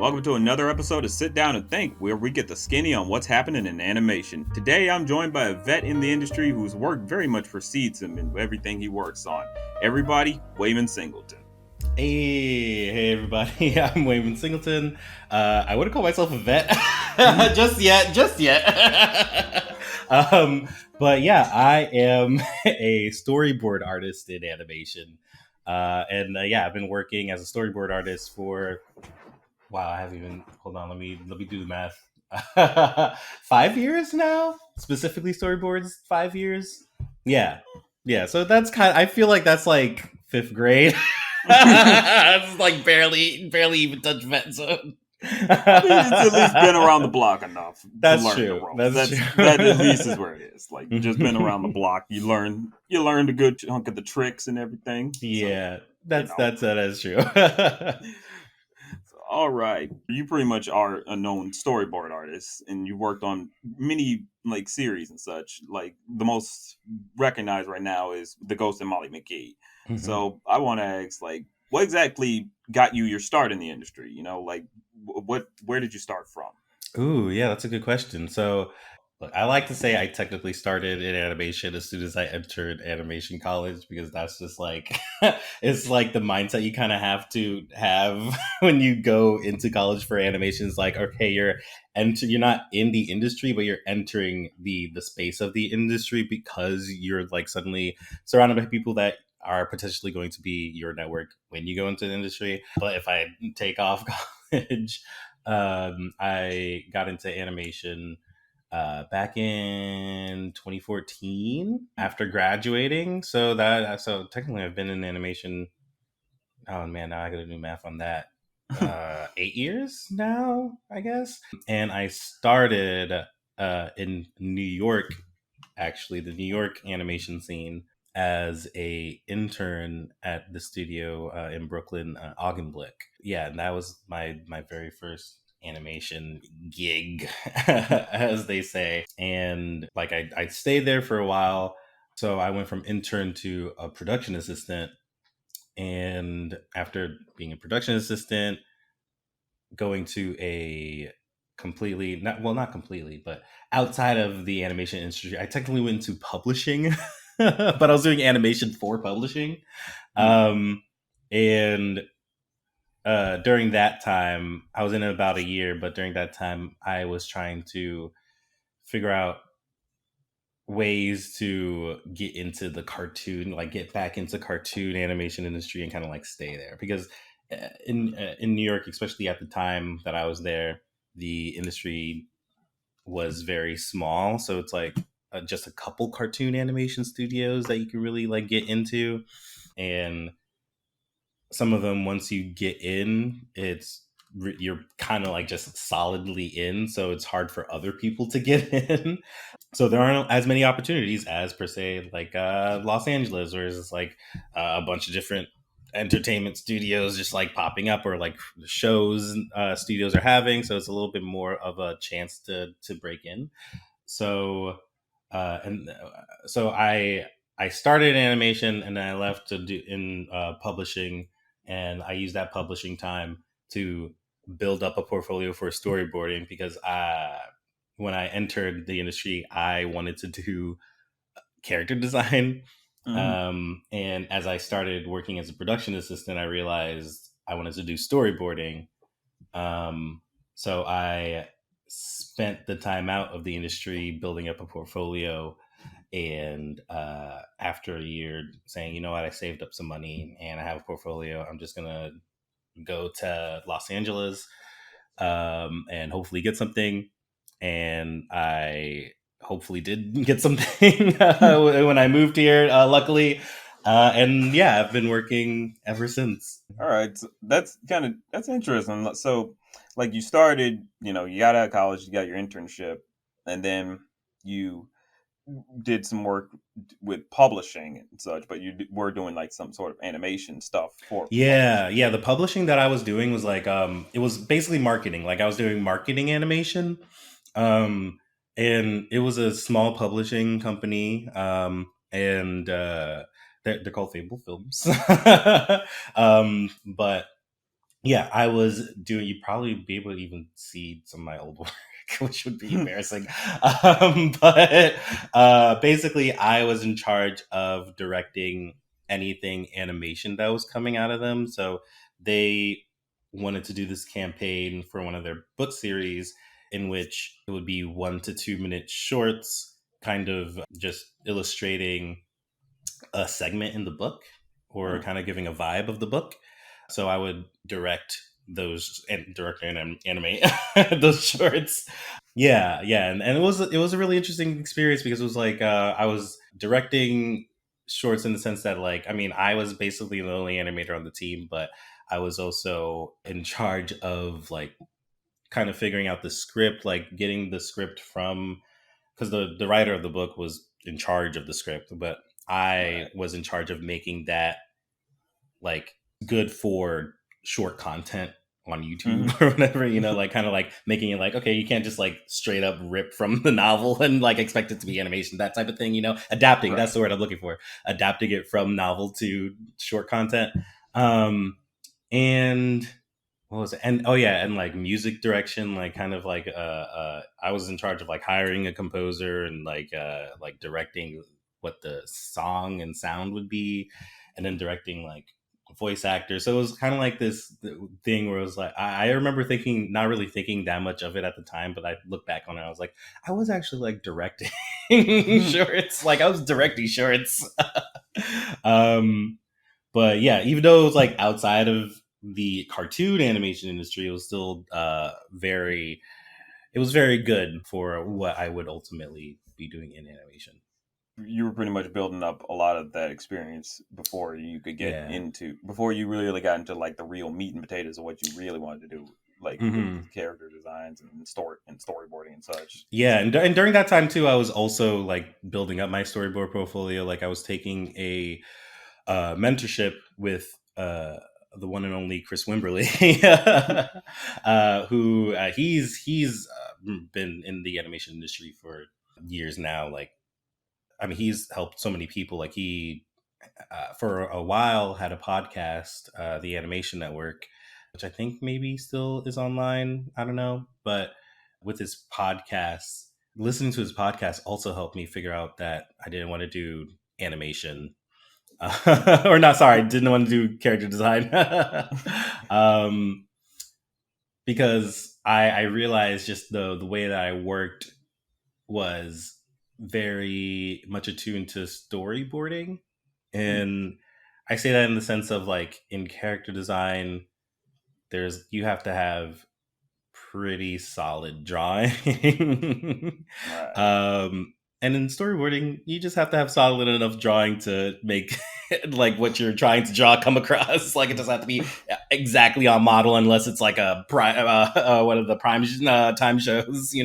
Welcome to another episode of Sit Down and Think, where we get the skinny on what's happening in animation. Today, I'm joined by a vet in the industry whose work very much precedes him in everything he works on. Everybody, Waymond Singleton. Hey everybody, I'm Waymond Singleton. I wouldn't call myself a vet just yet. But yeah, I am a storyboard artist in animation. I've been working as a storyboard artist for, hold on, let me do the math. 5 years now, specifically storyboards, 5 years. Yeah. So I feel like that's like fifth grade. It's like barely even touch vet zone. He's at least been around the block enough to That's learn true. the ropes. That's true. That at least is where it is. Like, just been around the block, you learn a good chunk of the tricks and everything. Yeah, that is true. All right, you pretty much are a known storyboard artist, and you worked on many like series and such. Like the most recognized right now is The Ghost and Molly McGee. Mhm. So I want to ask, like, what exactly got you your start in the industry? You know, like, where did you start from? Ooh, yeah, that's a good question. So, look, I like to say I technically started in animation as soon as I entered animation college, because that's just like it's like the mindset you kind of have to have when you go into college for animation. It's like, okay, you're not in the industry, but you're entering the space of the industry, because you're like suddenly surrounded by people that are potentially going to be your network when you go into the industry. But if I take off college, I got into animation back in 2014 after graduating. So technically I've been in animation. Oh man, now I got to do math on that. 8 years now, I guess. And I started in New York, actually, the New York animation scene, as a intern at the studio in Brooklyn, Augenblick. Yeah, and that was my very first animation gig, as they say. And like I stayed there for a while. So I went from intern to a production assistant. And after being a production assistant, going to a completely, not completely, but outside of the animation industry, I technically went into publishing, but I was doing animation for publishing. And during that time, I was in it about a year, but during that time, I was trying to figure out ways to get into the cartoon, like get back into cartoon animation industry and kind of like stay there, because in New York, especially at the time that I was there, the industry was very small. So it's like just a couple cartoon animation studios that you can really like get into. And some of them, once you get in, you're kind of like just solidly in. So it's hard for other people to get in. So there aren't as many opportunities as per se like Los Angeles, where it's like a bunch of different entertainment studios just like popping up, or like shows studios are having. So it's a little bit more of a chance to break in. So I started in animation, and then I left to do in publishing, and I used that publishing time to build up a portfolio for storyboarding, because when I entered the industry, I wanted to do character design. And as I started working as a production assistant, I realized I wanted to do storyboarding. So I spent the time out of the industry building up a portfolio. And after a year saying, you know what, I saved up some money and I have a portfolio, I'm just going to go to Los Angeles and hopefully get something. And I hopefully did get something when I moved here, luckily. And yeah, I've been working ever since. All right, so that's interesting. So, like, you started, you got out of college, you got your internship, and then you did some work with publishing and such, but were doing like some sort of animation stuff for Yeah, the publishing that I was doing was like it was basically marketing. Like I was doing marketing animation, and it was a small publishing company, and they're called Fable Films. But Yeah, I was doing. You'd probably be able to even see some of my old work, which would be embarrassing. But basically, I was in charge of directing anything animation that was coming out of them. So they wanted to do this campaign for one of their book series, in which it would be 1 to 2 minute shorts, kind of just illustrating a segment in the book or Mm. kind of giving a vibe of the book. So I would direct those and direct and animate those shorts. Yeah, yeah, and it was a really interesting experience because it was like I was directing shorts in the sense that, like, I mean, I was basically the only animator on the team, but I was also in charge of like kind of figuring out the script, like getting the script from, because the writer of the book was in charge of the script, but I Right. was in charge of making that like good for short content on YouTube Hmm. or whatever, like kind of like making it like, okay, you can't just like straight up rip from the novel and like expect it to be animation, that type of thing, adapting, that's Right. the word I'm looking for, adapting it from novel to short content. And what was it? And oh yeah, and like music direction, like kind of like I was in charge of like hiring a composer and like directing what the song and sound would be, and then directing like voice actors. So it was kind of like this thing where it was like I remember thinking, not really thinking that much of it at the time, but I look back on it, I was like, I was actually like directing shorts, like I was directing shorts. um but yeah, even though it was like outside of the cartoon animation industry, it was still very, it was very good for what I would ultimately be doing in animation. You were pretty much building up a lot of that experience before you could get Yeah. into before you really got into like the real meat and potatoes of what you really wanted to do, like with Hmm. character designs and storyboarding and such. Yeah, and during that time too, I was also like building up my storyboard portfolio. Like I was taking a mentorship with the one and only Chris Wimberly, who he's been in the animation industry for years now. Like, I mean, he's helped so many people. Like he, for a while, had a podcast, the Animation Network, which I think maybe still is online. I don't know, but with his podcast, listening to his podcast also helped me figure out that I didn't want to do animation, or not. Sorry, didn't want to do character design, um, because I realized just the way that I worked was very much attuned to storyboarding. Mm. And I say that in the sense of like in character design, you have to have pretty solid drawing. Right. And in storyboarding, you just have to have solid enough drawing to make like what you're trying to draw come across. Like it doesn't have to be exactly on model unless it's like a one of the prime time shows, So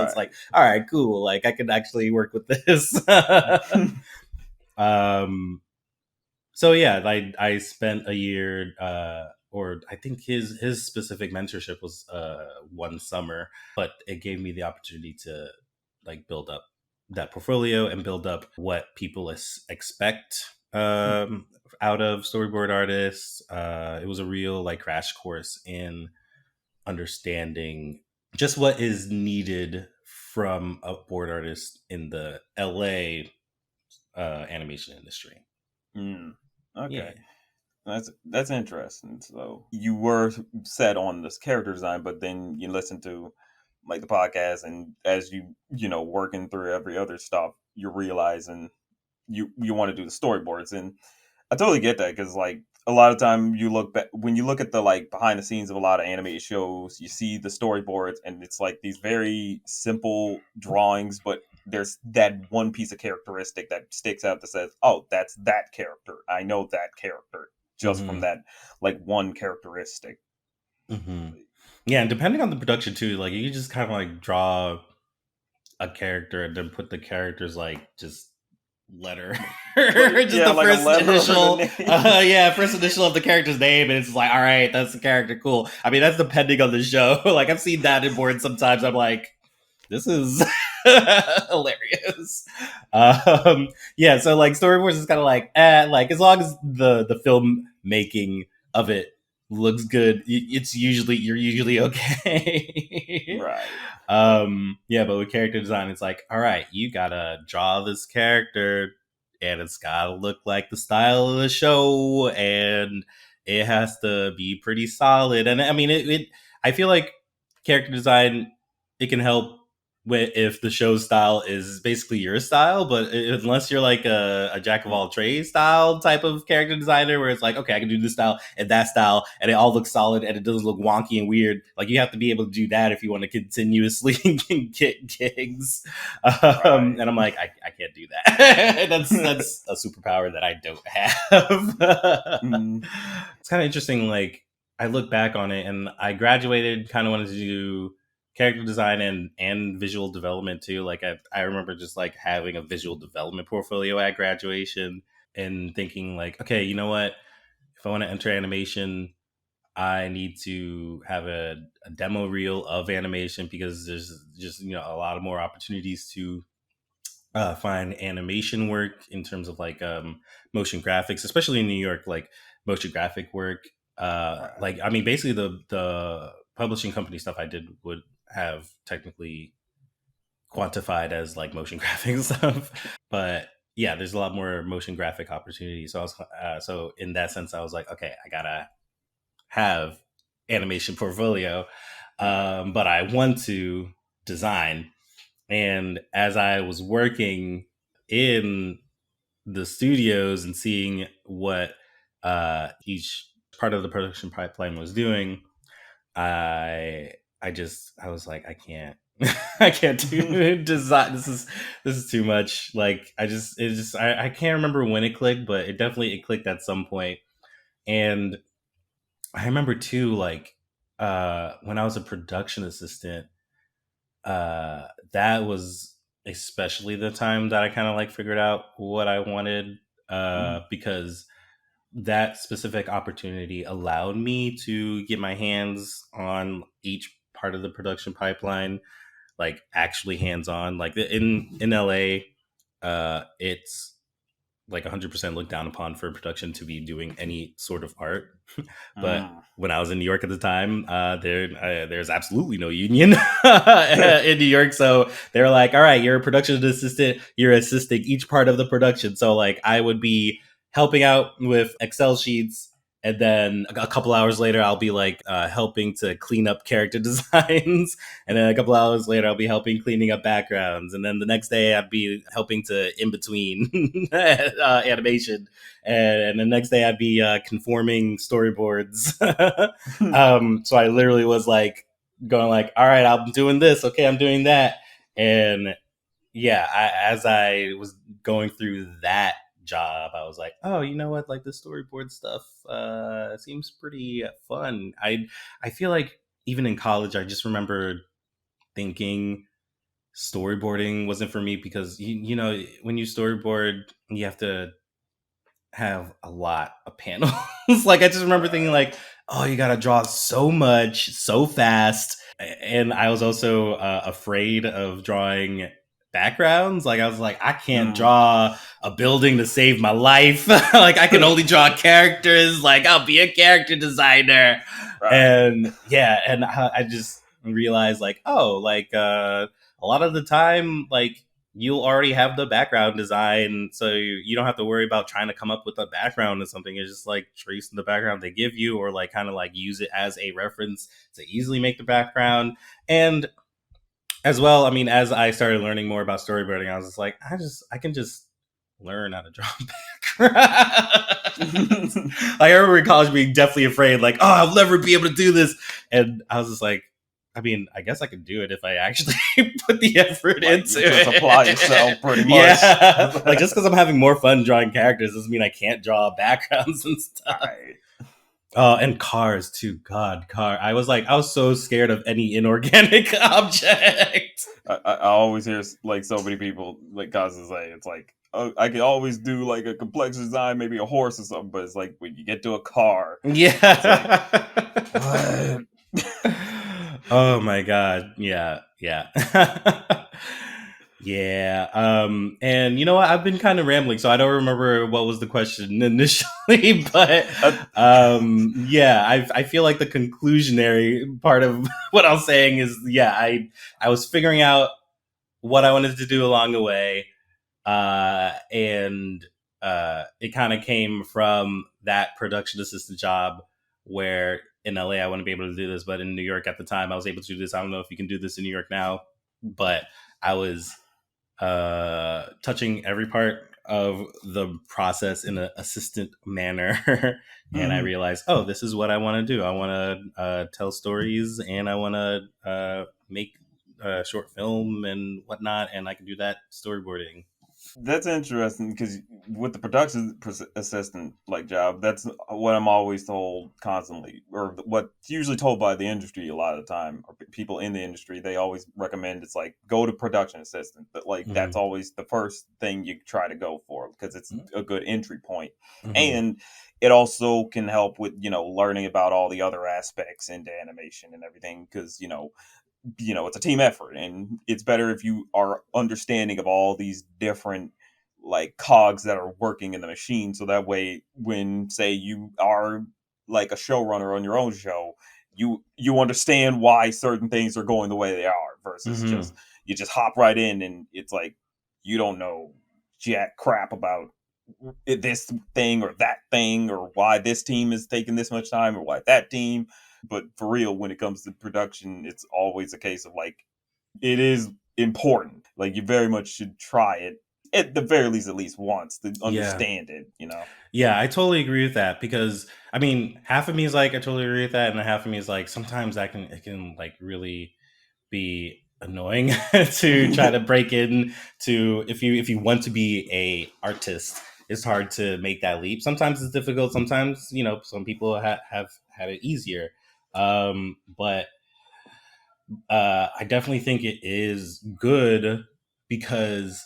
it's like, Right. all right, cool. Like I could actually work with this. um, so yeah, I spent a year, or I think his specific mentorship was 1 summer, but it gave me the opportunity to like build up that portfolio and build up what people expect out of storyboard artists. It was a real like crash course in understanding just what is needed from a board artist in the LA animation industry. Mm. Yeah. Okay. That's interesting. So you were set on this character design, but then you listen to like the podcast, and as you working through every other stuff, you're realizing you want to do the storyboards, and I totally get that because like a lot of time you look back when you look at the like behind the scenes of a lot of animated shows, you see the storyboards, and it's like these very simple drawings, but there's that one piece of characteristic that sticks out that says, "Oh, that's that character. I know that character just from Hmm. that like one characteristic." Hmm. Yeah, and depending on the production too, like you just kind of like draw a character and then put the character's like just letter, just Yeah, the like a first letter or the initial, name. yeah, first initial of the character's name, and it's like, all right, that's the character, cool. I mean, that's depending on the show. Like I've seen that in boards sometimes. I'm like, this is hilarious. Yeah, so like storyboards is kind of like, like as long as the film making of it looks good, you're usually okay. Right. Yeah, but with character design, it's like, all right, you gotta draw this character, and it's gotta look like the style of the show, and it has to be pretty solid. And I mean, I feel like character design, it can help with if the show style is basically your style, but unless you're like a jack of all trades style type of character designer, where it's like, okay, I can do this style and that style, and it all looks solid and it doesn't look wonky and weird. Like, you have to be able to do that if you want to continuously get gigs. Right. And I'm like, I can't do that. That's a superpower that I don't have. Mm, It's kind of interesting. Like, I look back on it, and I graduated, kind of wanted to do character design and visual development too. Like, I remember just like having a visual development portfolio at graduation, and thinking like, okay, you know what? If I want to enter animation, I need to have a demo reel of animation, because there's just, a lot of more opportunities to find animation work in terms of like motion graphics, especially in New York, like motion graphic work. right. Like, I mean, basically the publishing company stuff I did would have technically quantified as like motion graphic stuff, but yeah, there's a lot more motion graphic opportunities. So so in that sense, I was like, okay, I gotta have animation portfolio, Right. but I want to design. And as I was working in the studios and seeing what each part of the production pipeline was doing, I I was like, I can't. I can't do design. This is too much. Like, I can't remember when it clicked, but it clicked at some point. And I remember too, like, when I was a production assistant, that was especially the time that I kind of like figured out what I wanted, Mm, because that specific opportunity allowed me to get my hands on each part of the production pipeline, like actually hands on. Like, in LA, it's like 100% looked down upon for production to be doing any sort of art. But mm, when I was in New York at the time, there's absolutely no union in New York. So they're like, all right, you're a production assistant, you're assisting each part of the production. So like, I would be helping out with Excel sheets, and then a couple hours later, I'll be like helping to clean up character designs. And then a couple hours later, I'll be helping cleaning up backgrounds. And then the next day, I'd be helping to in between animation. And the next day, I'd be conforming storyboards. So I literally was like going like, all right, I'm doing this. Okay, I'm doing that. And yeah, as I was going through that job, I was like, oh, you know what? Like, the storyboard stuff seems pretty fun. I feel like even in college, I just remember thinking storyboarding wasn't for me, because when you storyboard, you have to have a lot of panels. Like, I just remember thinking right. like, oh, you gotta draw so much so fast. And I was also afraid of drawing backgrounds. Like, I was like, I can't Mm, draw a building to save my life. Like, I can only draw characters. Like, I'll be a character designer. right. And yeah, and I just realized like, oh, like a lot of the time, like, you'll already have the background design, so you don't have to worry about trying to come up with a background or something. It's just like tracing the background they give you, or like kind of like use it as a reference to easily make the background. And as well, I mean, as I started learning more about storyboarding, I was just like, I can just learn how to draw backgrounds. Like, I remember in college being definitely afraid, like, oh, I'll never be able to do this. And I was just like, I mean, I guess I could do it if I actually put the effort Like, into you just apply yourself it. pretty much. Yeah. Like, just because I'm having more fun drawing characters doesn't mean I can't draw backgrounds and stuff. Right. And cars too. God, I was so scared of any inorganic object. I always hear like so many people like constantly say it's like, oh, I can always do like a complex design, maybe a horse or something, but it's like when you get to a car, it's like, Yeah. what? Oh my god. Yeah. Yeah. Yeah. And you know what? I've been kind of rambling, so I don't remember what was the question initially, but Uh, yeah, I feel like the conclusionary part of what I was saying is, yeah, I was figuring out what I wanted to do along the way, and it kind of came from that production assistant job where in LA I want to be able to do this, but in New York at the time I was able to do this. I don't know if you can do this in New York now, but I was touching every part of the process in an assistant manner. And I mhm. realized, oh, this is what I want to do. I want to tell stories and I want to make a short film and whatnot. And I can do that storyboarding. That's interesting because with the production assistant like job, that's what I'm always told constantly, or what's usually told by the industry a lot of the time, or people in the industry. They always recommend it's like go to production assistant, but like that's Mm-hmm. always the first thing you try to go for because it's a good entry point, Mm-hmm. and it also can help with learning about all the other aspects into animation and everything because it's a team effort and it's better if you are understanding of all these different like cogs that are working in the machine so that way when say you are like a showrunner on your own show you understand why certain things are going the way they are versus Mm-hmm. just you just hop right in and it's like you don't know jack crap about this thing or that thing or why this team is taking this much time or why that team. But for real, when it comes to production, it's always a case of like it is important. Like you very much should try it at the very least, at least once to Yeah. understand it. Yeah, I totally agree with that because I mean, half of me is like I totally agree with that, and half of me is like sometimes that can it can like really be annoying to try to break in to if you want to be a artist. It's hard to make that leap. Sometimes it's difficult. Sometimes some people have had it easier. But I definitely think it is good because,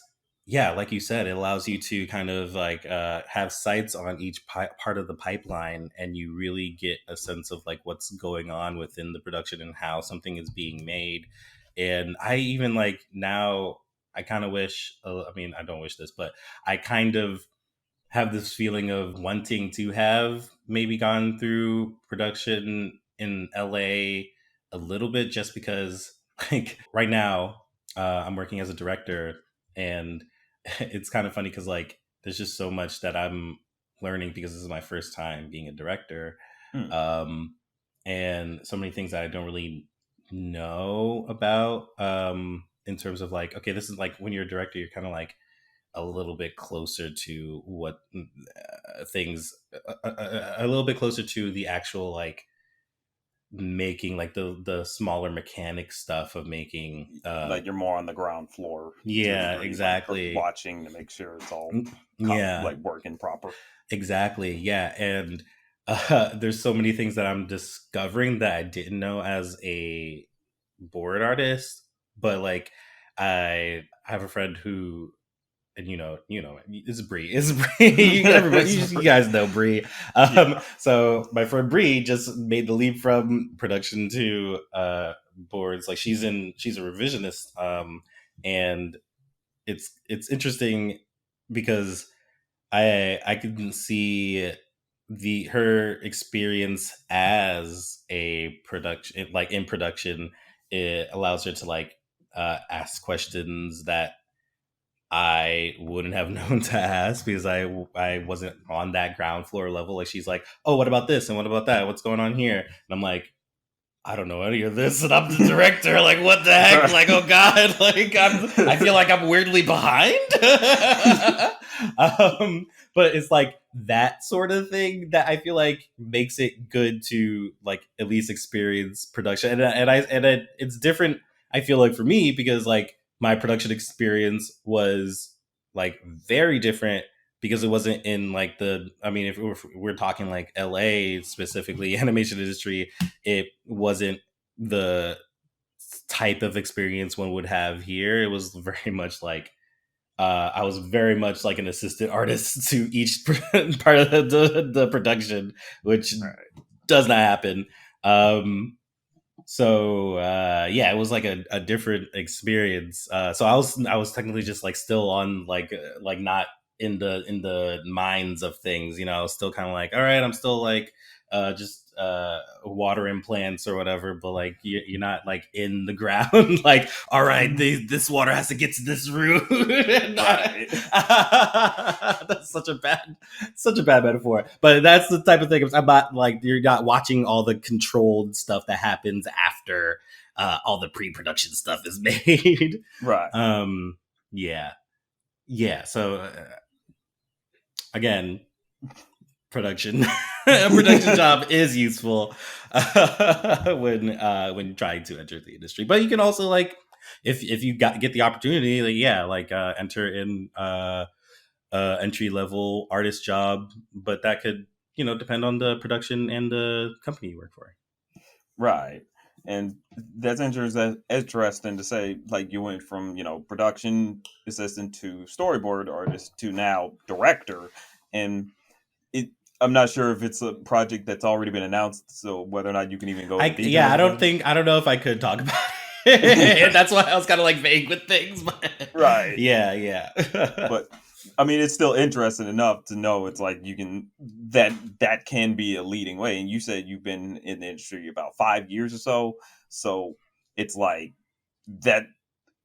yeah, like you said, it allows you to kind of like have sights on each part of the pipeline, and you really get a sense of like what's going on within the production and how something is being made. And I even like now, I kind of wish. I mean, I don't wish this, but I kind of have this feeling of wanting to have maybe gone through production in LA a little bit just because like right now I'm working as a director and it's kind of funny because like there's just so much that I'm learning because this is my first time being a director, Hmm. um, and so many things that I don't really know about, in terms of like okay this is like when you're a director you're kind of like a little bit closer to what things a little bit closer to the actual like making like the smaller mechanic stuff of making Like you're more on the ground floor to a yeah degree, like exactly. watching to make sure it's all Yeah, like working proper. exactly. Yeah, and there's so many things that I'm discovering that I didn't know as a board artist, but like I have a friend who and it's Bree. It's Bree. Everybody, It's you guys know Bree. yeah. So my friend Bree just made the leap from production to boards. Like she's a revisionist, and it's interesting because I can see the her experience as a production like in production. It allows her to like ask questions that I wouldn't have known to ask because I wasn't on that ground floor level. Like she's like, oh, what about this and what about that? What's going on here? And I'm like, I don't know any of this, and I'm the director. Like, what the heck? Like, oh god, like I feel like I'm weirdly behind. But it's like that sort of thing that I feel like makes it good to like at least experience production, it's different. I feel like for me because like my production experience was like very different because it wasn't in like the I mean if we're talking like LA specifically animation industry, it wasn't the type of experience one would have here. It was very much like I was very much like an assistant artist to each part of the production, which Right. does not happen. Um, So yeah, it was like a different experience. So I was technically just like still on like not in the minds of things. I was still kind of like, all right, I'm still like just watering plants or whatever, but like you're not like in the ground. Like, all right, this water has to get to this root. Right. That's such a bad metaphor, but that's the type of thing. I'm not like, you're not watching all the controlled stuff that happens after all the pre-production stuff is made. Right. Yeah, yeah. So again, production a production job is useful when trying to enter the industry, but you can also like if you get the opportunity, like yeah, like enter in entry level artist job, but that could depend on the production and the company you work for. Right. And that's interesting to say, like you went from, production assistant to storyboard artist to now director. And it, I'm not sure if it's a project that's already been announced, so whether or not you can even go into Yeah, details about I don't know if I could talk about it. That's why I was kind of like vague with things, but Right. yeah. But I mean, it's still interesting enough to know it's like you can that can be a leading way. And you said you've been in the industry about 5 years or so it's like that.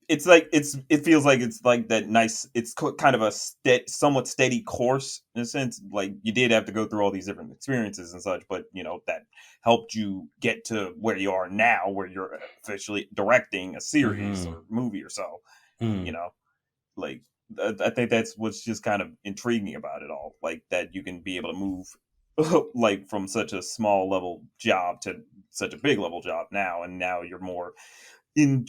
It's like it feels like it's like that nice. It's kind of a somewhat steady course in a sense. Like you did have to go through all these different experiences and such, but that helped you get to where you are now, where you're officially directing a series Hmm. or movie or so. You Hmm. know, like I think that's what's just kind of intriguing about it all, like that you can be able to move like from such a small level job to such a big level job now, and now you're more in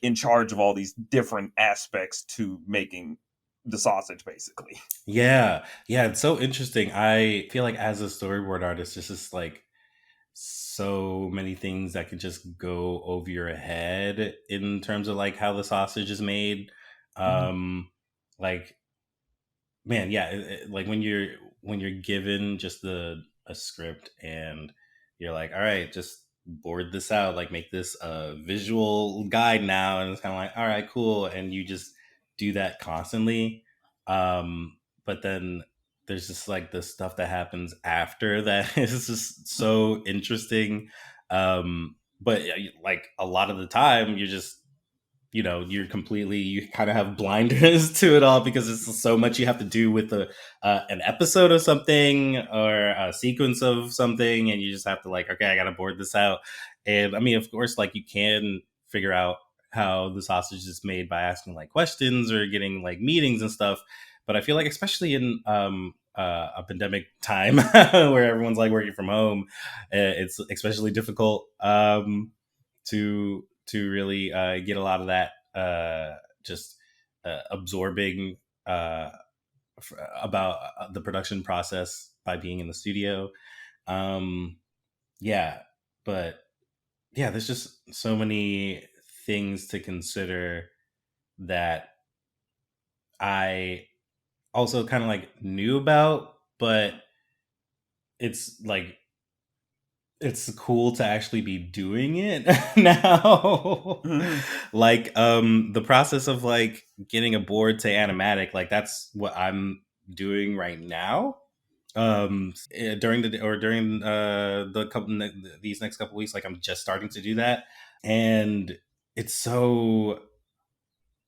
in charge of all these different aspects to making the sausage basically. Yeah, it's so interesting. I feel like as a storyboard artist, there's just like so many things that can just go over your head in terms of like how the sausage is made. Um, like man, yeah, like when you're given just a script and you're like, all right, just board this out, like make this a visual guide now, and it's kind of like, all right, cool, and you just do that constantly. But then there's just like the stuff that happens after that is just so interesting. But yeah, like a lot of the time, you're just you kind of have blinders to it all because it's so much you have to do with an episode of something or a sequence of something, and you just have to like, okay, I gotta board this out. And I mean, of course, like you can figure out how the sausage is made by asking like questions or getting like meetings and stuff, but I feel like especially in a pandemic time where everyone's like working from home, it's especially difficult to really get a lot of that just absorbing uh, about the production process by being in the studio. Um, yeah, but yeah, there's just so many things to consider that I also kind of like knew about, but it's like it's cool to actually be doing it now. Mhm. Like the process of like getting a board to animatic, like that's what I'm doing right now. During the couple these next couple weeks, like I'm just starting to do that, and it's so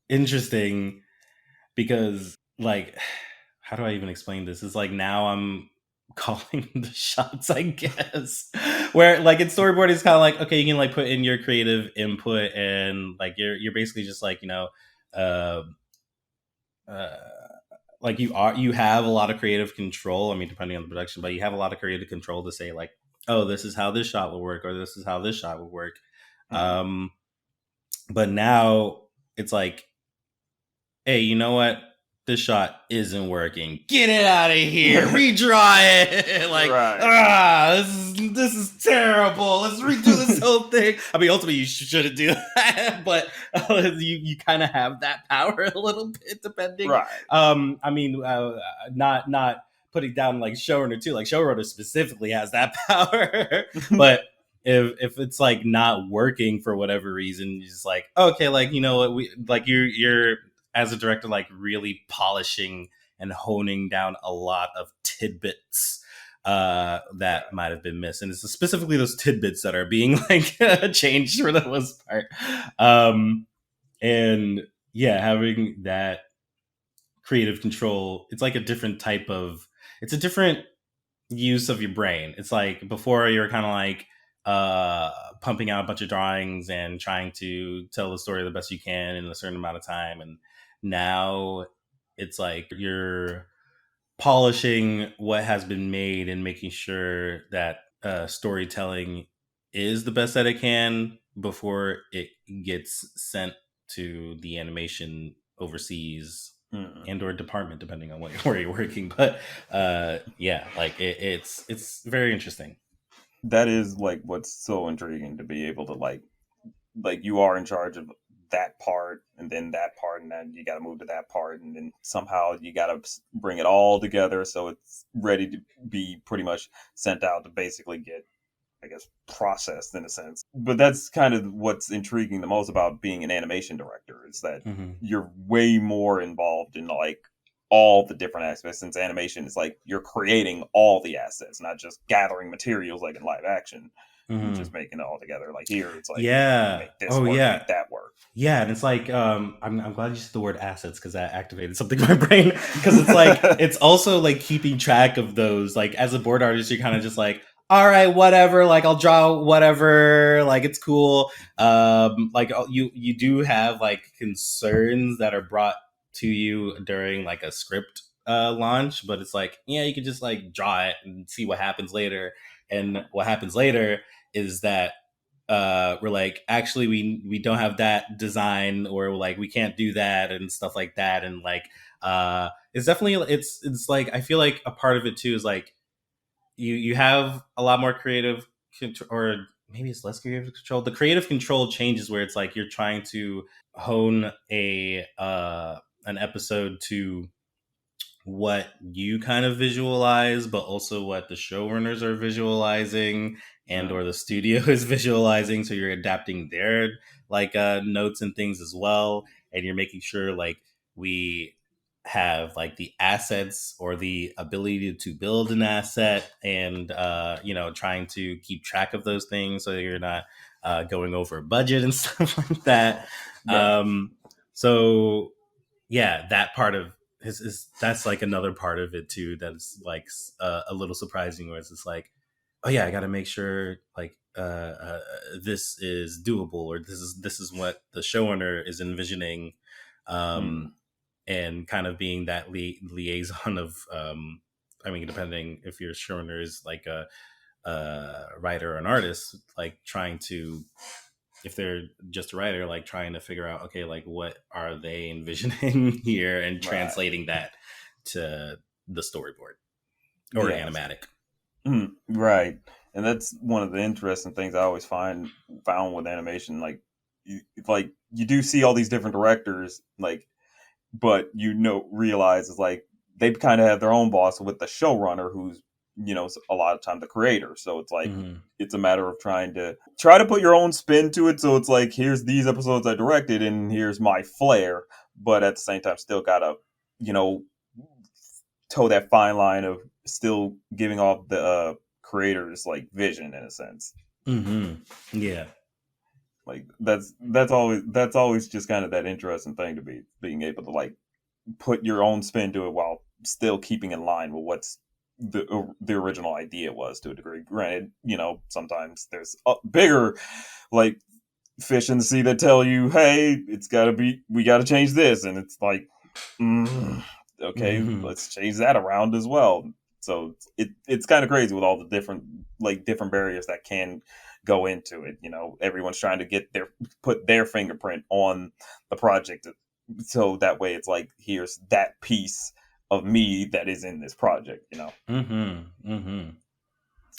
interesting because like how do I even explain this? It's like now I'm calling the shots, I guess. Where like in storyboard, it's kind of like, okay, you can like put in your creative input and like you're basically just like uh, uh, like you have a lot of creative control. I mean, depending on the production, but you have a lot of creative control to say like, oh, this is how this shot will work, or this is how this shot will work. Mhm. Um, but now it's like, hey, you know what? This shot isn't working. Get it out of here. Redraw it. Like, Right. this is terrible. Let's redo this whole thing. I mean, ultimately, you shouldn't do that, but you kind of have that power a little bit, depending. Right. I mean, not putting down like showrunner too. Like showrunner specifically has that power, but if it's like not working for whatever reason, you're just like, okay, like, you know what, we like you're as a director like really polishing and honing down a lot of tidbits that might have been missed, and it's specifically those tidbits that are being like changed for the most part. And yeah, having that creative control, it's like a different type of, it's a different use of your brain. It's like before you're kind of like uh pumping out a bunch of drawings and trying to tell the story the best you can in a certain amount of time, and now it's like you're polishing what has been made and making sure that storytelling is the best that it can before it gets sent to the animation overseas Mm. and or department, depending on where you're working. But yeah, like it's very interesting. That is like what's so intriguing, to be able to like you are in charge of that part, and then that part, and then you got to move to that part, and then somehow you got to bring it all together so it's ready to be pretty much sent out to basically get, I guess, processed in a sense. But that's kind of what's intriguing the most about being an animation director, is that Mm-hmm. you're way more involved in like all the different aspects, since animation is like you're creating all the assets, not just gathering materials like in live action and Mm-hmm. just making it all together. Like here, it's like Yeah. make this Oh work, yeah. make that work. Yeah, and it's like I'm glad you said the word assets because that activated something in my brain. Because it's like it's also like keeping track of those. Like as a board artist, you're kind of just like, all right, whatever. Like I'll draw whatever. Like it's cool. Like you do have like concerns that are brought to you during like a script launch, but it's like, yeah, you can just like draw it and see what happens later. And what happens later is that we're like, actually we don't have that design, or like we can't do that and stuff like that. And like it's definitely, it's like I feel like a part of it too is like you have a lot more creative control, or maybe it's less creative control. The creative control changes where it's like you're trying to hone a an episode to what you kind of visualize, but also what the showrunners are visualizing and or Mm, the studio is visualizing. So you're adapting their like notes and things as well, and you're making sure like we have like the assets or the ability to build an asset, and you know, trying to keep track of those things so you're not going over budget and stuff like that. right. So yeah, that part of is that's like another part of it too. That's like a little surprising, where it's just like, oh yeah, I got to make sure like this is doable, or this is what the showrunner is envisioning, Mm, um, and kind of being that liaison of, I mean, depending if your showrunner is like a writer or an artist, like trying to, if they're just a writer, like trying to figure out, okay, like what are they envisioning here, and right. translating that to the storyboard or Yes. animatic. Right. And that's one of the interesting things I always found with animation. Like you do see all these different directors, like, but realize is like they kind of have their own boss with the showrunner, who's a lot of time the creator. So it's like Mm-hmm. it's a matter of try to put your own spin to it. So it's like, here's these episodes I directed, and here's my flair, but at the same time still gotta you know toe that fine line of still giving off the creators like vision in a sense. Mm-hmm. Yeah. Like that's always just kind of that interesting thing, to be being able to like put your own spin to it while still keeping in line with what's the original idea was, to a degree. Granted, sometimes there's bigger like fish in the sea that tell you, hey, we got to change this, and it's like, mm, okay, Mm-hmm. let's change that around as well. So it's kind of crazy with all the different barriers that can go into it. Everyone's trying to put their fingerprint on the project, so that way it's like, here's that piece of me that is in this project. Mm-hmm. Mm-hmm.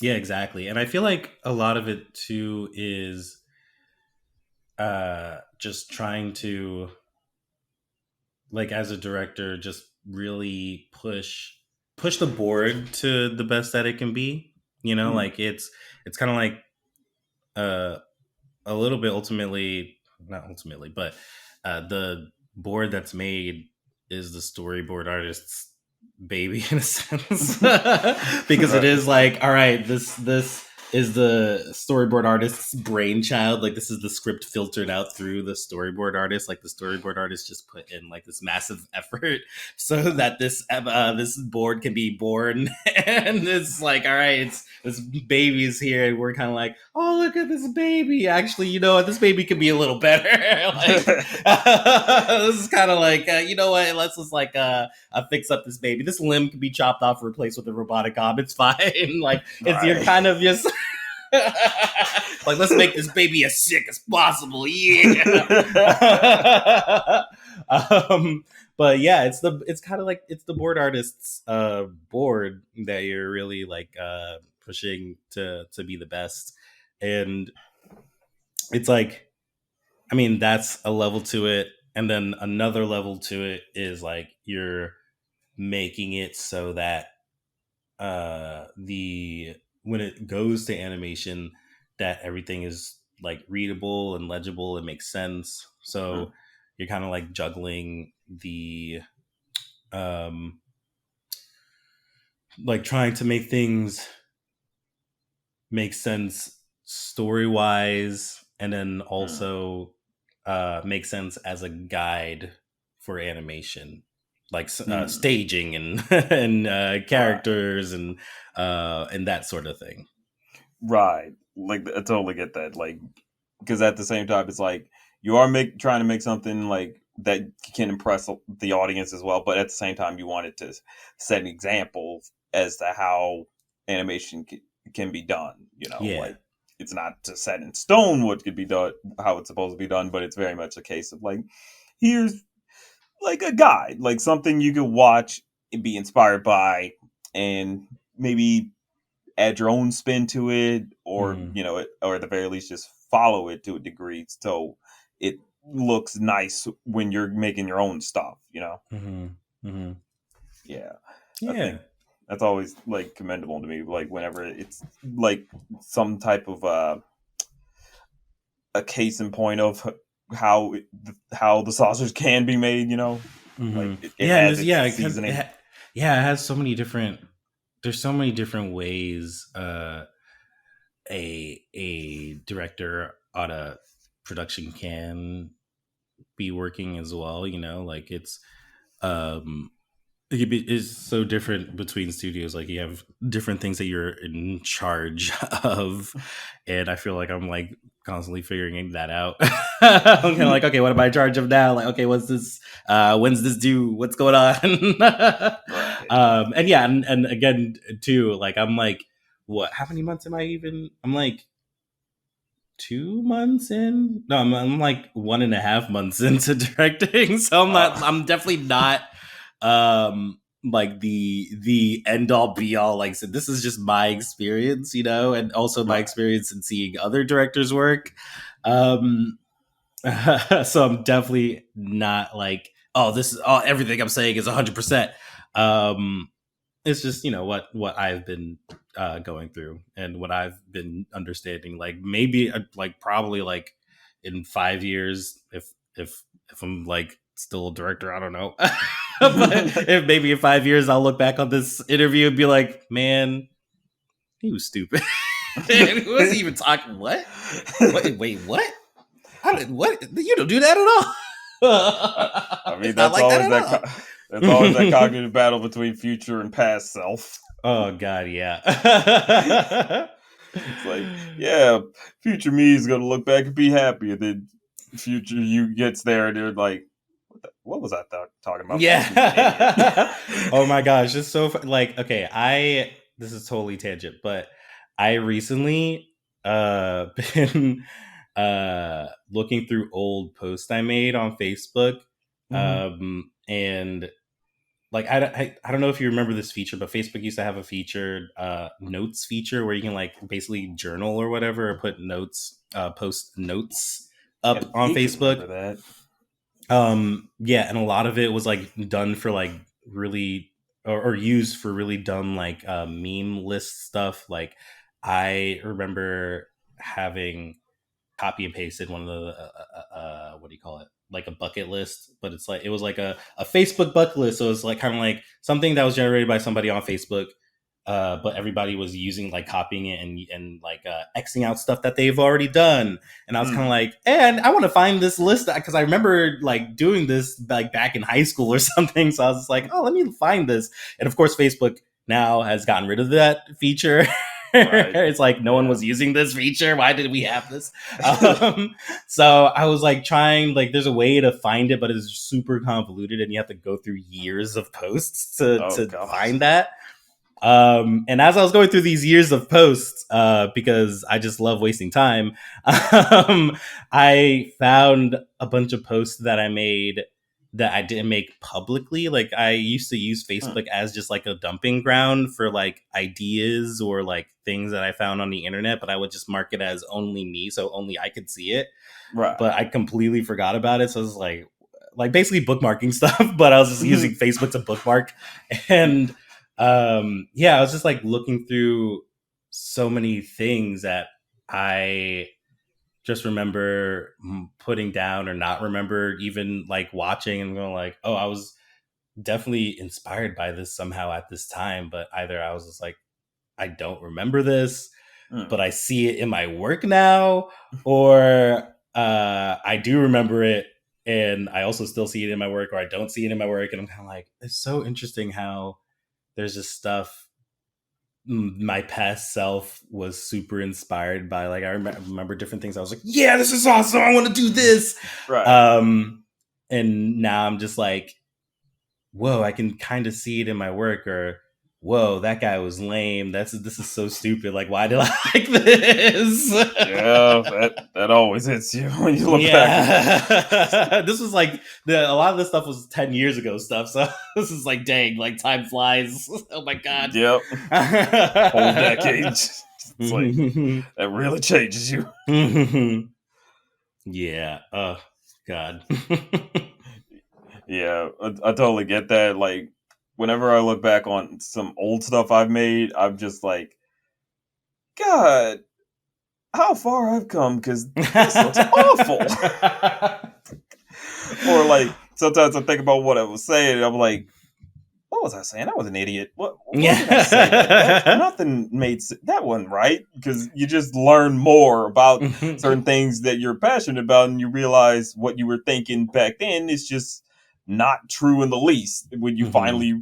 Yeah, exactly. And I feel like a lot of it too is just trying to, like as a director, just really push the board to the best that it can be. You know, Mm, like it's kind of like uh, a little bit ultimately, not ultimately, but the board that's made is the storyboard artist's baby in a sense, because it Right. is like, all right, this is the storyboard artist's brainchild. Like, this is the script filtered out through the storyboard artist. Like, the storyboard artist just put in like this massive effort so that this board can be born. And it's like, all right, this baby is here, and we're kind of like, oh, look at this baby. Actually, you know what, this baby could be a little better. Like, this is kind of like, you know what, let's just like fix up this baby. This limb can be chopped off, replaced with a robotic arm. It's fine. Like, it's, you're Right. kind of just like, let's make this baby as sick as possible. Yeah. But yeah, it's kind of like, it's the board artist's board that you're really like pushing to be the best. And it's like, I mean, that's a level to it. And then another level to it is like, you're making it so that the when it goes to animation, that everything is like readable and legible and makes sense. So you're kind of like juggling the um like trying to make things make sense story wise, and then also make sense as a guide for animation, like staging and and Right. characters and that sort of thing. Right. Like I totally get that. Like because at the same time, it's like you are trying to make something like that can impress the audience as well, but at the same time, you want it to set an example as to how animation can be done. You know, Yeah. like it's not to set in stone what could be done, how it's supposed to be done, but it's very much a case of like here's like a guide, like something you could watch and be inspired by, and maybe add your own spin to it, or Mm-hmm. or at the very least just follow it to a degree so it looks nice when you're making your own stuff. Mm-hmm. Mm-hmm. Yeah, I Yeah. think that's always like commendable to me. Like whenever it's like some type of a case in point of how the sausage can be made. Like Mm-hmm. it Yeah, and has this, its yeah, because seasoning. yeah, it has so many different. There's so many different ways a director on a production can be working as well. You know, like um it's so different between studios. Like, you have different things that you're in charge of, and I feel like I'm like constantly figuring that out. I'm kind of like, okay, what am I in charge of now? Like, okay, what's this? When's this due? What's going on? Right. And yeah, and again too, like, I'm like, what? How many months am I even? I'm like 2 months in. No, I'm like 1.5 months into directing, so I'm not. uh, I'm definitely not like the end all be all. Like, so this is just my experience, you know, and also my right. experience in seeing other directors work. Um, so I'm definitely not like, oh, this is all, everything I'm saying is 100%. Um, it's just, you know, what I've been going through and what I've been understanding. Like, maybe like probably like in 5 years, if I'm like still a director, I don't know. But if maybe in 5 years I'll look back on this interview and be like, man, he was stupid. And who was he even talking? What? Wait, what? How did what? You don't do that at I all. mean, It's not like that at all. that's always that cognitive battle between future and past self. Oh God, yeah. It's like, yeah, future me is gonna look back and be happy, and then future you gets there and they're like, what was I talking about for? You idiot. Yeah. Oh my gosh, it's so like, okay, I this is totally tangent, but I recently been looking through old posts I made on Facebook, Hmm. and like, I don't know if you remember this feature, but Facebook used to have a feature, notes feature, where you can like basically journal or whatever, or put notes, post notes I up on vaguely Facebook. remember that. Yeah, and a lot of it was like done for like really, or used for really dumb like meme list stuff. Like, I remember having copy and pasted one of the what do you call it, like a bucket list, but it's like it was like a Facebook bucket list, so it's like kind of like something that was generated by somebody on Facebook, but everybody was using like copying it and like Xing out stuff that they've already done. And I was kind of like, and I want to find this list because I remember like doing this like back in high school or something. So I was just like, oh, let me find this. And of course, Facebook now has gotten rid of that feature. Right. It's like no one was using this feature. Why did we have this? So I was like trying, like there's a way to find it, but it's super convoluted and you have to go through years of posts to find that. And as I was going through these years of posts, because I just love wasting time, I found a bunch of posts that I made that I didn't make publicly. Like I used to use Facebook as just like a dumping ground for like ideas or like things that I found on the internet, but I would just mark it as only me, so only I could see it. Right. But I completely forgot about it. So I was like basically bookmarking stuff, but I was just using Facebook to bookmark. And yeah, I was just like looking through so many things that I just remember putting down or not remember even like watching and going like, oh, I was definitely inspired by this somehow at this time. But either I was just like, I don't remember this, but I see it in my work now, or I do remember it and I also still see it in my work, or I don't see it in my work. And I'm kind of like, it's so interesting how there's just stuff my past self was super inspired by. Like I remember different things. I was like, yeah, this is awesome. I want to do this. Right. And now I'm just like, whoa, I can kind of see it in my work, or whoa, that guy was lame. This is so stupid. Like, why did I like this? Yeah, that always hits you when you look back. This was like a lot of this stuff was 10 years ago stuff. So this is like, dang, like time flies. Oh my God. Yep. Whole decades. It's like that really changes you. Yeah. Oh God. Yeah, I totally get that. Like, whenever I look back on some old stuff I've made, I'm just like, God, how far I've come, because this looks awful. Or like, sometimes I think about what I was saying, and I'm like, what was I saying? I was an idiot. What did I say? Nothing made that one right, because you just learn more about certain things that you're passionate about, and you realize what you were thinking back then is just not true in the least when you finally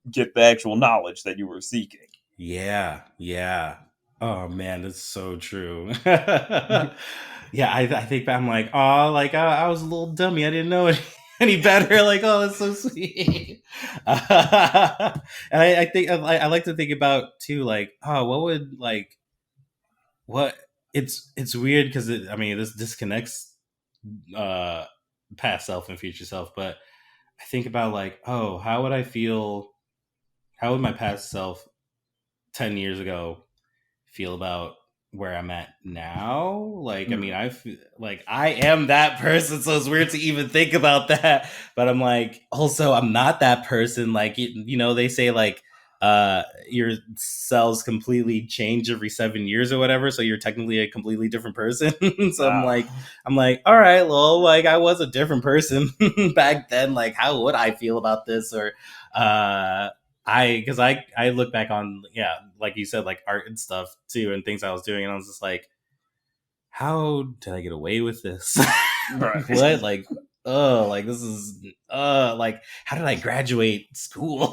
get the actual knowledge that you were seeking. Yeah. Oh man, that's so true. Yeah, I think I'm like, oh, like I was a little dummy. I didn't know any better. Like, oh, that's so sweet. And I think I like to think about too, like, oh, what would like, what it's weird because this disconnects past self and future self, but I think about like, oh, how would I feel? How would my past self 10 years ago feel about where I'm at now? Like, I mean, I feel like I am that person, so it's weird to even think about that. But I'm like, also, I'm not that person. Like, you know, they say like your cells completely change every 7 years or whatever, so you're technically a completely different person. So I'm like, all right, well, like I was a different person back then. Like, how would I feel about this? Or because I look back on, yeah, like you said, like art and stuff too, and things I was doing, and I was just like, how did I get away with this? Right. What? Like, oh, like this is like, how did I graduate school?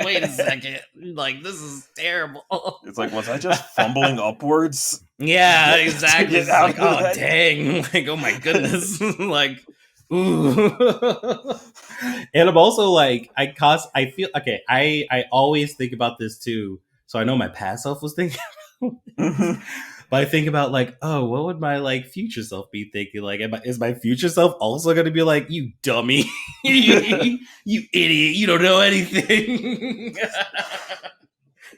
Wait a second, like this is terrible. It's like, was I just fumbling upwards? Yeah, exactly. It's like, oh dang, like, oh my goodness. Like, ooh. And I'm also like, I feel okay, I always think about this too, so I know my past self was thinking but I think about like, oh, what would my like future self be thinking? Like, is my future self also going to be like, you dummy, you idiot, you don't know anything?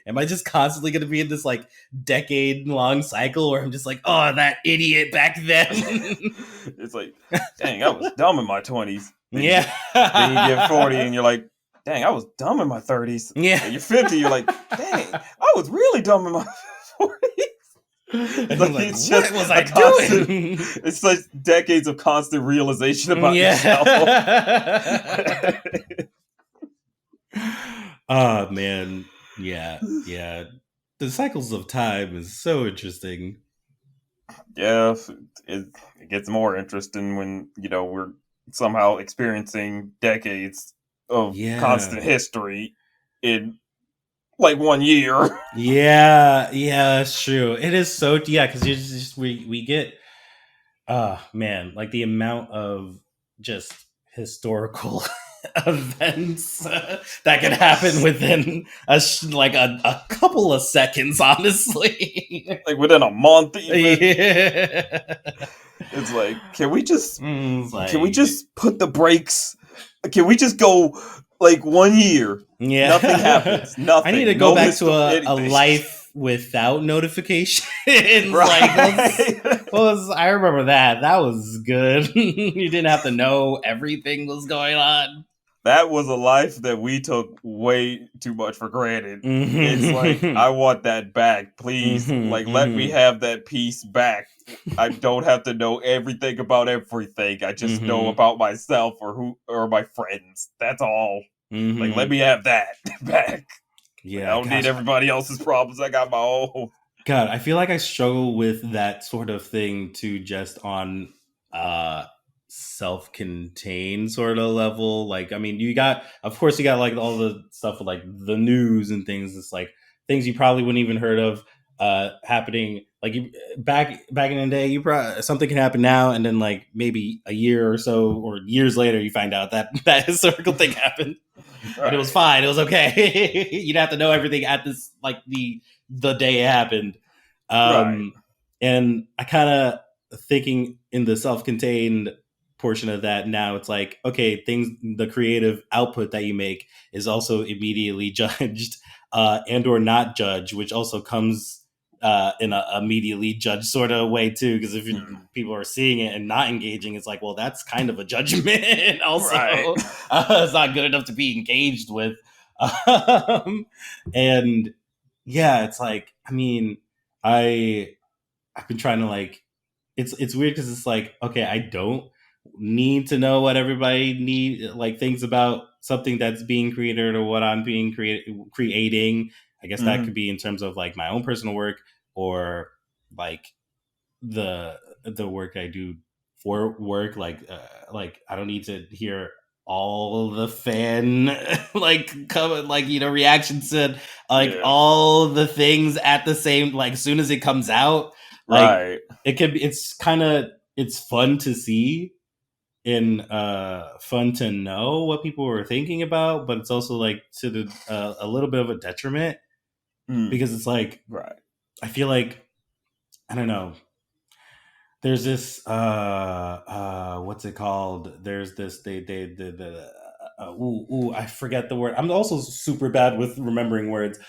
Am I just constantly going to be in this like decade-long cycle where I'm just like, oh, that idiot back then? It's like, dang, I was dumb in my 20s. Yeah. Then you get 40 and you're like, dang, I was dumb in my 30s. Yeah. And you're 50, you're like, dang, I was really dumb in my 40s. And I'm like, It's what just was a I constant. doing? It's like decades of constant realization about yourself. Yeah. Oh man. Yeah. Yeah. The cycles of time is so interesting. Yeah, it gets more interesting when we're somehow experiencing decades of Yeah. constant history in like 1 year. Yeah. Yeah, that's true. It is so yeah, because you just we get man, like the amount of just historical events that can happen within like a couple of seconds, honestly. Like within a month even. Yeah. It's like, It's can we like, just put the brakes? Can we just go like 1 year? Nothing yeah. happens. I need to Nothing. go No back to a anything. life without notifications. Like, Right. I remember that. That was good. You didn't have to know everything was going on. That was a life that we took way too much for granted. It's like, Mm-hmm. I want that back, please. Mm-hmm. Like, let me Mm-hmm. have that piece back. I don't have to know everything about everything. I just know Mm-hmm. about myself or my friends. That's all. Like, let Mm-hmm. me have that back. Like, I Yeah, don't need gosh. everybody else's problems. I got my own. God, I feel like I struggle with that sort of thing too, just on uh self-contained sort of level. Like, I mean, of course you got like all the stuff with like the news and things. It's like things you probably wouldn't even heard of happening. Like back in the day, you probably something can happen now, and then like maybe a year or so or years later, you find out that that historical thing happened. And it was Right. fine. It was okay. You'd have to know everything at this like the day it happened. Right. Um, and I kind of thinking in the self-contained portion of that now, it's like okay, the creative output that you make is also immediately judged and or not judged, which also comes in a immediately judged sort of way too. Because if Hmm. people are seeing it and not engaging, it's like, well, that's kind of a judgment. Also, Right. it's not good enough to be engaged with. Um, and yeah, it's like, I mean, I I've been trying to like it's weird because it's like, okay, I don't need to know what everybody thinks about something that's being created or what I'm creating. I guess that could Hmm. be in terms of like my own personal work or like the work I do for work. Like I don't need to hear all the fan like come like reactions to like Yeah. all the things at the same like as soon as it comes out like Right. it's kind of it's fun to see and fun to know what people were thinking about, but it's also like to a little bit of a detriment Mm. because it's like Right. I feel like I don't know. There's this what's it called? There's this I forget the word. I'm also super bad with remembering words.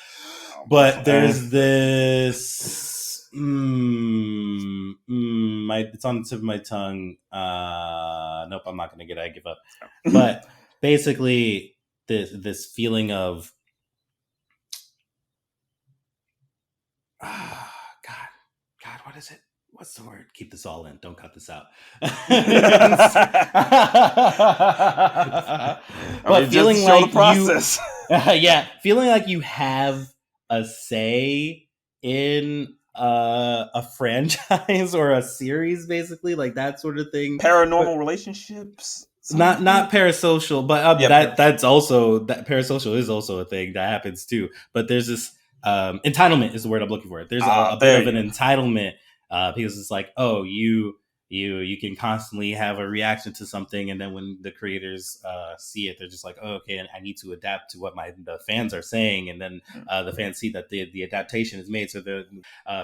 But Okay. there's this it's on the tip of my tongue. Nope, I'm not gonna get it. I give up. But basically this feeling of God, God, what is it? What's the word? Keep this all in. Don't cut this out. I But mean, just to feeling show the like process. yeah, feeling like you have a say in a franchise or a series, basically, like that sort of thing. But Paranormal relationships, some not people. parasocial, but Yeah, that's also that parasocial is also a thing that happens too. But there's this entitlement is the word I'm looking for. There's a bit there of an you. entitlement because it's like, oh, you can constantly have a reaction to something, and then when the creators see it, they're just like, oh, okay, and I need to adapt to what the fans are saying, and then the fans see that the adaptation is made, so the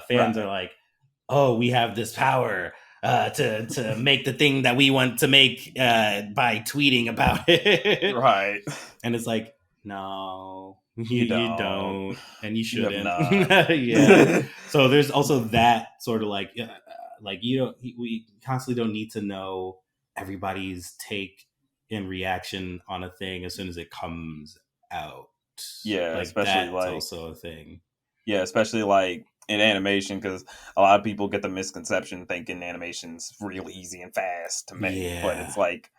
fans are Right. like, oh, we have this power to make the thing that we want to make by tweeting about it. Right. And it's like, no, You you don't. don't, and you You have shouldn't. not. Yeah. So there's also that sort of like you don't. We constantly don't need to know everybody's take and reaction on a thing as soon as it comes out. Yeah, Like especially that's like also a thing. yeah, especially like in animation, because a lot of people get the misconception thinking animation's real easy and fast to make, but it's Yeah. like,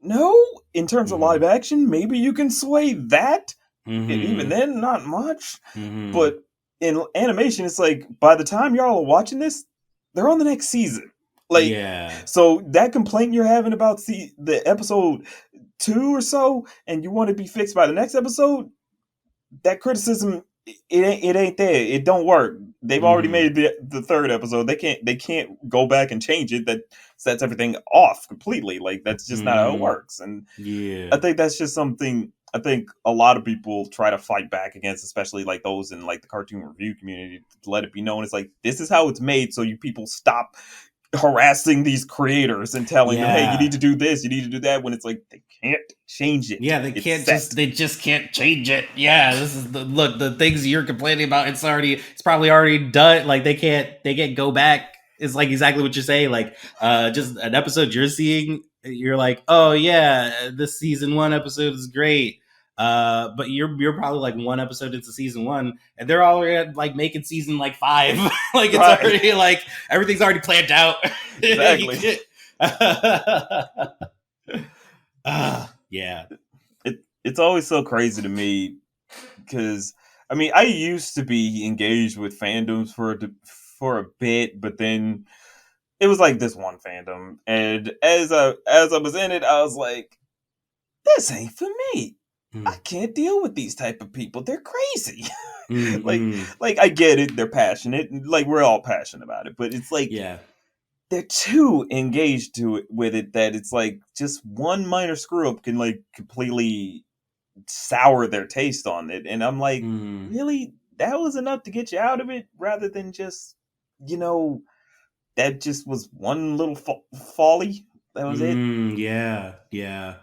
no, in terms of live Mm-hmm. action, maybe you can sway that. And even Mm-hmm. then, not much. Mm-hmm. But in animation, it's like by the time y'all are watching this, they're on the next season. Like, Yeah. so that complaint you're having about the episode 2 or so, and you want to be fixed by the next episode, that criticism, it ain't there. It don't work. They've already Mm-hmm. made the third episode. They can't go back and change it. That sets everything off completely. Like, that's just not how it Mm-hmm. works. And I Yeah. think that's just something I think a lot of people try to fight back against, especially like those in like the cartoon review community, to let it be known it's like, this is how it's made, so you people stop harassing these creators and telling them, hey, you need Yeah. to do this, you need to do that, when it's like they can't change it. Yeah, It's set. they just can't change it. Yeah, this is the things you're complaining about, it's probably already done. Like they can't go back. It's like exactly what you're saying. Like just an episode you're seeing, you're like, "Oh yeah, this season 1 episode is great." But you're probably like 1 episode into season 1 and they're already like making season like 5. Like it's Right. already like everything's already planned out. You Exactly. can't- yeah. It's always so crazy to me, because I mean, I used to be engaged with fandoms for a bit, but then it was like this one fandom, and as I was in it, I was like, this ain't for me. I Mm. can't deal with these type of people. They're crazy. like Mm-hmm. like I get it, they're passionate, and like we're all passionate about it, but it's like Yeah. they're too engaged to it with it, that it's like just one minor screw up can like completely sour their taste on it. And I'm like, Mm. really? That was enough to get you out of it, rather than just, you know, that just was one little folly. That was it. Yeah. Yeah.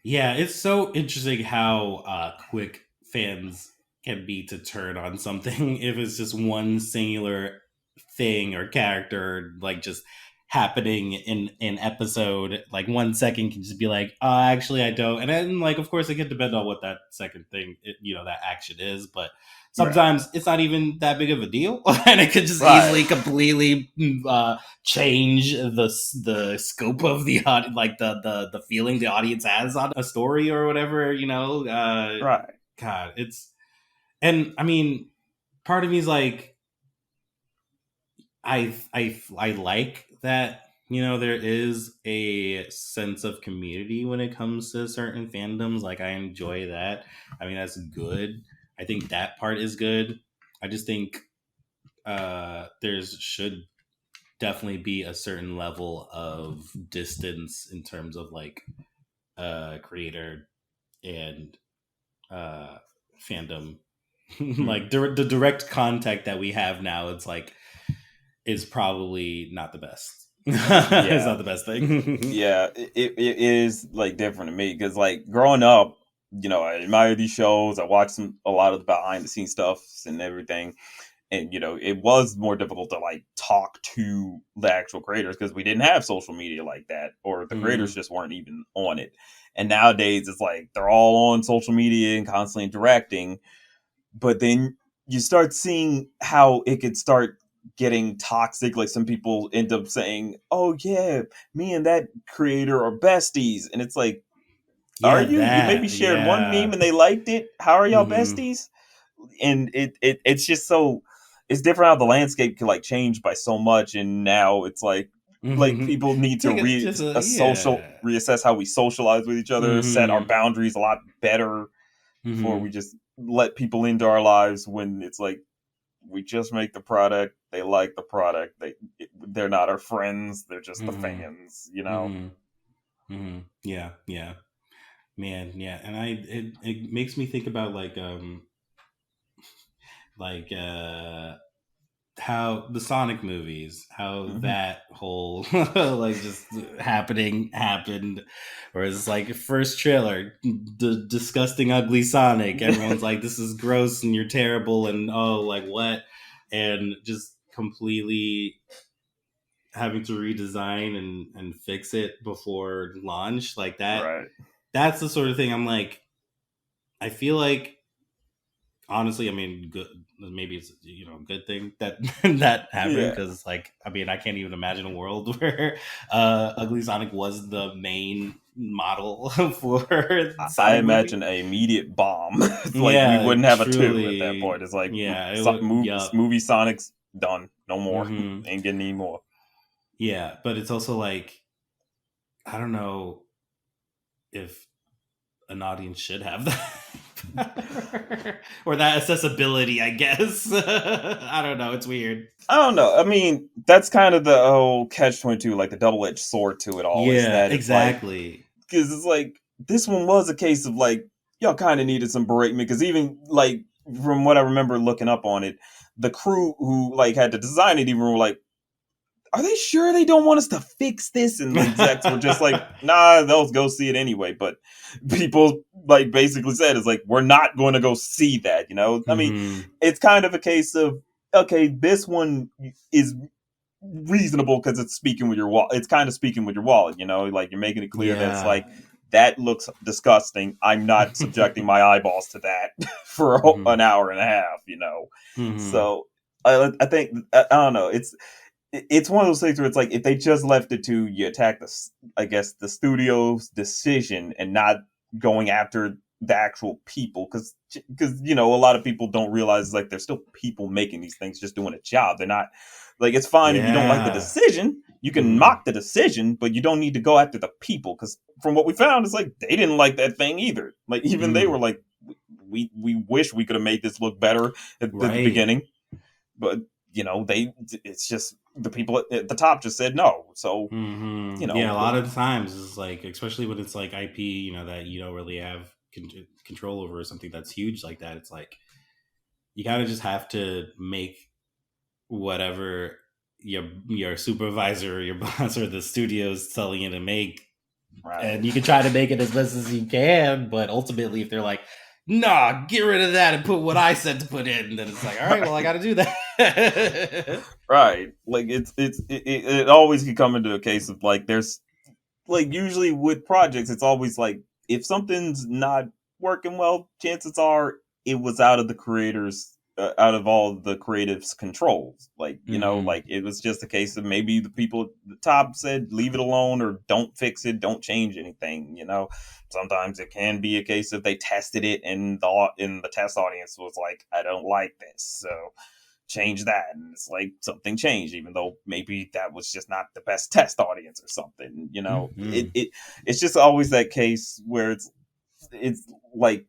Yeah. It's so interesting how quick fans can be to turn on something if it's just one singular thing or character, like just happening in an episode. Like 1 second can just be like, oh, actually, I don't. And then, like, of course, it can depend on what that second thing, that action is. But Right. sometimes it's not even that big of a deal, and it could just Right. easily completely change the scope of the like the feeling the audience has on a story or whatever. Right. God, it's and I mean, part of me is like, I like that there is a sense of community when it comes to certain fandoms. Like I enjoy that. I mean that's good. I think that part is good. I just think there's should definitely be a certain level of distance in terms of like creator and uh fandom. Hmm. Like the direct contact that we have now, it's like is probably not the best. It's Yeah. not the best thing. Yeah. It is like different to me, because like growing up, I admire these shows. I watched a lot of the behind the scenes stuff and everything, and it was more difficult to like talk to the actual creators, because we didn't have social media like that, or the creators Mm, just weren't even on it. And nowadays it's like they're all on social media and constantly interacting, but then you start seeing how it could start getting toxic. Like some people end up saying, oh yeah, me and that creator are besties, and it's like, are yeah, you maybe that. shared one meme Yeah. and they liked it, how are y'all Mm-hmm. besties? And it's just so, it's different how the landscape can like change by so much. And now it's like Mm-hmm. people need It's to like a just a yeah. reassess how we socialize with each other, set our Mm-hmm. boundaries a lot better before we Mm-hmm. just let people into our lives, when it's like we just make the product, they like the product, they're not our friends, they're just the Mm-hmm. fans. Mm-hmm. Mm-hmm. Yeah, yeah. Man, yeah. And it makes me think about like how the Sonic movies, how Hmm. that whole like just happened, where it's like first trailer, disgusting, ugly Sonic. Everyone's like, "This is gross and you're terrible," and oh, like what, and just completely having to redesign and fix it before launch, like that. Right. That's the sort of thing I'm like. I feel like honestly, I mean, good. Maybe it's a good thing that that happened, Yeah, because like I mean I can't even imagine a world where Ugly Sonic was the main model for I Sonic movie. imagine a immediate bomb. It's like we Yeah, wouldn't have a two at that point. truly. It's like Yeah, it would. Yup. movie Sonic's done, no more, Hmm. ain't getting any more. Yeah, but it's also like I don't know if an audience should have that or that accessibility. I guess I don't know. It's weird. I don't know. I mean, that's kind of the catch 22, like the double edged sword to it all. Is Yeah, that it's like exactly. because it's like this one was a case of like y'all kind of needed some bereavement because even like from what I remember looking up on it, the crew who like had to design it even were like, are they sure they don't want us to fix this? And the execs were just like, nah, they'll go see it anyway. But people like basically said, it's like, we're not going to go see that, you know? I mean, Hmm. it's kind of a case of, okay, this one is reasonable because it's speaking with your wallet. It's kind of speaking with your wallet, you know? Like you're making it clear that it's Yeah. like, that looks disgusting. I'm not subjecting my eyeballs to that for Hmm. an hour and a half, you know? Hmm. So I think, I don't know. It's one of those things where it's like if they just left it to you attack I guess the studio's decision and not going after the actual people because you know a lot of people don't realize like there's still people making these things just doing a job. They're not like it's fine if you don't like the Yeah. decision, you can Hmm. mock the decision, but you don't need to go after the people because from what we found it's like they didn't like that thing either. Like even they Hmm. were like we wish we could have made this look better at the Right. beginning, but you know it's just the people at the top just said no, so Hmm. you Yeah, know a lot of times it's like, especially when it's like IP, that you don't really have control over, something that's huge like that. It's like you kind of just have to make whatever your supervisor or your boss or the studio is telling you to make, right. and you can try to make it as best as you can. But ultimately, if they're like, "Nah, get rid of that and put what I said to put in," then it's like, all right, well, I Right, got to do that. right, like it always can come into a case of like there's like usually with projects it's always like if something's not working well chances are it was out of the creators out of all the creatives controls, like you know Hmm. like it was just a case of maybe the people at the top said leave it alone or don't fix it, don't change anything, you know. Sometimes it can be a case of they tested it and the test audience was like I don't like this, so change that, and it's like something changed even though maybe that was just not the best test audience or something, you know. Hmm. It's just always that case where it's like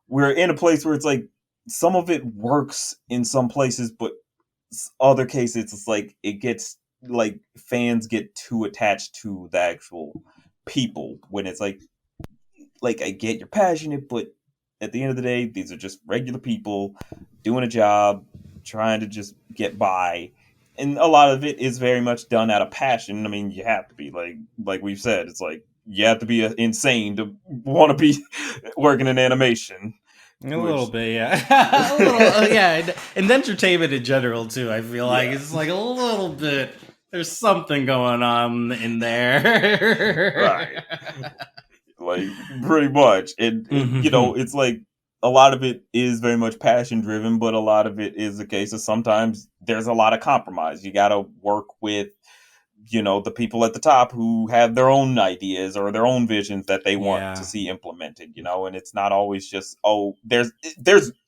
we're in a place where it's like some of it works in some places but other cases it's like it gets like fans get too attached to the actual people when it's like I get you're passionate, but at the end of the day, these are just regular people doing a job, trying to just get by. And a lot of it is very much done out of passion. I mean, you have to be like we've said, it's like you have to be insane to want to be working in animation, A little which bit, yeah. A little, yeah, and entertainment in general too. I feel like yeah, it's like a little bit. There's something going on in right. there. Like pretty much and you know Hmm. it's like a lot of it is very much passion driven but a lot of it is a case of sometimes there's a lot of compromise. You got to work with you know the people at the top who have their own ideas or their own visions that they want to Yeah. see implemented, you know. And it's not always just oh there's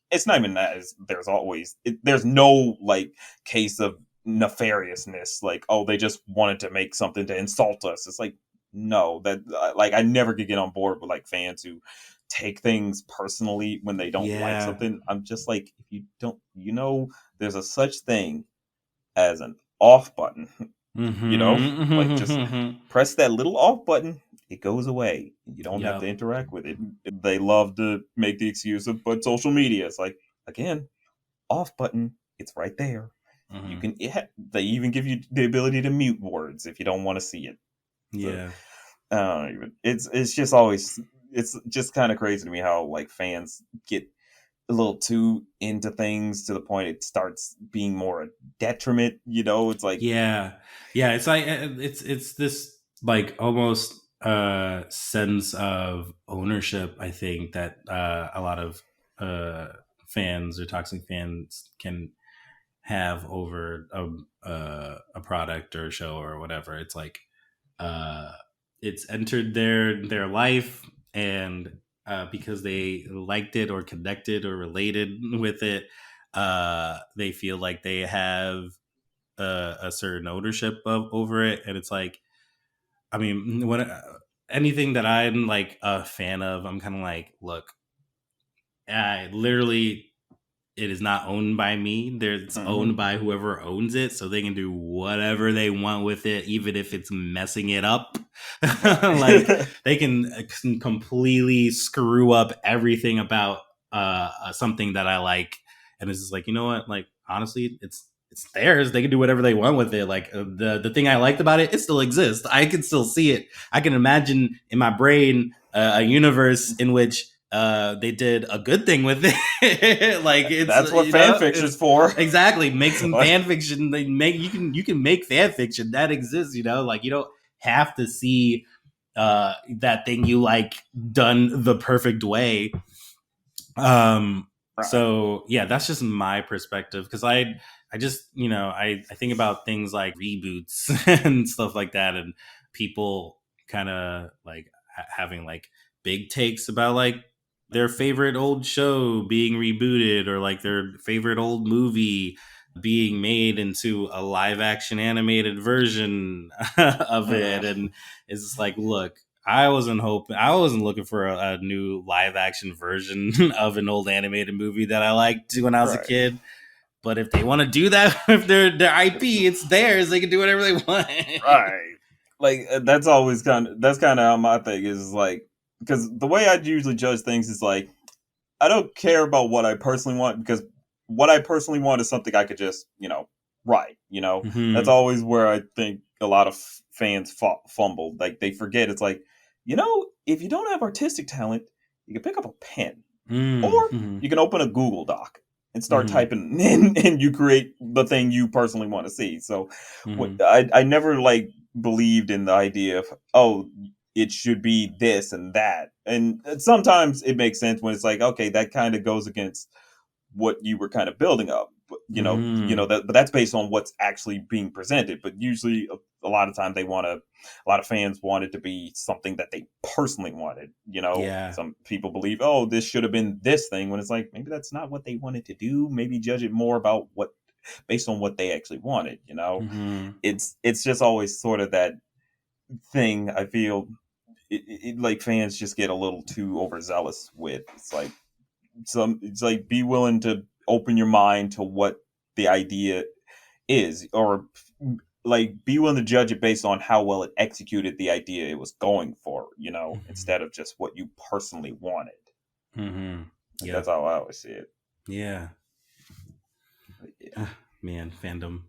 it's not even that there's always there's no like case of nefariousness like oh they just wanted to make something to insult us. It's like no that like I never could get on board with like fans who take things personally when they don't like Yeah. something. I'm just like if you don't you know there's a such thing as an off button. You know, like just Hmm. press that little off button, it goes away. You don't have to Yep. interact with it. They love to make the excuse of, but social media. It's like again, off button. It's right there. You Hmm. can. They even give you the ability to mute words if you don't want to see it. So Yeah. I don't even. It's just always. It's just kind of crazy to me how like fans get a little too into things to the point it starts being more a detriment. You know, it's like Yeah. Yeah. It's like it's this like almost sense of ownership. I think that a lot of fans or toxic fans can have over a product or a show or whatever. It's like uh, it's entered their life, and because they liked it or connected or related with it, they feel like they have a certain ownership over it, and it's like, I mean, when anything that I'm like a fan of, I'm kind of like, look, I literally, it is not owned by me. It's Mm-hmm. owned by whoever owns it, so they can do whatever they want with it, even if it's messing it up. Like Right. they can completely screw up everything about something that I like, and it's just like, you know what? Like honestly, it's theirs. They can do whatever they want with it. Like the thing I liked about it, it still exists. I can still see it. I can imagine in my brain a universe in which they did a good thing with it. Like it's, That's what fan fiction's it's for. exactly, make some Like, fan fiction. They make, you can make fan fiction that exists. Like you don't have to see that thing you like done the perfect way. Um, right. so yeah, that's just my perspective, because I just, I think about things like reboots and stuff like that, and people kind of like having like big takes about like their favorite old show being rebooted, or like their favorite old movie being made into a live action animated version of it. Mm, And it's just like, look, I wasn't looking for a new live action version of an old animated movie that I liked when I was a right. kid. But if they want to do that with their IP, it's theirs. They can do whatever they want. Right. Like that's kind of how my thing is, like, because the way I usually judge things is like, I don't care about what I personally want, because what I personally want is something I could just, write. That's Hmm. always where I think a lot of fans fumble. Like, they forget, it's like, if you don't have artistic talent, you can pick up a pen, or Mm-hmm. you can open a Google Doc and start Hmm. typing in, and you create the thing you personally want to see. So, what Hmm. I never like believed in the idea of, oh, it should be this and that. And sometimes it makes sense when it's like, okay, that kind of goes against what you were kind of building up. But, Hmm. but that's based on what's actually being presented. But usually, a lot of times, a lot of fans want it to be something that they personally wanted. Yeah. Some people believe, oh, this should have been this thing, when it's like, maybe that's not what they wanted to do. Maybe judge it more about based on what they actually wanted. Hmm. It's just always sort of that thing. I feel like fans just get a little too overzealous with. It's like, be willing to open your mind to what the idea is, or like, be willing to judge it based on how well it executed the idea it was going for, Hmm. instead of just what you personally wanted. Hmm. Like, that's Yep. how I always see it. Yeah. Yeah. Man, fandom.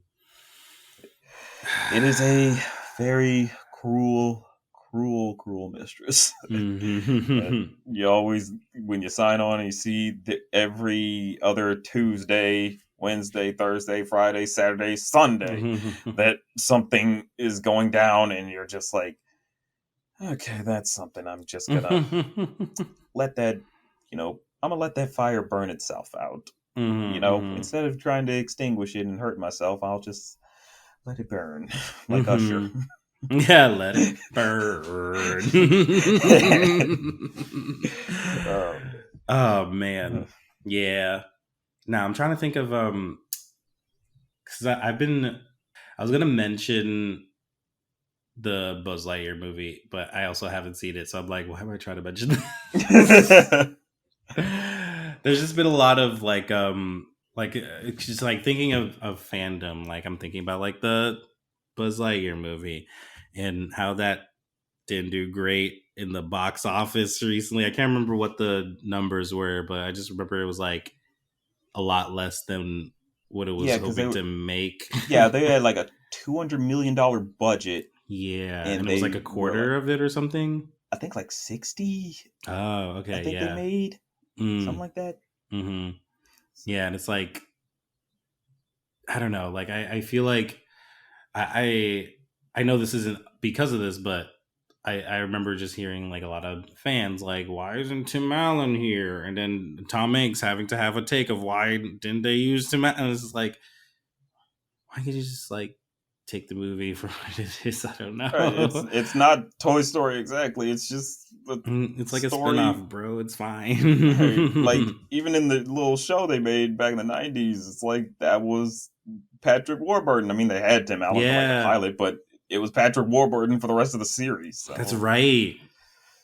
It is a very cruel, cruel, cruel mistress. And Hmm. you always, when you sign on and you see every other Tuesday, Wednesday, Thursday, Friday, Saturday, Sunday, that something is going down, and you're just like, okay, that's something I'm just gonna let that, I'm gonna let that fire burn itself out. Hmm. Instead of trying to extinguish it and hurt myself, I'll just let it burn, like Usher. Hmm. Yeah, let it burn. Oh, Oh man. man. Yeah. Now I'm trying to think of because I was gonna mention the Buzz Lightyear movie, but I also haven't seen it, so I'm like, why am I trying to mention this? There's just been a lot of like it's just like thinking of fandom. Like I'm thinking about like the Buzz Lightyear movie and how that didn't do great in the box office recently. I can't remember what the numbers were, but I just remember it was like a lot less than what it was Yeah, because hoping to make. they had like a $200 million budget, Yeah, and and it was like they a were like, quarter of it or something. I think like 60. Oh, I okay, think they yeah. made something Mm, like that. hmm. Yeah, and it's like I don't know. Like I feel like I I know this isn't because of this, but I remember just hearing like a lot of fans like, why isn't Tim Allen here? And then Tom Hanks having to have a take of why didn't they use Tim Allen? And it's just like, why can't you just like take the movie for what it is? I don't Right. know. It's not Toy Story exactly. It's just the It's like a story. spinoff, bro. It's Right. Like fine. even in the little show they made back in the '90s, it's like that was Patrick Warburton. I mean, they had Tim Allen for like the Yeah, pilot, but it was Patrick Warburton for the rest of the series. that's So right.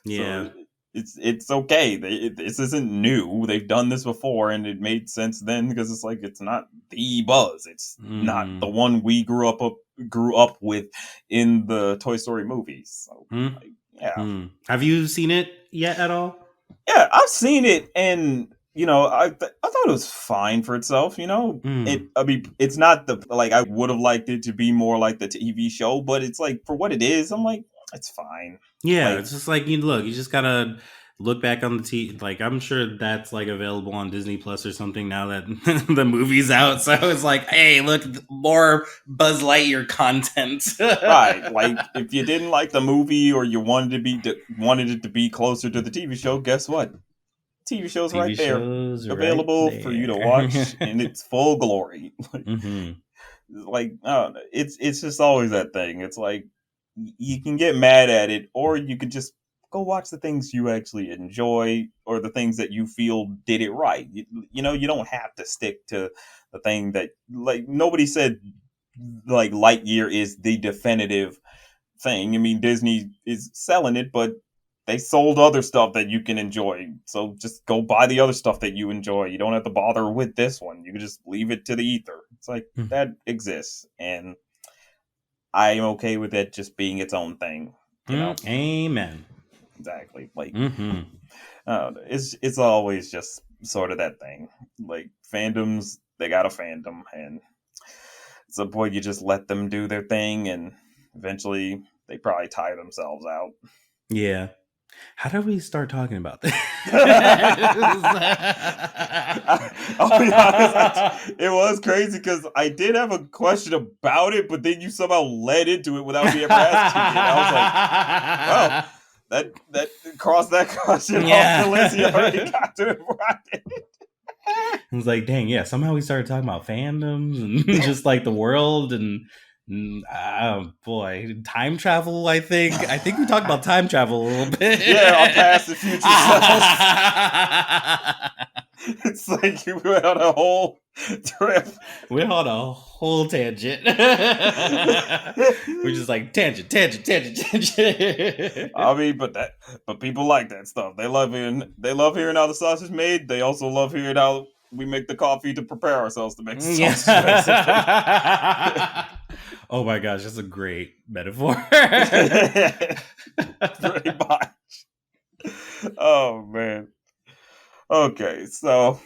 so Yeah. it's okay. This isn't new. They've done this before, and it made sense then because it's like it's not the Buzz. It's not the Mm-hmm. one we grew up with in the Toy Story movies. So like, yeah, Mm-hmm. Have you seen it yet at all? yeah, I've seen it, and I thought it was fine for itself. Mm. I mean, it's not the like I would have liked it to be more like the TV show, but it's like for what it is, I'm like it's fine. Yeah, Like it's just like you look. You just gotta look back on the like I'm sure that's like available on Disney Plus or something now that the movie's out. So it's like, hey, look, more Buzz Lightyear content. right, like if you didn't like the movie or you wanted it to be closer to the TV show, guess what? TV show's TV right there, shows right available for you to watch there. in its full glory. Hmm. Like I don't know. It's just always that thing. It's like you can get mad at it, or you could just go watch the things you actually enjoy, or the things that you feel did it right. You don't have to stick to the thing that like nobody said like Lightyear is the definitive thing. I mean, Disney is selling it, but they sold other stuff that you can enjoy. So just go buy the other stuff that you enjoy. You don't have to bother with this one. You can just leave it to the ether. It's like that exists, and I'm okay with it just being its own thing. You know Amen. exactly. Like Hmm. it's always just sort of that thing. Like fandoms, they got a fandom, and at some point you just let them do their thing, and eventually they probably tire themselves out. Yeah. How did we start talking about this? I'll be honest, it was crazy because I did have a question about it, but then you somehow led into it without me ever asking it. I was like, well, that crossed that question off the list. You already Yeah. got to it before I did. I was like, dang, yeah. Somehow we started talking about fandoms and just like the world and oh boy, time travel. I think we talked about time travel a little bit. Yeah, our past and future selves. It's like you went on a whole trip. We're on a whole tangent. We're just like tangent. I mean, but people like that stuff. They love hearing how the sausage is made. They also love hearing how we make the coffee to prepare ourselves to make the sausage, basically. Yeah. Oh my gosh, that's a great metaphor. Pretty much. Oh man. Okay, so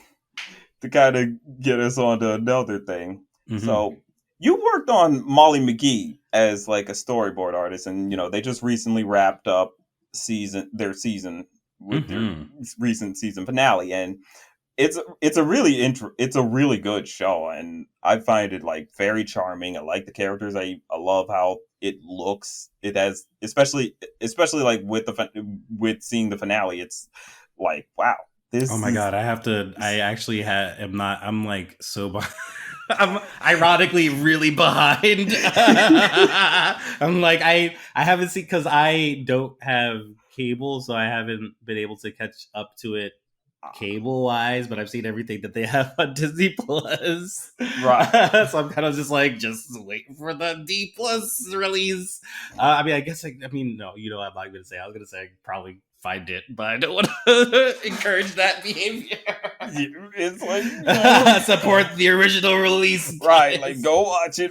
to kind of get us on to another thing. Hmm. So you worked on Molly McGee as like a storyboard artist, and they just recently wrapped up their season with their Hmm. recent season finale, and it's a really good show, and I find it like very charming. I like the characters. I love how it looks. It has especially like with seeing the finale. It's like wow, Oh this my is god, I actually am not. I'm like so behind. I'm ironically really behind. I'm like I haven't seen because I don't have cable, so I haven't been able to catch up to it cable wise, but I've seen everything that they have on Disney Plus. right. So I'm kind of just waiting for the D Plus release. I mean, I mean, no, I'm not gonna say. I was gonna say I could probably find it, but I don't want to encourage that behavior. It's like Support the original release, right, like guys. go watch it,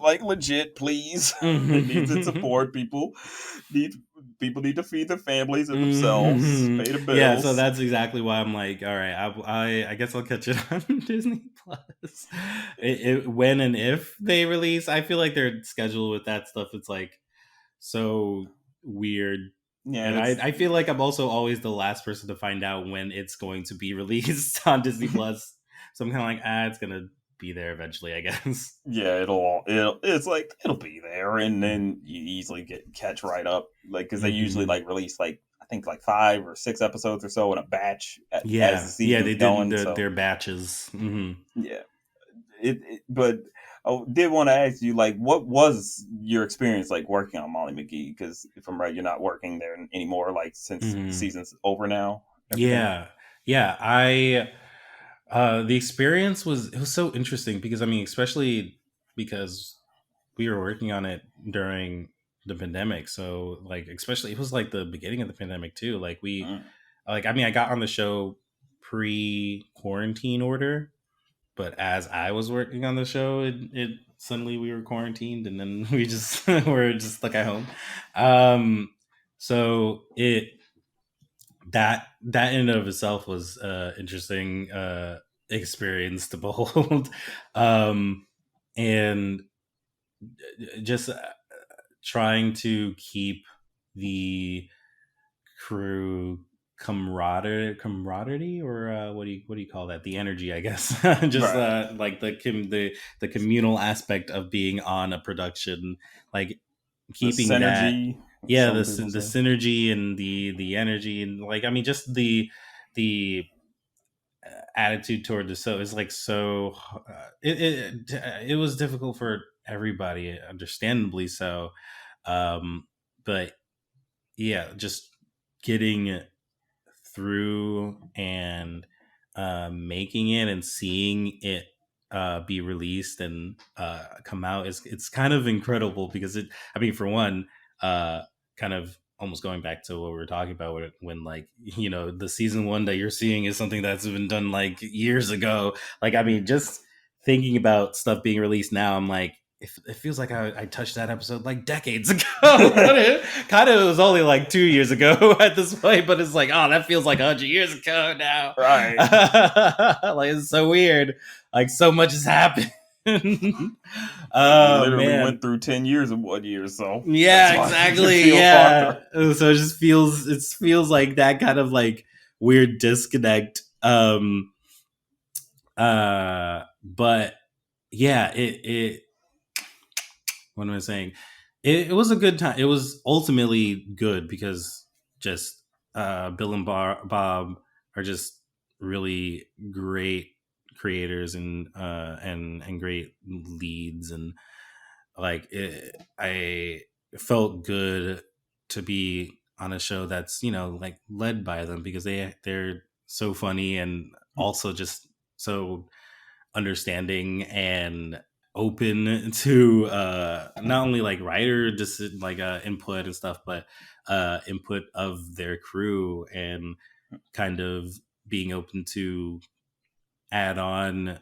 like legit, please. It needs its support. Need People need to feed their families and themselves, pay the Yeah, so bills. that's exactly why I'm like, all right, I guess I'll catch it on Disney Plus. When and if they release, I feel like their schedule with that stuff, it's like so weird. Yeah, And it's I feel like I'm also always the last person to find out when it's going to be released on Disney Plus. So I'm kind of like, it's gonna be there eventually, I guess. Yeah, it's like it'll be there, and then you easily catch right up, like because they usually Hmm. like release like I think like 5 or 6 episodes or so in a batch as the Yeah, yeah, season's they did going. So their batches. Hmm. yeah, but I did want to ask you like what was your experience like working on Molly McGee? Because if I'm right, you're not working there anymore, like since the Hmm. season's over now. Everything. Yeah, yeah. I the experience was it was so interesting because I mean, especially because we were working on it during the pandemic, so like especially it was like the beginning of the pandemic too. Like we Mm. like I mean, I got on the show pre quarantine order, but as I was working on the show, it suddenly we were quarantined, and then we just were just stuck at home. So it that in and of itself was interesting experience to behold, and just trying to keep the crew camaraderie or what do you call that, the energy, I guess. Just Right. like the communal aspect of being on a production, like The keeping that, synergy, yeah, some people the say. synergy and the energy, and like I mean just the attitude toward the show is like so it was difficult for everybody, understandably so, but yeah, just getting through and making it and seeing it be released and come out is it's kind of incredible because it I mean for one uh kind of almost going back to what we were talking about when like you know the season one that you're seeing is something that's been done like years ago, like I mean just thinking about stuff being released now I'm like it feels like I touched that episode like decades ago. Kind of, it was only like 2 years ago at this point, but it's like, oh, that feels like 100 years ago now. Right. Like it's so weird. Like so much has happened. Like we Oh literally man, went through 10 years in 1 year, so that's yeah, why it can exactly. feel Yeah, farther. so it feels like that kind of like weird disconnect. But yeah, it what am I saying? It was a good time. It was ultimately good because just Bill and Bob are just really great creators and great leads, and like I felt good to be on a show that's you know like led by them because they're so funny and also just so understanding and open to not only like writer just like input and stuff, but input of their crew and kind of being open to add on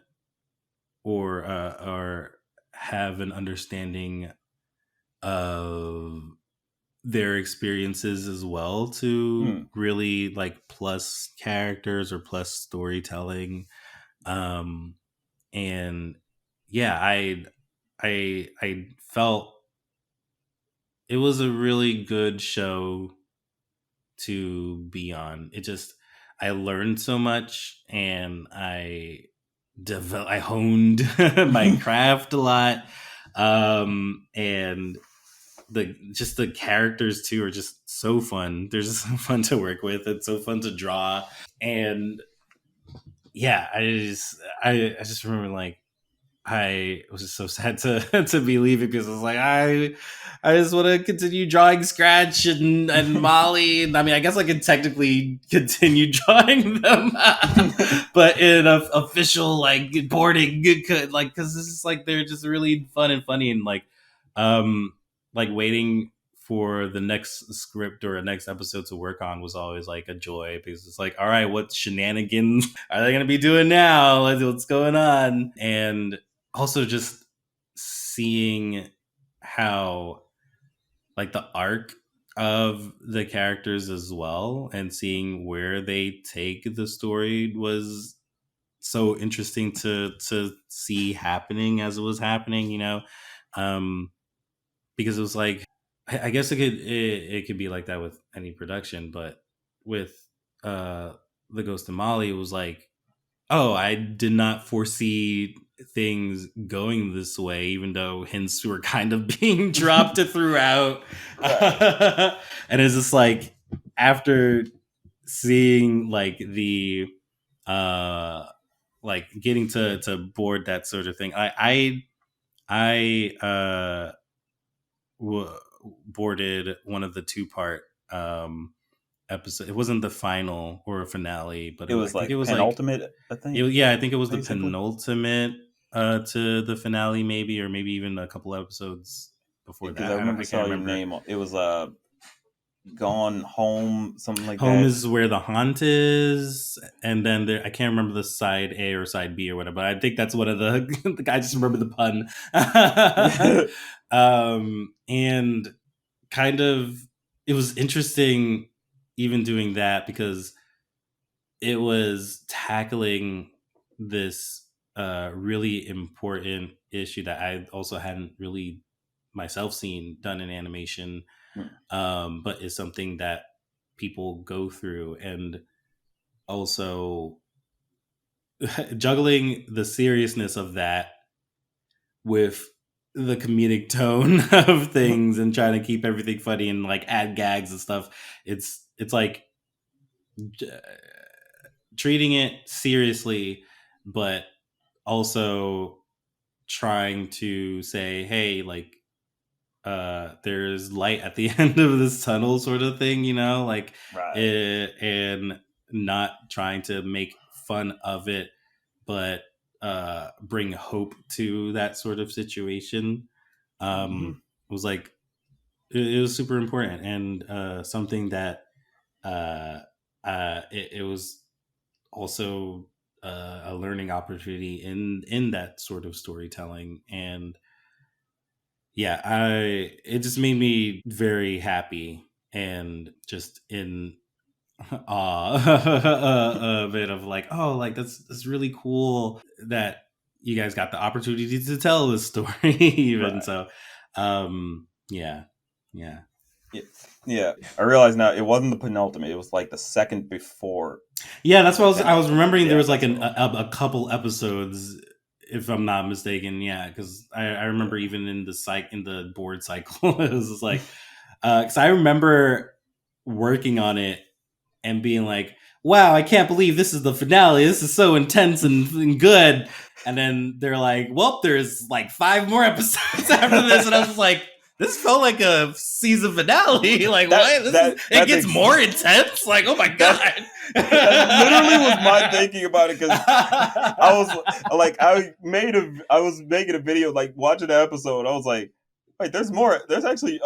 or have an understanding of their experiences as well to Hmm. really like plus characters or plus storytelling. um and yeah, I felt it was a really good show to be on. It just I learned so much and I honed my craft a lot. And the characters too are just so fun. They're just so fun to work with. It's so fun to draw. And yeah, I just remember like I was just so sad to to be leaving because I was like, I just want to continue drawing Scratch and Molly. And I mean, I guess I could technically continue drawing them, but in a official like boarding could like because this is like they're just really fun and funny and um like waiting for the next script or a next episode to work on was always like a joy because it's like all right, what shenanigans are they gonna be doing now, what's going on, and also just seeing how like the arc of the characters as well and seeing where they take the story was so interesting to see happening as it was happening, you know. um because it was like I guess it could be like that with any production, but with uh the Ghost of Molly it was like oh, I did not foresee things going this way, even though hints were kind of being dropped throughout. Right. And it's just like after seeing like the uh like getting to board that sort of thing. I w- boarded one of the two-part episode. It wasn't the final or finale, but It I was think it like was like penultimate, I think, yeah, I think it was the basically. penultimate to the finale, maybe, or maybe even a couple episodes before Because I that. remember I can't saw your remember. name. It was Gone Home, something like Home that. is where the haunt is, and then there I can't remember the side A or side B or whatever. But I think that's one of the. I just remember the pun. And kind of, it was interesting, even doing that because it was tackling this really important issue that I also hadn't really myself seen done in animation, but is something that people go through, and also juggling the seriousness of that with the comedic tone of things and trying to keep everything funny and like add gags and stuff. It's like uh, treating it seriously, but also trying to say, hey, like there's light at the end of this tunnel sort of thing, like Right. and not trying to make fun of it, but bring hope to that sort of situation. Hmm. It was like it was super important, and something that uh, it was also a learning opportunity in that sort of storytelling. And yeah, I it just made me very happy and just in awe a bit of like, oh, like that's really cool that you guys got the opportunity to tell this story even Right. so. Yeah, yeah. Yeah. Yeah. I realize now it wasn't the penultimate. It was like the second before Yeah, that's what the I was penultimate. remembering. There Yeah, was like that's what it was. a couple episodes, if I'm not mistaken. Yeah, because I remember Yeah. even in the board cycle, it was just like, because I remember working on it and being like, "Wow, I can't believe this is the finale. This is so intense and good." And then they're like, "Well, there's like 5 more episodes after this," and I was just like, "This felt like a season finale. Like, that what? This is that it that's gets more intense. Like, oh my that god." that literally was my thinking about it because I was like, I was making a video, like watching the episode. I was like, wait, there's more. There's actually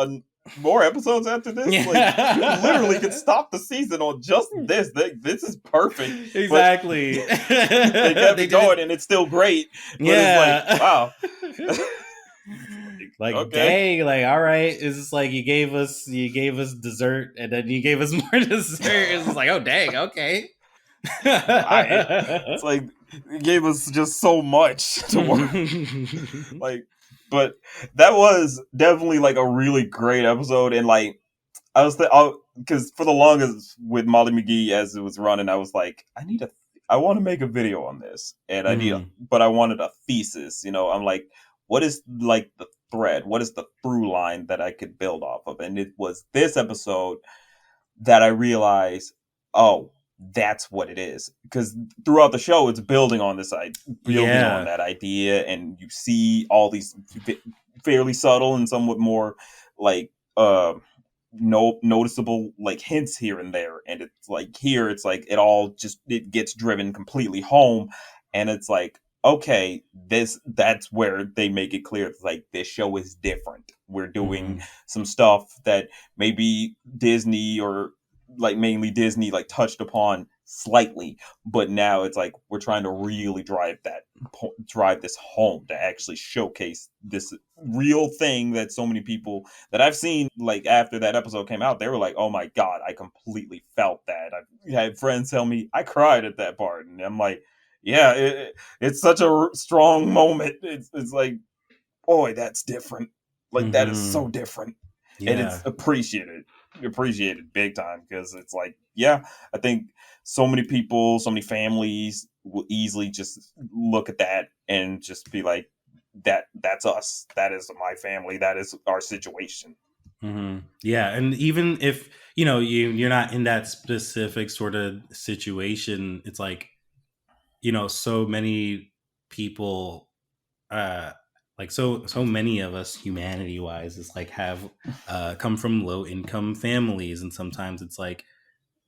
more episodes after this. Like, you literally could Yeah. stop the season on just this. This is perfect. But Exactly. they kept They it did going, it. and it's still great. But it's like, Yeah. wow. Like, Okay. dang, like, all right. It's just like you gave us dessert and then you gave us more dessert. It's just like, oh dang, okay. It's like it gave us just so much to work. Like, but that was definitely like a really great episode, and like I was because for the longest with Molly McGee as it was running, I was like, I want to make a video on this, and Mhm. but I wanted a thesis. I'm like, what is like the thread? What is the through line that I could build off of? And it was this episode that I realized, oh, that's what it is. Because throughout the show, it's building on building on Yeah. that idea, and you see all these fairly subtle and somewhat more like no noticeable like hints here and there. And it's like here, it's like it gets driven completely home, and it's like, okay, that's where they make it clear. It's like this show is different. We're doing Mhm. some stuff that maybe Disney or like mainly Disney like touched upon slightly, but now it's like we're trying to really drive this home to actually showcase this real thing that so many people that I've seen like after that episode came out, they were like, "Oh my god, I completely felt that." I've had friends tell me I cried at that part, and I'm like, "Yeah, it's such a strong moment." It's like, boy, that's different. Like that is so Mhm. different, and it's Yeah. appreciated. appreciated big time, because it's like, yeah, I think so many people, so many families will easily just look at that and just be like, that's us, that is my family, that is our situation. Yeah, and even if you're not in that specific sort of situation, it's like so many people, uh, like so many of us, humanity wise, is like have come from low income families, and sometimes it's like,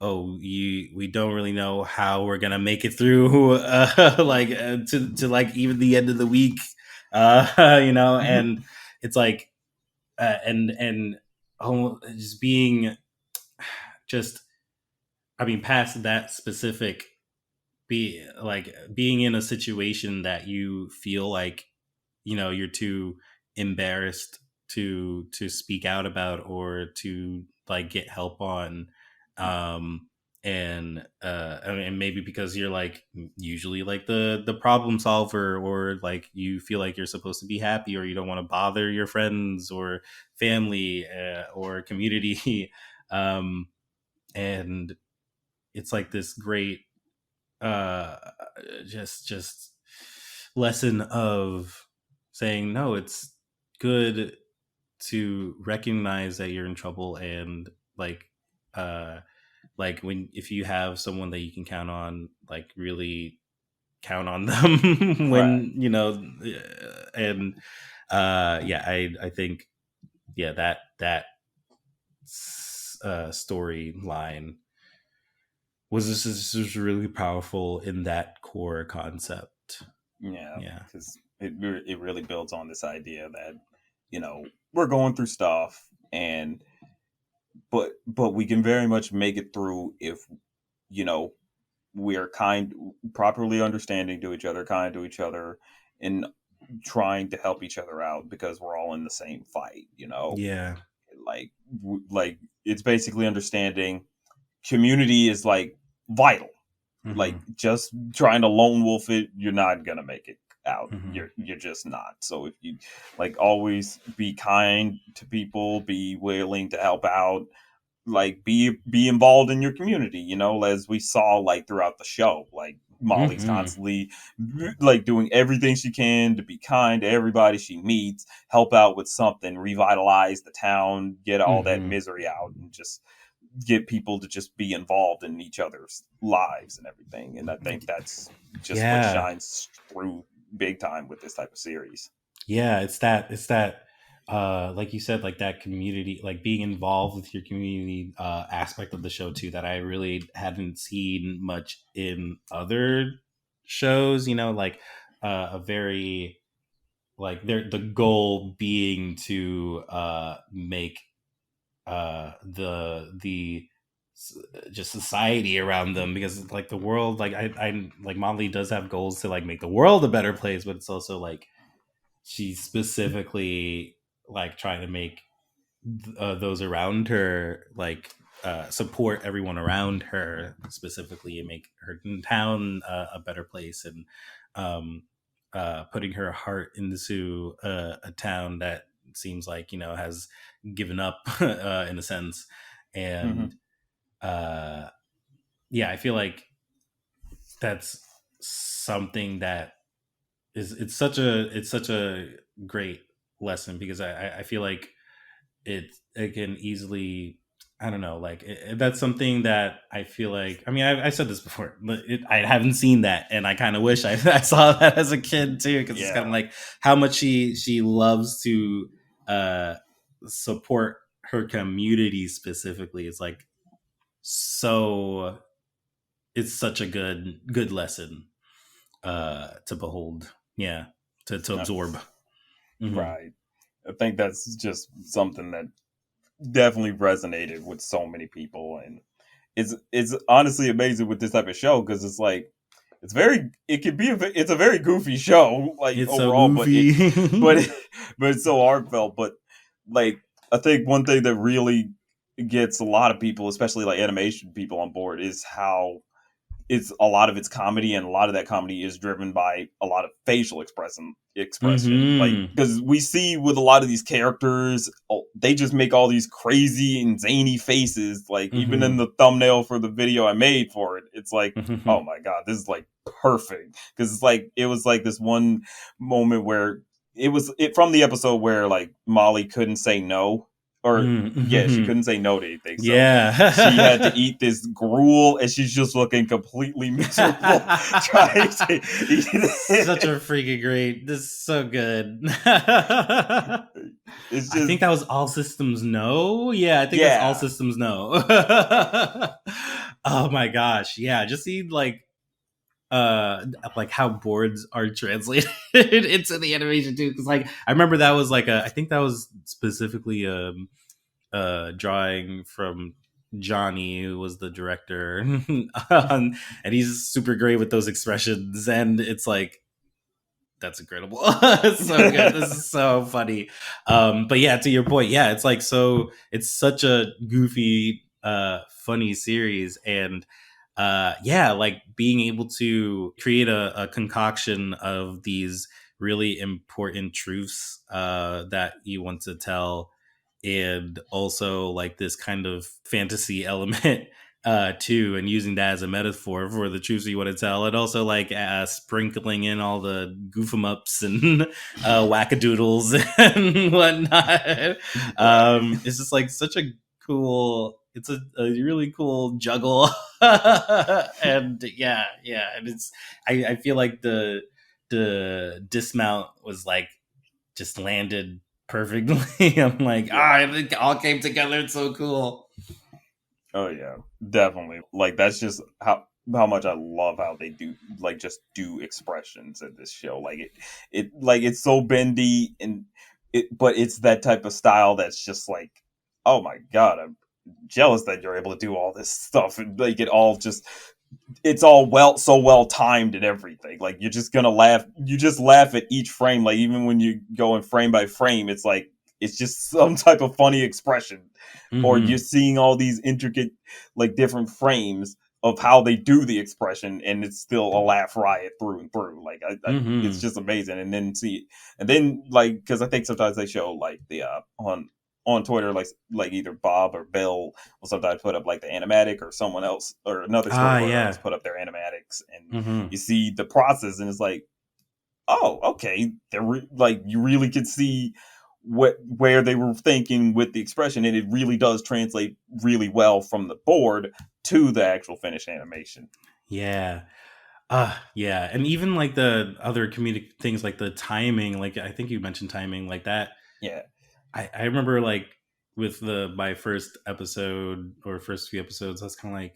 oh, we don't really know how we're gonna make it through, to like even the end of the week, and it's like, and just being just, I mean, past that specific, be like being in a situation that you feel like you're too embarrassed to speak out about, or to like get help on, um and maybe because you're like usually like the problem solver, or like you feel like you're supposed to be happy, or you don't want to bother your friends or family, or community, um and it's like this great, uh just lesson of saying no, it's good to recognize that you're in trouble, and like, uh like when if you have someone that you can count on, like really count on them Right. when and yeah, I think, yeah, that storyline was really powerful in that core concept. Yeah, Yeah. because it really builds on this idea that, we're going through stuff, and but we can very much make it through if, you know we are kind, properly understanding to each other, kind to each other, and trying to help each other out, because we're all in the same fight. Yeah. Like like it's basically understanding community is like vital. Like, Hmm. just trying to lone wolf it, you're not gonna make it out. Hmm. You're just not. So if you, like, always be kind to people, be willing to help out, like, be involved in your community, as we saw, like, throughout the show. Like, Molly's Hmm. constantly, like, doing everything she can to be kind to everybody she meets, help out with something, revitalize the town, get all that Hmm. misery out, and just get people to just be involved in each other's lives and everything. And I think that's just what Yeah. shines through big time with this type of series. Yeah, it's that like you said, like that community, like being involved with your community aspect of the show too, that I really hadn't seen much in other shows, like a very, like the goal being to make the just society around them, because like the world, like I like Molly does have goals to like make the world a better place, but it's also like she's specifically like trying to make those around her, like support everyone around her specifically, and make her town a better place, and um, putting her heart into a town that seems like has given up in a sense. And Hmm. uh, yeah, I feel like that's something that it's such a great lesson, because I feel like it can easily, I don't know, like that's something that I feel like, I mean, I said this before, but I haven't seen that, and I kind of wish I saw that as a kid too, because it's kind of Yeah. like how much she loves to uh support her community specifically. It's like, so it's such a good lesson to behold. Yeah, to Uh, absorb. Hmm. right. I think that's just something that definitely resonated with so many people, and it's honestly amazing with this type of show, because it's like, it could be it's a very goofy show, like, It's so overall, but goofy. but it's so heartfelt. But, like, I think one thing that really gets a lot of people, especially like animation people, on board, is how it's a lot of its comedy, and a lot of that comedy is driven by a lot of facial expression, like Mm-hmm. because we see with a lot of these characters, they just make all these crazy and zany faces, like even in Mm-hmm. the thumbnail for the video I made for it, it's like, Mm-hmm. oh my god, this is like perfect, because it's like it was like this one moment where it from the episode where like Molly couldn't say no, or yeah, she Mm-hmm. couldn't say no to anything, so she had to Yeah. eat this gruel, and she's just looking completely miserable trying to eat Such a it. freaking great. This is so good. I It's just, think that was All Systems No. Yeah, I think that's All yeah, Systems No. Oh my gosh. Yeah, just see uh like how boards are translated into the animation too, because like I remember that was like a, I think that was specifically drawing from Johnny, who was the director. And he's super great with those expressions, and it's like that's incredible. It's so good. This is so funny. But yeah, to your point, yeah, it's like, so it's such a goofy, funny series, and yeah, like being able to create a concoction of these really important truths that you want to tell, and also like this kind of fantasy element too, and using that as a metaphor for the truths you want to tell, and also like sprinkling in all the goof em ups and wackadoodles and whatnot. right. It's just like such a cool, it's a really cool juggle. And yeah, yeah, and it's, I feel like the dismount was like just landed perfectly. I'm like, Yeah. it all came together. It's so cool. Oh yeah, definitely. Like that's just how much I love how they do, like just do expressions in this show. Like it like it's so bendy, and but it's that type of style that's just like, oh my god, I'm jealous that you're able to do all this stuff, and like it all just, it's all so well timed and everything. Like you're just gonna laugh. You just laugh at each frame. Like even when you go in frame by frame, it's like it's just some type of funny expression, or you're Mm-hmm. seeing all these intricate, like different frames of how they do the expression, and it's still a laugh riot through and through. Like it's Mm-hmm. just amazing. And then like because I think sometimes they show like the on Twitter, like either Bob or Bill will sometimes put up like the animatic, or someone else or another Ah, storyboard yeah. artist put up their animatics, and Mm-hmm. you see the process, and it's like, oh, okay, like you really could see where they were thinking with the expression, and it really does translate really well from the board to the actual finished animation. Yeah. Yeah. And even like the other comedic things, like the timing, like I think you mentioned timing, like that. Yeah. I remember like with my first episode or first few episodes, I was kind of like,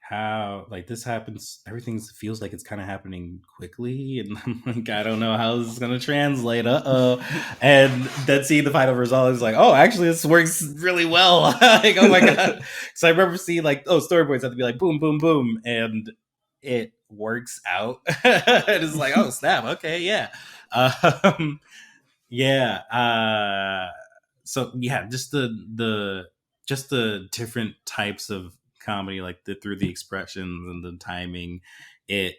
how like this happens, everything feels like it's kind of happening quickly, and I'm like, I don't know how this is going to translate, and then seeing the final result is like, oh, actually this works really well. Like, oh my god. So I remember seeing like, oh, storyboards have to be like boom boom boom, and it works out. It's like, oh snap, okay, yeah. um yeah. So yeah, just the different types of comedy, like through the expressions and the timing. It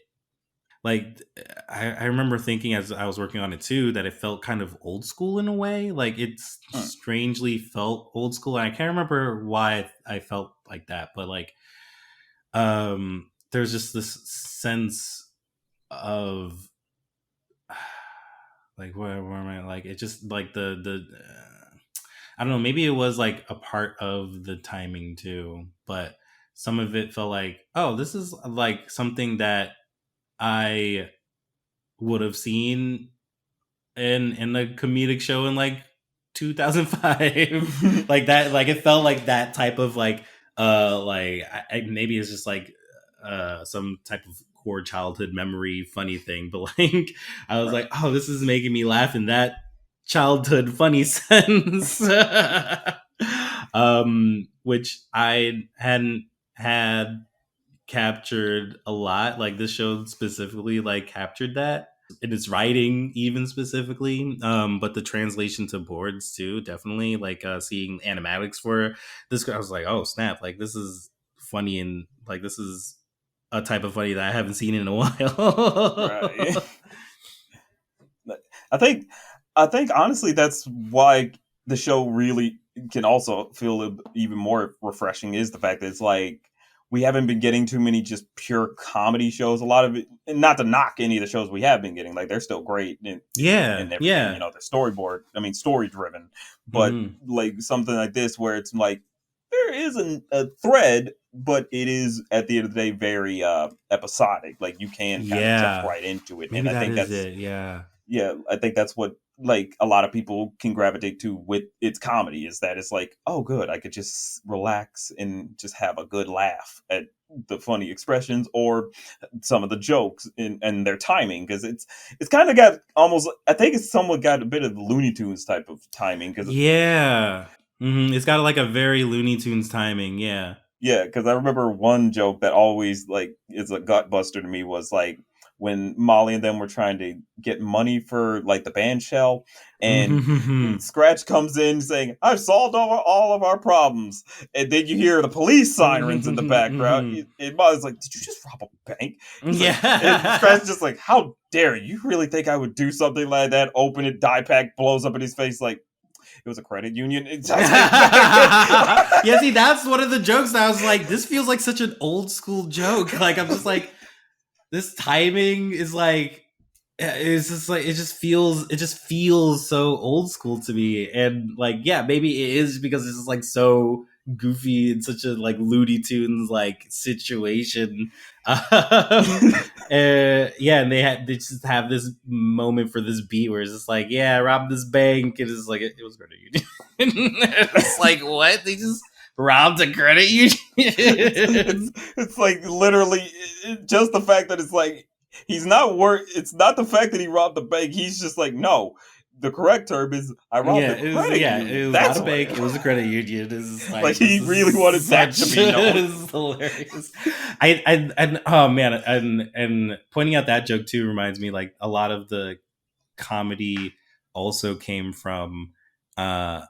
like I remember thinking as I was working on it too, that it felt kind of old school in a way. Like it's Mm. strangely felt old school. And I can't remember why I felt like that, but like there's just this sense of like where am I, like it just like the I don't know, maybe it was like a part of the timing too, but some of it felt like, oh, this is like something that I would have seen in a comedic show in like 2005. Like that, like it felt like that type of like maybe it's just like some type of core childhood memory funny thing, but like I was Right. like, oh, this is making me laugh in that childhood funny sense. Which I hadn't had captured a lot. Like this show specifically like captured that in its writing, even specifically, but the translation to boards too, definitely. Like seeing animatics for this, I was like, oh snap, like this is funny, and like this is a type of funny that I haven't seen in a Right. while. I think I think honestly that's why the show really can also feel even more refreshing is the fact that it's like we haven't been getting too many just pure comedy shows. A lot of it, and not to knock any of the shows we have been getting, like they're still great Yeah, and everything. You yeah. know, they're storyboard. I mean, story driven. But Hmm. like something like this, where it's like there is a thread, but it is at the end of the day very episodic. Like you can kind of jump Yeah. right into it, and Maybe I that think is that's it. Yeah. yeah, I think that's what like a lot of people can gravitate to with its comedy is that it's like, oh, good, I could just relax and just have a good laugh at the funny expressions or some of the jokes and their timing because it's kind of got almost I think it's somewhat got a bit of Looney Tunes type of timing because Yeah. It's got like a very Looney Tunes timing. Yeah. yeah, because I remember one joke that always like is a gut buster to me was like when Molly and them were trying to get money for like the band shell, and Scratch comes in saying, "I've solved all of our problems," and then you hear the police sirens in the background. And Molly's like, "Did you just rob a bank?" He's like, and Scratch Yeah. is just like, "How dare you? You really think I would do something like that? Open it, die pack blows up in his face like." It was a credit union. Yeah, see, that's one of the jokes that I was like, this feels like such an old school joke. Like, I'm just like, this timing is like, it's just like it just feels so old school to me. And like, yeah, maybe it is because it's just like so goofy and such a like Looney Tunes like situation. Yeah, and they just have this moment for this beat where it's just like, yeah, I robbed this bank. And it's like it was credit union. It's like what? They just robbed a credit union. It's like literally just the fact that it's like he's not it's not the fact that he robbed the bank. He's just like, no, the correct term is I robbed Yeah, a credit it union. was not That's a what bank, it it was a credit union. This is like like he this really is wanted that to such be known. this is hilarious. I and oh man, and pointing out that joke too reminds me like a lot of the comedy also came from uh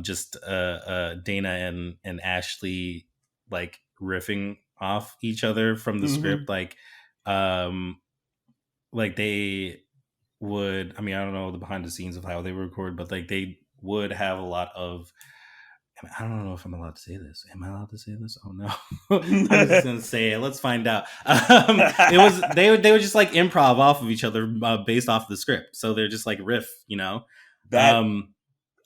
just Dana and Ashley like riffing off each other from the Mm-hmm. script um like they would, I mean, I don't know the behind the scenes of how they record, but like they would have a lot of, I don't know if I'm allowed to say this. Am I allowed to say this? Oh no. I'm just gonna say it. Let's find out. It was they would just like improv off of each other based off the script. So they're just like riff, you know. That Um,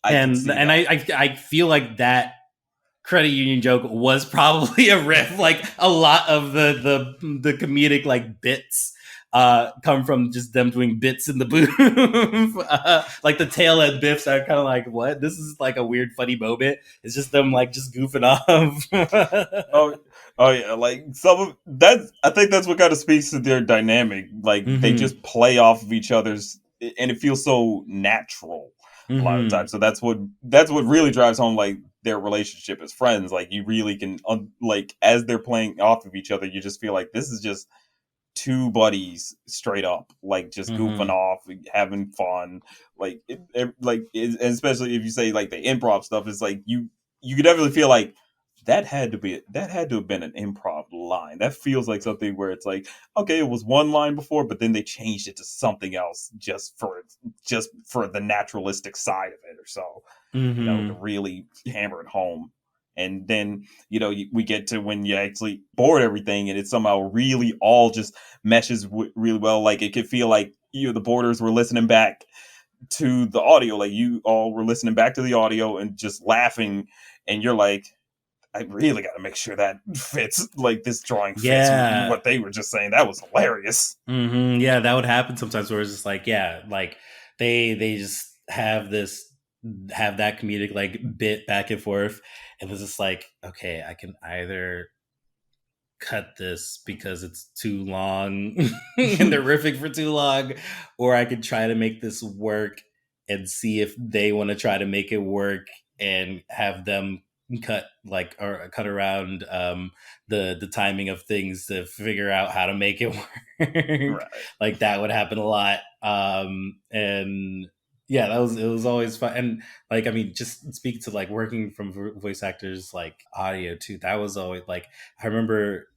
I can see and that. I feel like that credit union joke was probably a riff. Like a lot of the comedic like bits come from just them doing bits in the booth. Like the tail end biffs are kind of like, what? This is like a weird funny moment. It's just them like just goofing off. Oh, oh yeah, like some of that's. I think that's what kind of speaks to their dynamic. Like they Mm-hmm. just play off of each other's, and it feels so natural a lot of the time. Mm-hmm. So that's what really drives home like their relationship as friends. Like you really can like as they're playing off of each other, you just feel like this is just two buddies straight up, like just goofing Mm-hmm. off, having fun. Like and especially if you say like the improv stuff, is like you could definitely feel like that had to have been an improv line. That feels like something where it's like, okay, it was one line before, but then they changed it to something else just for the naturalistic side of it or so, to Mm-hmm. really hammer it home. And then, we get to when you actually board everything and it somehow really all just meshes really well. Like it could feel like, the boarders were listening back to the audio. Like you all were listening back to the audio and just laughing. And you're like, I really got to make sure that fits. Like this drawing fits Yeah. what they were just saying. That was hilarious. Mm-hmm. Yeah, that would happen sometimes where it's just like, yeah, like they just have that comedic like bit back and forth. And it's just like, okay, I can either cut this because it's too long and they're riffing for too long, or I could try to make this work and see if they want to try to make it work and have them cut around the timing of things to figure out how to make it work. Right. Like that would happen a lot. And yeah, it was always fun. And like, I mean, just speaking to like working from voice actors like audio too, that was always like, I remember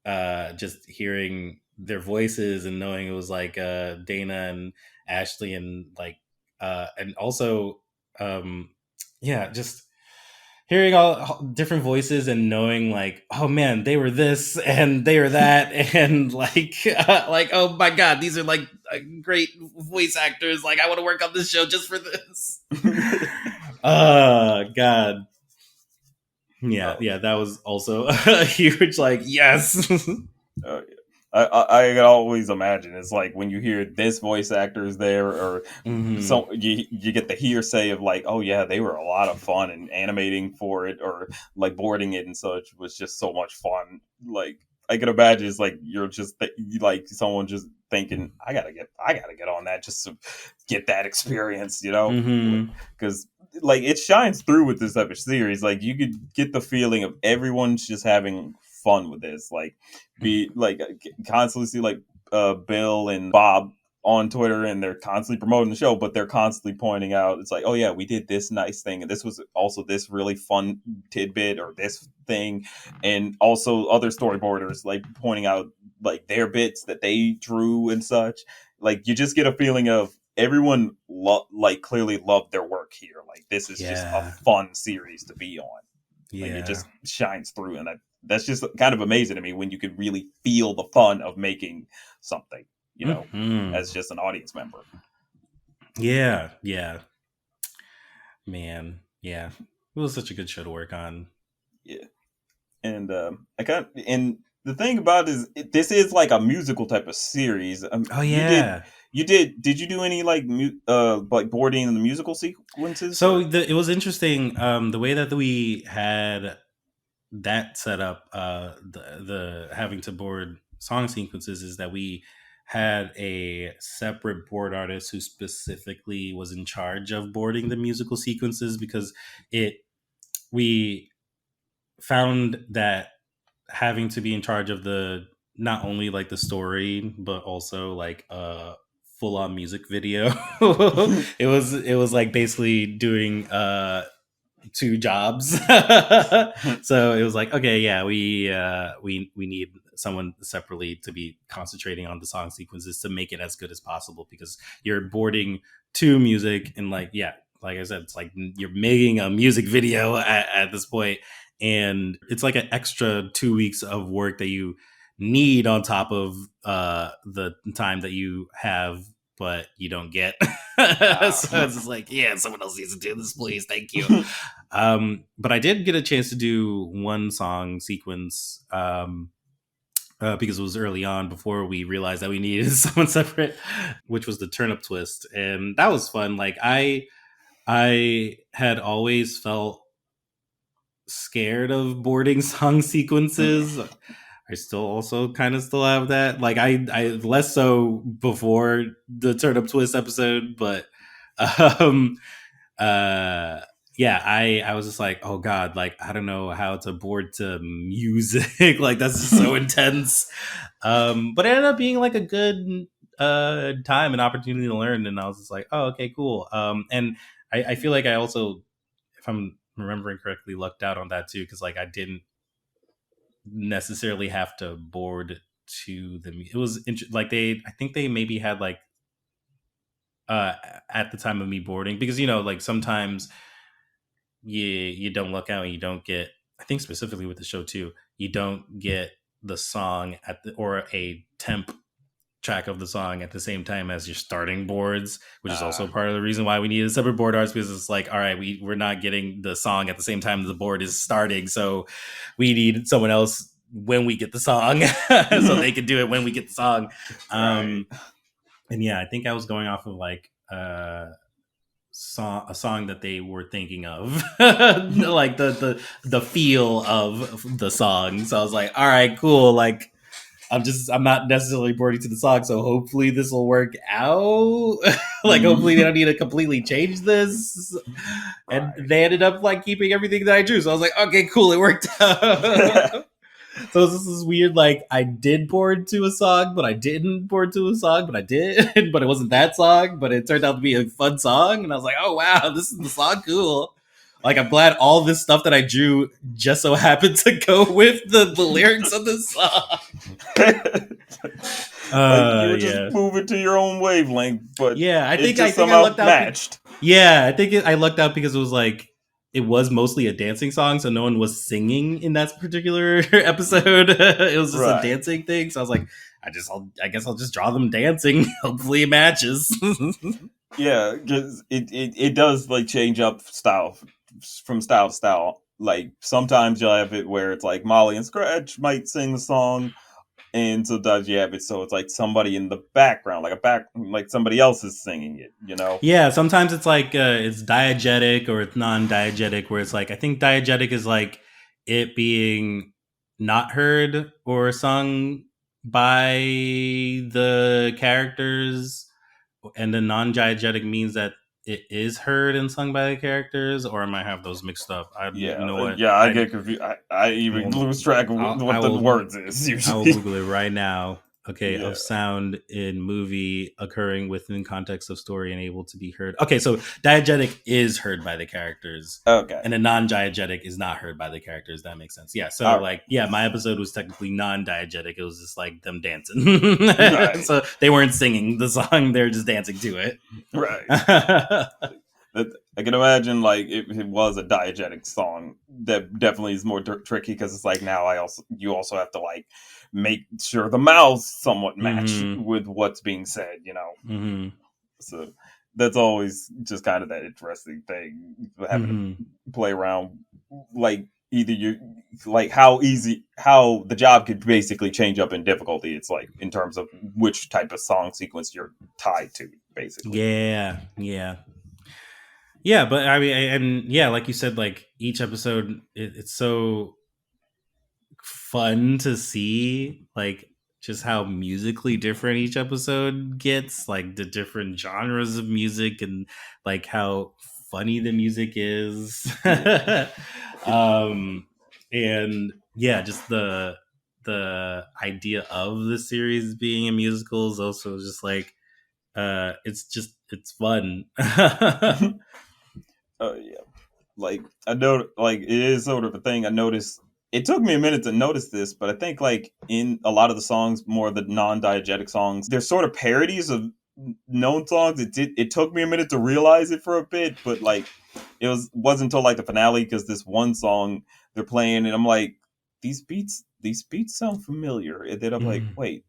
just hearing their voices and knowing it was like Dana and Ashley and like and also um yeah, just hearing all different voices and knowing like, oh man, they were this and they were that and like oh my god, these are like great voice actors, like I want to work on this show just for this. Oh god. Yeah, Oh, yeah, that was also a huge like yes. uh, I can always imagine it's like when you hear this voice actor is there, or Hmm. so you get the hearsay of like, oh yeah, they were a lot of fun, and animating for it or like boarding it and such was just so much fun. Like I can imagine it's like you're just like someone just thinking, I gotta get on that just to get that experience, you know, Hmm. because like it shines through with this type of series. Like you could get the feeling of everyone's just having fun with this. Like be like constantly see like Bill and Bob on Twitter, and they're constantly promoting the show, but they're constantly pointing out it's like, oh yeah, we did this nice thing, and this was also this really fun tidbit or this thing, and also other storyboarders like pointing out like their bits that they drew and such. Like you just get a feeling of everyone like clearly loved their work here. Like this is just a Yeah. fun series to be on. Like it Yeah. just shines through, and that's just kind of amazing to me when you could really feel the fun of making something, you know, Hmm. as just an audience member. Yeah. Yeah. Man. Yeah. It was such a good show to work on. Yeah, and and the thing about it is this is like a musical type of series. Oh yeah. Did you do any like like boarding in the musical sequences So or? it was interesting the way that we had that set up the having to board song sequences is that we had a separate board artist who specifically was in charge of boarding the musical sequences because it we found that having to be in charge of the not only like the story but also like a full on music video. It was like basically doing two jobs. So it was like, okay, yeah, we need someone separately to be concentrating on the song sequences to make it as good as possible because you're boarding to music and like yeah, like I said, it's like you're making a music video at this point, and it's like an extra 2 weeks of work that you need on top of the time that you have but you don't get. So it's just like, yeah, someone else needs to do this, please. Thank you. But I did get a chance to do one song sequence because it was early on before we realized that we needed someone separate, which was the turnip twist, and that was fun. Like I had always felt scared of boarding song sequences. I still also kind of still have that. Like I less so before the turnip twist episode, but um uh yeah, I was just like, oh god, like I don't know how to board to music. Like that's just so intense. But it ended up being like a good time and opportunity to learn, and I was just like, oh okay, cool. And I feel like I also, if I'm remembering correctly, lucked out on that too, because like I didn't necessarily have to board to the it was like they, I think they maybe had like uh at the time of me boarding, because you know like sometimes you don't look out and you don't get, I think specifically with the show too, you don't get the song at the, or a temp track of the song at the same time as your starting boards, which is also part of the reason why we needed separate board arts, because it's like, all right, we're not getting the song at the same time the board is starting, so we need someone else when we get the song so they can do it when we get the song. Right. And yeah, I think I was going off of like a song that they were thinking of, like the feel of the song. So I was like, all right, cool. Like I'm not necessarily boarding to the song, so hopefully this will work out. Like hopefully they don't need to completely change this. And Right. they ended up like keeping everything that I drew. So I was like, okay, cool, it worked out. So this is weird. Like I did board to a song, but I didn't board to a song, but I did. But it wasn't that song. But it turned out to be a fun song, and I was like, "Oh wow, this is the song, cool." Like, I'm glad all this stuff that I drew just so happened to go with the lyrics of the song. Like you were just Yeah. moving to your own wavelength, but Yeah, I it think I just think I somehow lucked out. matched. Yeah, I think I lucked out because it was like it was mostly a dancing song, so no one was singing in that particular episode. It was just a Right. dancing thing. So I was like, I guess I'll just draw them dancing. Hopefully, it matches. Yeah, because it does like change up style from style to style. Like sometimes you'll have it where it's like Molly and Scratch might sing the song, and sometimes you have it so it's like somebody in the background, like somebody else is singing it. You know? Yeah, sometimes it's like it's diegetic or it's non-diegetic, where it's like I think diegetic is like it being not heard or sung by the characters, and then non-diegetic means that it is heard and sung by the characters, or I might have those mixed up. You Yeah, know what? yeah. I get confused. I even Hold lose on. track of I what the will words is I will usually. Google it right now. Okay, Yeah. of sound in movie occurring within context of story and able to be heard. Okay, so diegetic is heard by the characters, Okay. and a non-diegetic is not heard by the characters. That makes sense. Yeah. So All like, yeah, my episode was technically non-diegetic. It was just like them dancing. right. So they weren't singing the song; they were just dancing to it. Right. I can imagine like if it was a diegetic song, that definitely is more tricky because it's like now you also have to like make sure the mouths somewhat match Mm-hmm. with what's being said, you know. Mm-hmm. So that's always just kind of that interesting thing, having Mm-hmm. to play around, like either you like how the job could basically change up in difficulty. It's like in terms of which type of song sequence you're tied to, basically. Yeah. Yeah. Yeah, but I mean, and yeah, like you said, like each episode, it's so fun to see, like just how musically different each episode gets, like the different genres of music, and like how funny the music is. Yeah. And yeah, just the idea of the series being a musical is also just like it's fun. Oh yeah, like I know, like it is sort of a thing. I noticed. It took me a minute to notice this, but I think like in a lot of the songs, more of the non-diegetic songs, they're sort of parodies of known songs. It took me a minute to realize it for a bit, but like wasn't until like the finale because this one song they're playing, and I'm like, these beats sound familiar, and then I'm like, Mm. wait,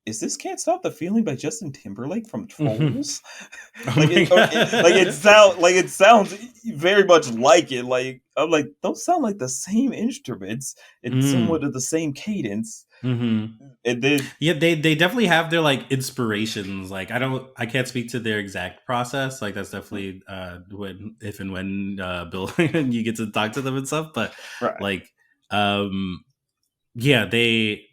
is this "Can't Stop the Feeling" by Justin Timberlake from Mhm. Trolls? Oh like my it sounds very much like it. Like I'm like, those sound like the same instruments and Mm. somewhat of the same cadence. Hmm. And then Yeah, they definitely have their like inspirations. Like I can't speak to their exact process. Like that's definitely when if and when Bill you get to talk to them and stuff. But right, like um yeah, they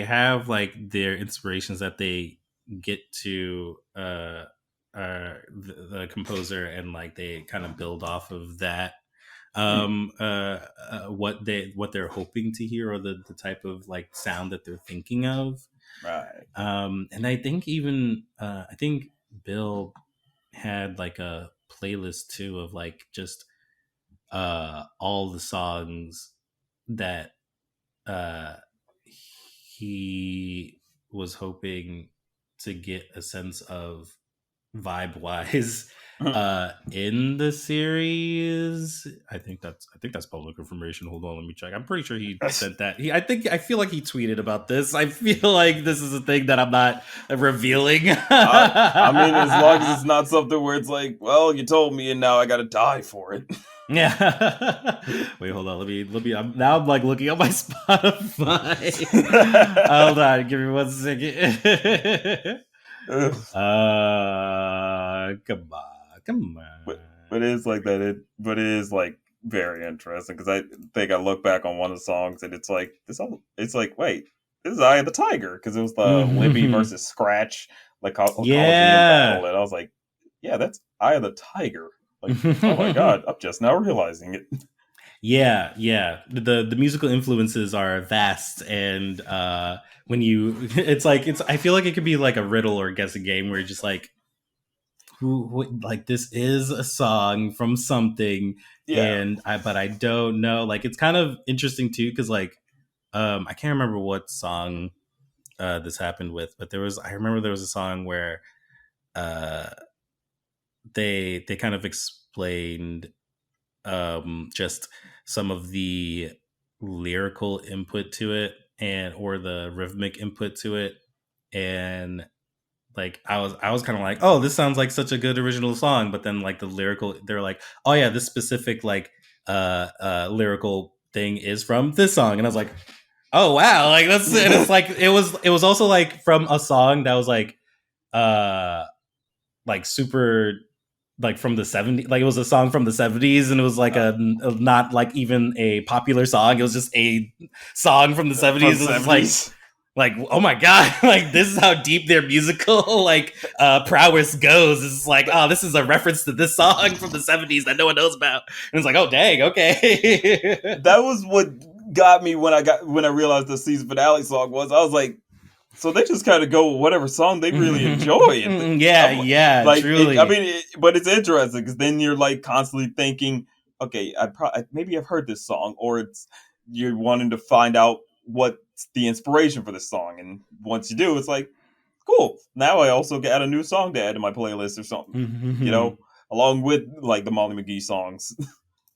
have like their inspirations that they get to the composer, and like they kind of build off of that, mm, what they're hoping to hear, or the type of like sound that they're thinking of. right, And I think even I think Bill had like a playlist too of like just all the songs that uh he was hoping to get a sense of vibe wise in the series. I think that's public information. Hold on, let me check. I'm pretty sure he said that. I feel like he tweeted about this. I feel like this is a thing that I'm not revealing. I mean, as long as it's not something where it's like, well, you told me, and now I got to die for it. Yeah. Wait, hold on. Let me. I'm like looking at my Spotify. Hold on. Give me 1 second. Come on. Come but on. but it is like that. But it is like very interesting because I think I look back on one of the songs and it's like this. It's like, wait, this is Eye of the Tiger because it was the Libby Mhm. versus Scratch like Coliseum Yeah. battle, and I was like, yeah, that's Eye of the Tiger. Like, oh my god, I'm just now realizing it. Yeah, yeah. The musical influences are vast, and when you, it's like it's. I feel like it could be like a riddle or guessing game where you're just like, who like this is a song from something, Yeah. and I don't know. Like it's kind of interesting too because like I can't remember what song this happened with, but I remember there was a song where uh, they kind of explained just some of the lyrical input to it and or the rhythmic input to it, and like I was kind of like, oh, this sounds like such a good original song, but then like the lyrical, they're like, oh yeah, this specific like lyrical thing is from this song, and I was like, oh wow, like that's, and it's like it was also like from a song that was uh like super like from the 70s, like it was a song from the 70s, and it was like a not like even a popular song, it was just a song from the From 70s. It was '70s. like oh my god, like this is how deep their musical like prowess goes. It's like, oh, this is a reference to this song from the 70s that no one knows about, and it's like, oh dang, okay. That was what got me when I realized the season finale song was. I was like, so they just kind of go with whatever song they really enjoy. Yeah, yeah, Like, I truly. mean, but it's interesting because then you're like constantly thinking, okay, maybe I've heard this song, or it's you're wanting to find out what's the inspiration for this song, and once you do, it's like, cool. Now I also got a new song to add to my playlist or something, you know, along with like the Molly McGee songs.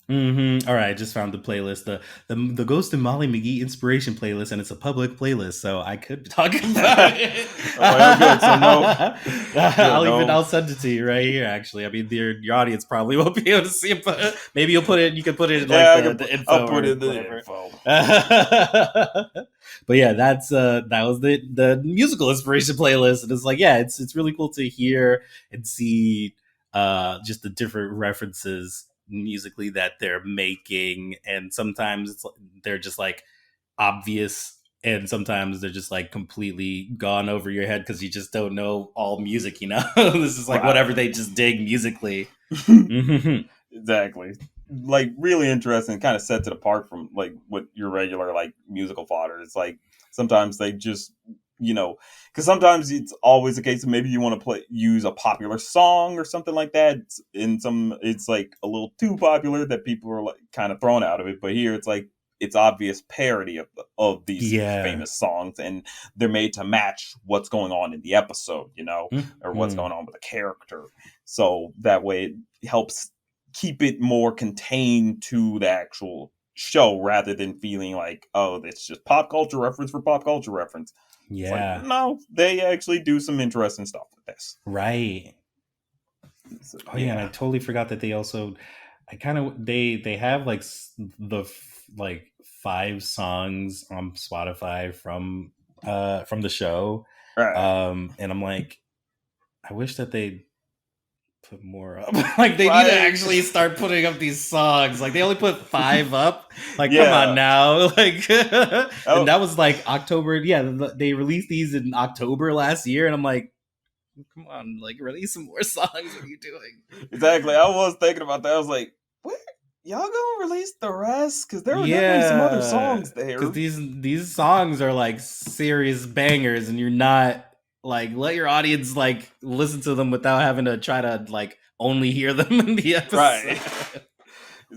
All right, I just found the playlist, the Ghost and Molly McGee inspiration playlist, and it's a public playlist, so I could talk about it. Oh, good. So no, good, no. I'll send it to you right here. Actually, I mean, your audience probably won't be able to see it, but maybe you'll put it. You can put it in like the info. I'll put or it in the whatever. info. But yeah, that was the musical inspiration playlist, and it's like, yeah, it's really cool to hear and see just the different references musically that they're making, and sometimes they're just like obvious, and sometimes they're just like completely gone over your head because you just don't know all music, you know. This is like whatever they just dig musically. Exactly. Like really interesting, kind of sets it apart from like what your regular like musical fodder. It's like sometimes they just, you know, because sometimes it's always the case that maybe you want to use a popular song or something like that. In some, it's like a little too popular that people are like kind of thrown out of it. But here, it's like it's obvious parody of these Yeah. famous songs, and they're made to match what's going on in the episode, you know, or what's going on with a character. So that way, it helps keep it more contained to the actual show rather than feeling like, oh, it's just pop culture reference for pop culture reference. Yeah. It's like, no, they actually do some interesting stuff with this. Right. So, oh yeah, and I totally forgot that they also, I kind of they have like like 5 songs on Spotify from the show, right. and I'm like, I wish that they put more up. Like they Right. need to actually start putting up these songs. Like they only put 5 up. Like Yeah. come on now. Like and that was like October. Yeah, they released these in October last year, and I'm like, come on, like release some more songs. What are you doing? Exactly. I was thinking about that. I was like, what? Y'all gonna release the rest? Because there were definitely some other songs there. Because these songs are like serious bangers, and you're not like, let your audience like listen to them without having to try to like only hear them in the episode. Right.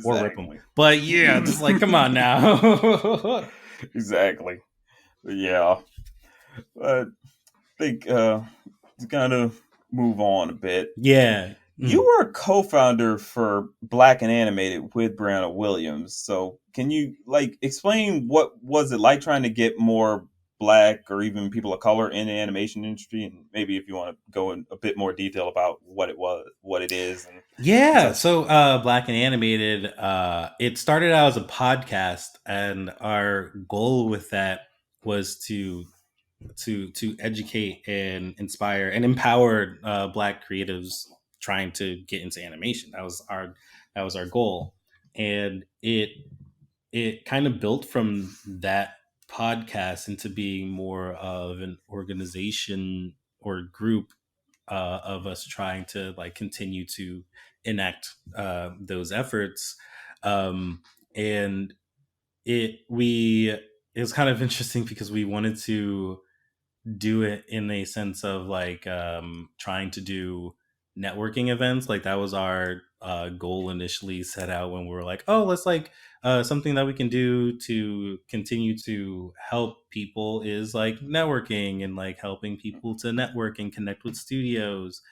Or rip them. But yeah, just like come on now. Exactly. Yeah. But I think to kind of move on a bit. Yeah. You were a co-founder for Black and Animated with Brianna Williams. So can you like explain what was it like trying to get more Black or even people of color in the animation industry, and maybe if you want to go in a bit more detail about what it was, what it is. And yeah. So Black and Animated, it started out as a podcast, and our goal with that was to educate and inspire and empower Black creatives trying to get into animation. That was our goal, and it kind of built from that podcast into being more of an organization or group of us trying to like continue to enact those efforts, and it was kind of interesting because we wanted to do it in a sense of like trying to do networking events. Like that was our goal initially set out when we were like, oh, let's like something that we can do to continue to help people is like networking and like helping people to network and connect with studios.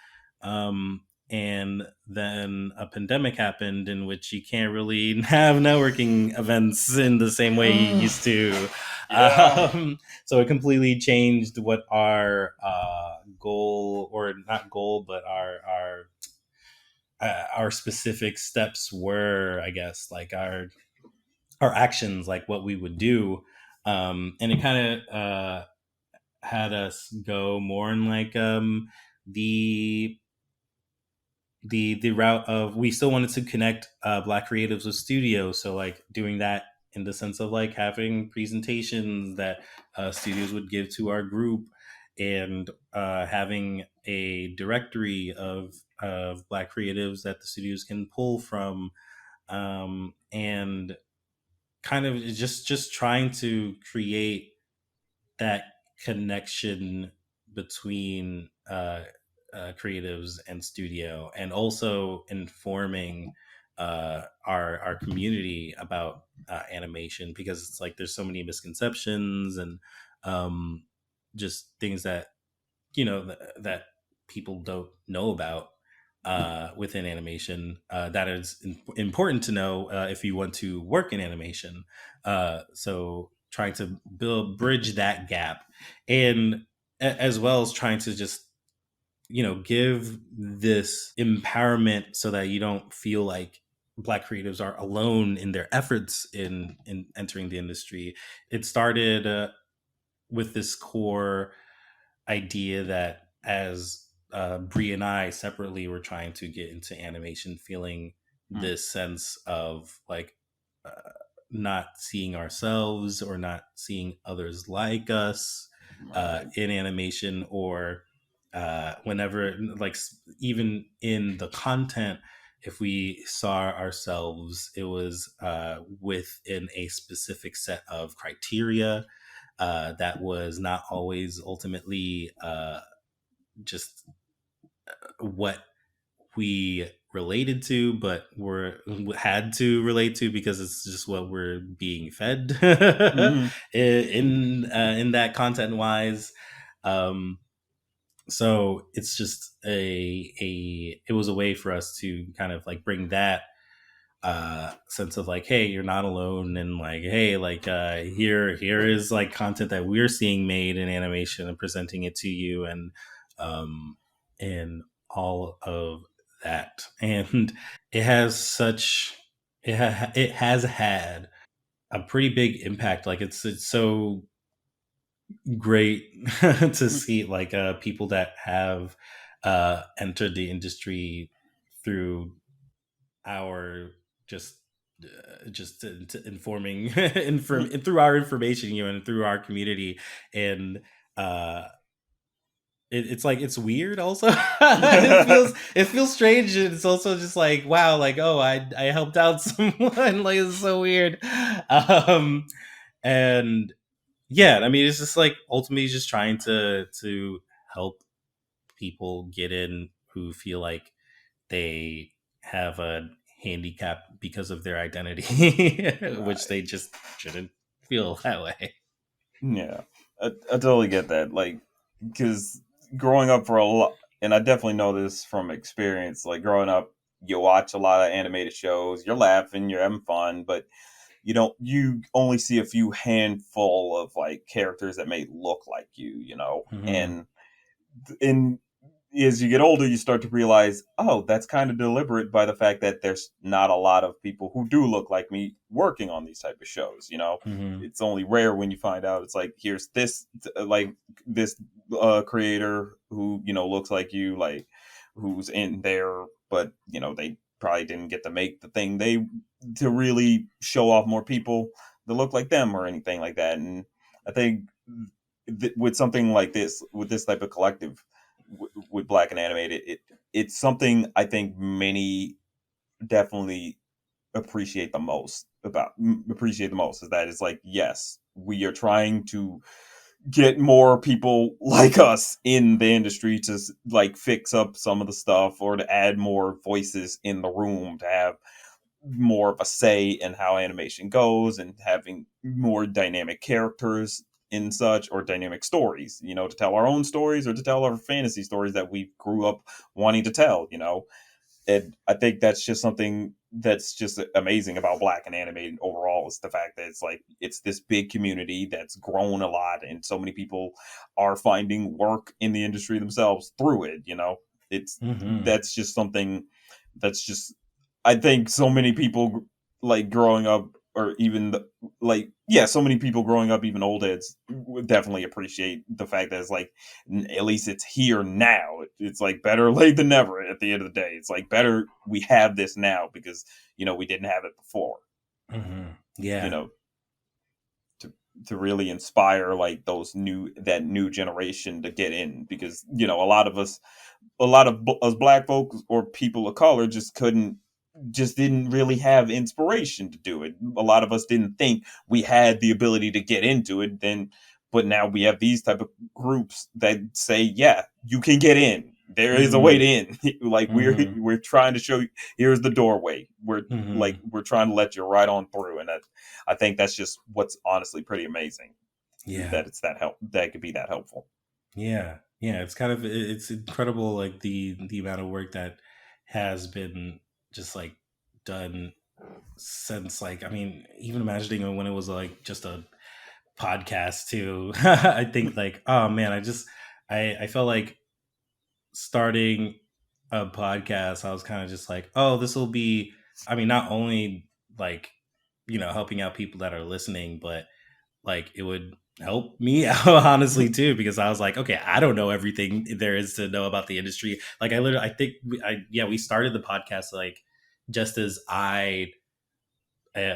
And then a pandemic happened in which you can't really have networking events in the same way you used to. Yeah. So it completely changed what our goal, or not goal, but our specific steps were, I guess, like our actions, like what we would do. And it kind of had us go more in like the the route of, we still wanted to connect black creatives with studios, so like doing that in the sense of like having presentations that studios would give to our group, and having a directory of black creatives that the studios can pull from, and kind of just trying to create that connection between creatives and studio, and also informing our community about animation, because it's like there's so many misconceptions and um, just things that that people don't know about within animation, that is important to know if you want to work in animation. So trying to bridge that gap, and as well as trying to just give this empowerment so that you don't feel like black creatives are alone in their efforts in entering the industry. It started with this core idea that, as Bree and I separately were trying to get into animation, feeling Mm, this sense of like uh, not seeing ourselves or not seeing others like us right. in animation, or whenever, like even in the content, if we saw ourselves, it was within a specific set of criteria that was not always ultimately just what we related to, but were had to relate to because it's just what we're being fed Hmm. in that content wise. Um, so it's just a it was a way for us to kind of like bring that sense of like, hey, you're not alone, and like, hey, like here is like content that we're seeing made in animation and presenting it to you, um and all of that. And it has such it has had a pretty big impact. Like it's so great to see like people that have entered the industry through our just informing through our information, and through our community. And uh it's like it's weird also. It feels strange, and it's also just like, wow, like, oh, I helped out someone. Like, it's so weird. um and yeah, I mean, it's just like ultimately just trying to help people get in who feel like they have a handicap because of their identity, which Right. they just shouldn't feel that way. Yeah. I totally get that. Like, because growing up for a lot, and I definitely know this from experience, like growing up, you watch a lot of animated shows, you're laughing, you're having fun, but you only see a few handful of like characters that may look like you. Hmm. And as you get older, you start to realize, oh, that's kind of deliberate by the fact that there's not a lot of people who do look like me working on these type of shows. Hmm. It's only rare when you find out it's like, here's this like this creator who looks like you, like who's in there, but they probably didn't get to make the thing they to really show off more people that look like them or anything like that. And I think with something like this, with this type of collective, with Black and Animated, it's something I think many definitely appreciate the most is that it's like, yes, we are trying to get more people like us in the industry to like fix up some of the stuff, or to add more voices in the room to have more of a say in how animation goes, and having more dynamic characters in such, or dynamic stories, to tell our own stories, or to tell our fantasy stories that we grew up wanting to tell. And I think that's just something that's just amazing about Black and animated overall, is the fact that it's this big community that's grown a lot, and so many people are finding work in the industry themselves through it. It's Mm-hmm. That's just something that's just, I think so many people like growing up, or even yeah, so many people growing up, even old heads, would definitely appreciate the fact that it's like, at least it's here now. It's like better late than never. At the end of the day, it's like better we have this now, because we didn't have it before. Mm-hmm. You Yeah. know, to to really inspire like that new generation to get in, because a lot of us Black folks or people of color just didn't really have inspiration to do it. A lot of us didn't think we had the ability to get into it then, but now we have these type of groups that say, yeah, you can get in. There is a way Mm-hmm. to in. Like Mm-hmm. we're trying to show you, here's the doorway. Mm-hmm. We're trying to let you right on through, and I think that's just what's honestly pretty amazing, Yeah. that it's that could be that helpful. Yeah. Yeah. It's kind of it's incredible, like the amount of work that has been just like done since, like, I mean, even imagining when it was like just a podcast too. I think like, oh man, I felt like starting a podcast, I was kind of just like, oh, this will be, I mean, not only like, helping out people that are listening, but like it would help me out honestly too, because I was like, okay, I don't know everything there is to know about the industry. Like I think we started the podcast like just as I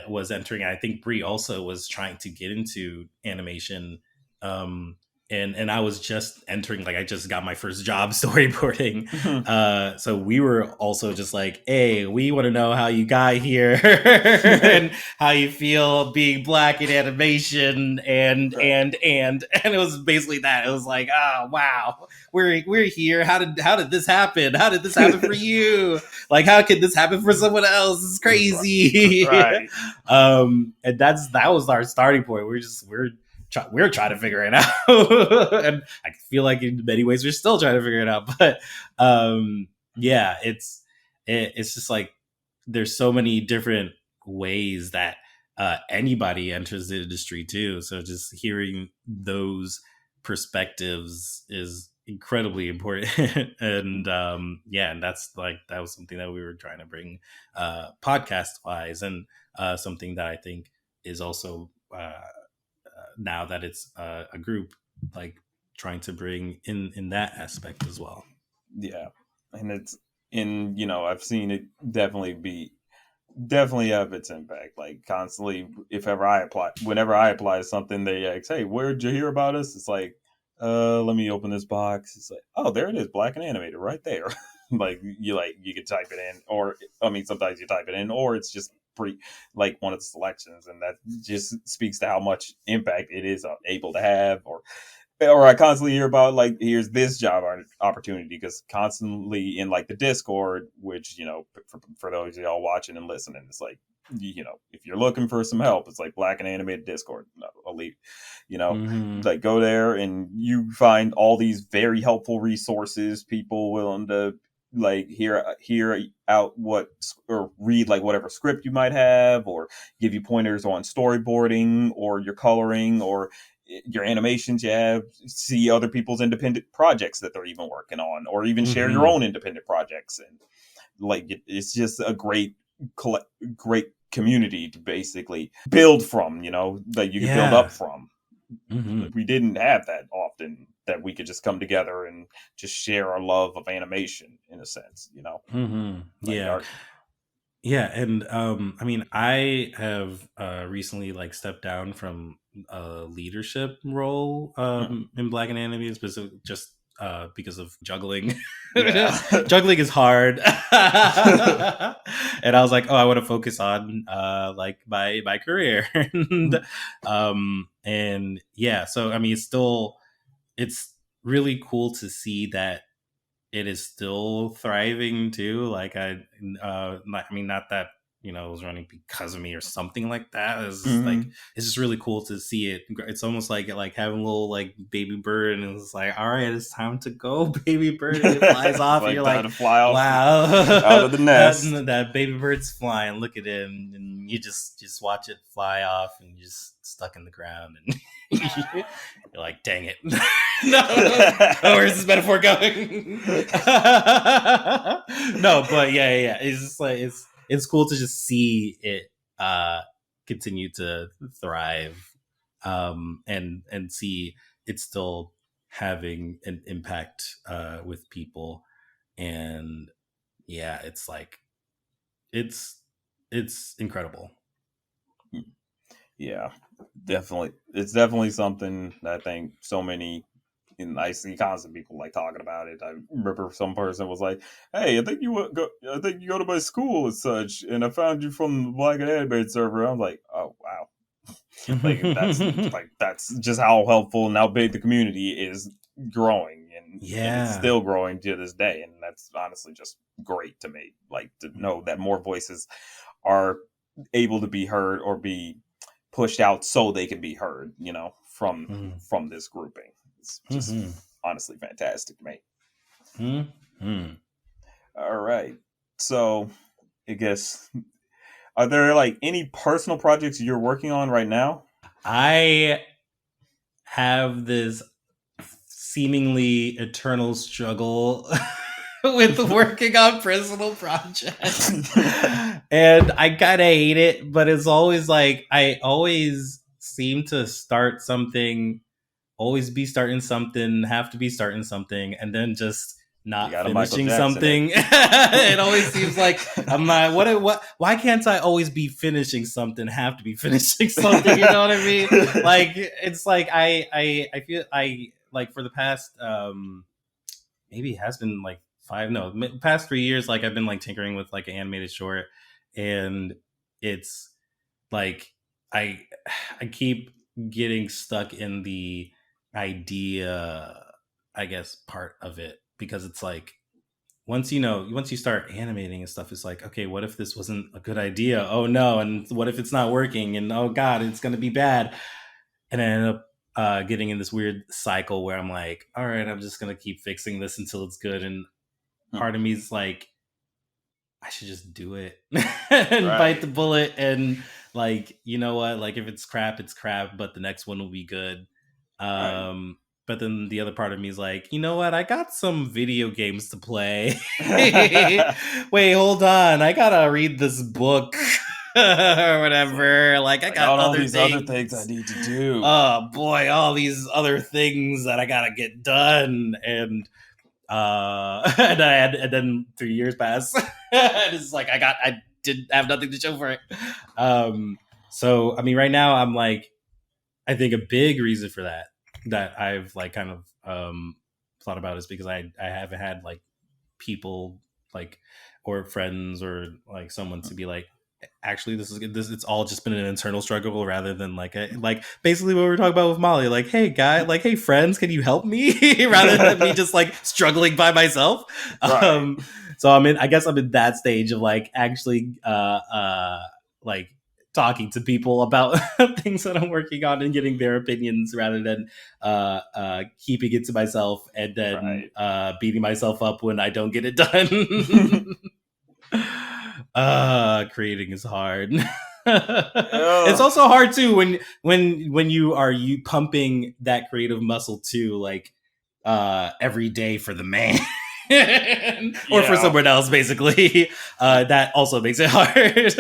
was entering. I think Brie also was trying to get into animation, um, and I was just entering. Like I just got my first job storyboarding, so we were also just like, "Hey, we want to know how you got here and how you feel being Black in animation," Right. and it was basically that. It was like, "Oh wow, we're here. How did this happen? How did this happen for you? Like, how could this happen for someone else? It's crazy." Right. And that was our starting point. We're trying to figure it out, and I feel like in many ways we're still trying to figure it out. But yeah, it's just like there's so many different ways that anybody enters the industry too. So just hearing those perspectives is incredibly important. And yeah, and that's like that was something that we were trying to bring podcast wise, and something that I think is also now that it's a group, like trying to bring in that aspect as well. Yeah. And it's in, I've seen it definitely have its impact. Like constantly, if ever I apply, whenever I apply to something, they ask, "Hey, where'd you hear about us?" It's like, let me open this box. It's like, oh, there it is, Black and animated, right there. You can type it in, or I mean, sometimes you type it in, or it's just like one of the selections, and that just speaks to how much impact it is able to have. Or I constantly hear about like, here's this job opportunity, because constantly in like the Discord, which for those of y'all watching and listening, it's like, if you're looking for some help, it's like Black and Animated Discord. No, I'll leave. Mm-hmm. Like go there and you find all these very helpful resources, people willing to like hear out what, or read like whatever script you might have, or give you pointers on storyboarding or your coloring or your animations you have, see other people's independent projects that they're even working on, or even share your Mm-hmm. own independent projects. And like it's just a great community to basically build from, that you could build up Yeah. from. Mm-hmm. We didn't have that often, that we could just come together and just share our love of animation, in a sense. Mm-hmm. Like Yeah. our Yeah, and I mean, I have recently like stepped down from a leadership role in Black and Anime, specific just because of juggling. Yeah. Juggling is hard. And I was like, oh, I want to focus on like my career. And yeah, so I mean, it's really cool to see that it is still thriving too. Like I mean, not that it was running because of me or something like that. It's just like Mhm. it's just really cool to see it. It's almost like having a little like baby bird, and it's like, all right, it's time to go, baby bird, and it flies It's off, and like you're time like, to fly off wow, out of the that nest. that baby bird's flying. Look at it, and you just watch it fly off, and you're just stuck in the ground, and you're like, dang it. No, where's this metaphor going? No, but yeah. It's just like it's cool to just see it continue to thrive, and see it still having an impact with people, and yeah, it's like it's incredible. Yeah, definitely. It's definitely something that I think so many, and I see constant people like talking about it. I remember some person was like, "Hey, I think you go to my school and such, and I found you from the Black and Animated server." I was like, "Oh wow." That's just how helpful and how big the community is growing, and it's Yeah. still growing to this day, and that's honestly just great to me. Like to know that more voices are able to be heard or be pushed out so they can be heard, Mhm. from this grouping. It's just Mhm. honestly fantastic to me. Mhm. All right. So I guess, are there like any personal projects you're working on right now? I have this seemingly eternal struggle with working on personal projects. And I kind of hate it, but it's always like I always seem to start something, always be starting something, have to be starting something, and then just You not got a Michael finishing Jackson it. something. It always seems like I'm not. What? Why can't I always be finishing something? Have to be finishing something. You know what I mean? Like it's like I feel I like for the past maybe it has been like past 3 years, like I've been like tinkering with like an animated short, and it's like I I keep getting stuck in the idea, I guess, part of it, because it's like once you start animating and stuff, it's like, okay, what if this wasn't a good idea? Oh no, and what if it's not working? And oh god, it's gonna be bad. And I end up getting in this weird cycle where I'm like, all right, I'm just gonna keep fixing this until it's good. And part of me is like, I should just do it and bite the Right. bullet, and like, you know what, like if it's crap, it's crap, but the next one will be good. Right. um but then the other part of me is like, you know what, I got some video games to play. Wait, hold on, I gotta read this book or It's like whatever, like I I got got all other these other things I things. need to do. Oh boy, all these other things that I gotta get done. And then 3 years pass. And it's like I didn't have nothing to show for it. So I mean, right now I'm like, I think a big reason for that I've like kind of thought about is because I haven't had like people like, or friends or like someone to be like, actually this it's all just been an internal struggle, rather than like like basically what we were talking about with Molly, like, hey guy, like, hey friends, can you help me? Rather than me just like struggling by myself. Right. um so I guess I'm in that stage of like actually like talking to people about things that I'm working on and getting their opinions, rather than keeping it to myself and then Right. beating myself up when I don't get it done. Creating is hard. It's Ugh. also hard too when you pumping that creative muscle too, like every day for the man. Or for Yeah. someone else, basically. That also makes it hard.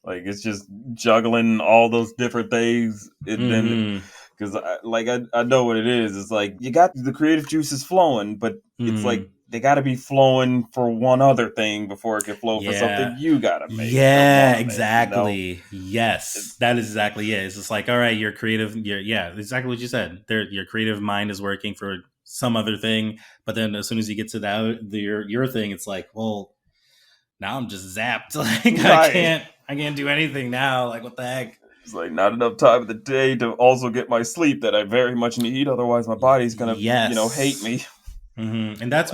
Like it's just juggling all those different things, and then Mm-hmm. because I know what it is. It's like you got the creative juices flowing, but it's Mm-hmm. like they got to be flowing for one other thing before it can flow for something Yeah. you got to make or Yeah, want to make. exactly. Yes. It's That is exactly it. It's just like, all right, you're creative. You're, yeah, exactly what you said. Your creative mind is working for some other thing. But then as soon as you get to that your thing, it's like, well, now I'm just zapped. Like Right. I can't do anything now. Like what the heck? It's like not enough time of the day to also get my sleep that I very much need. Otherwise, my body's gonna, hate Yes. me. And that's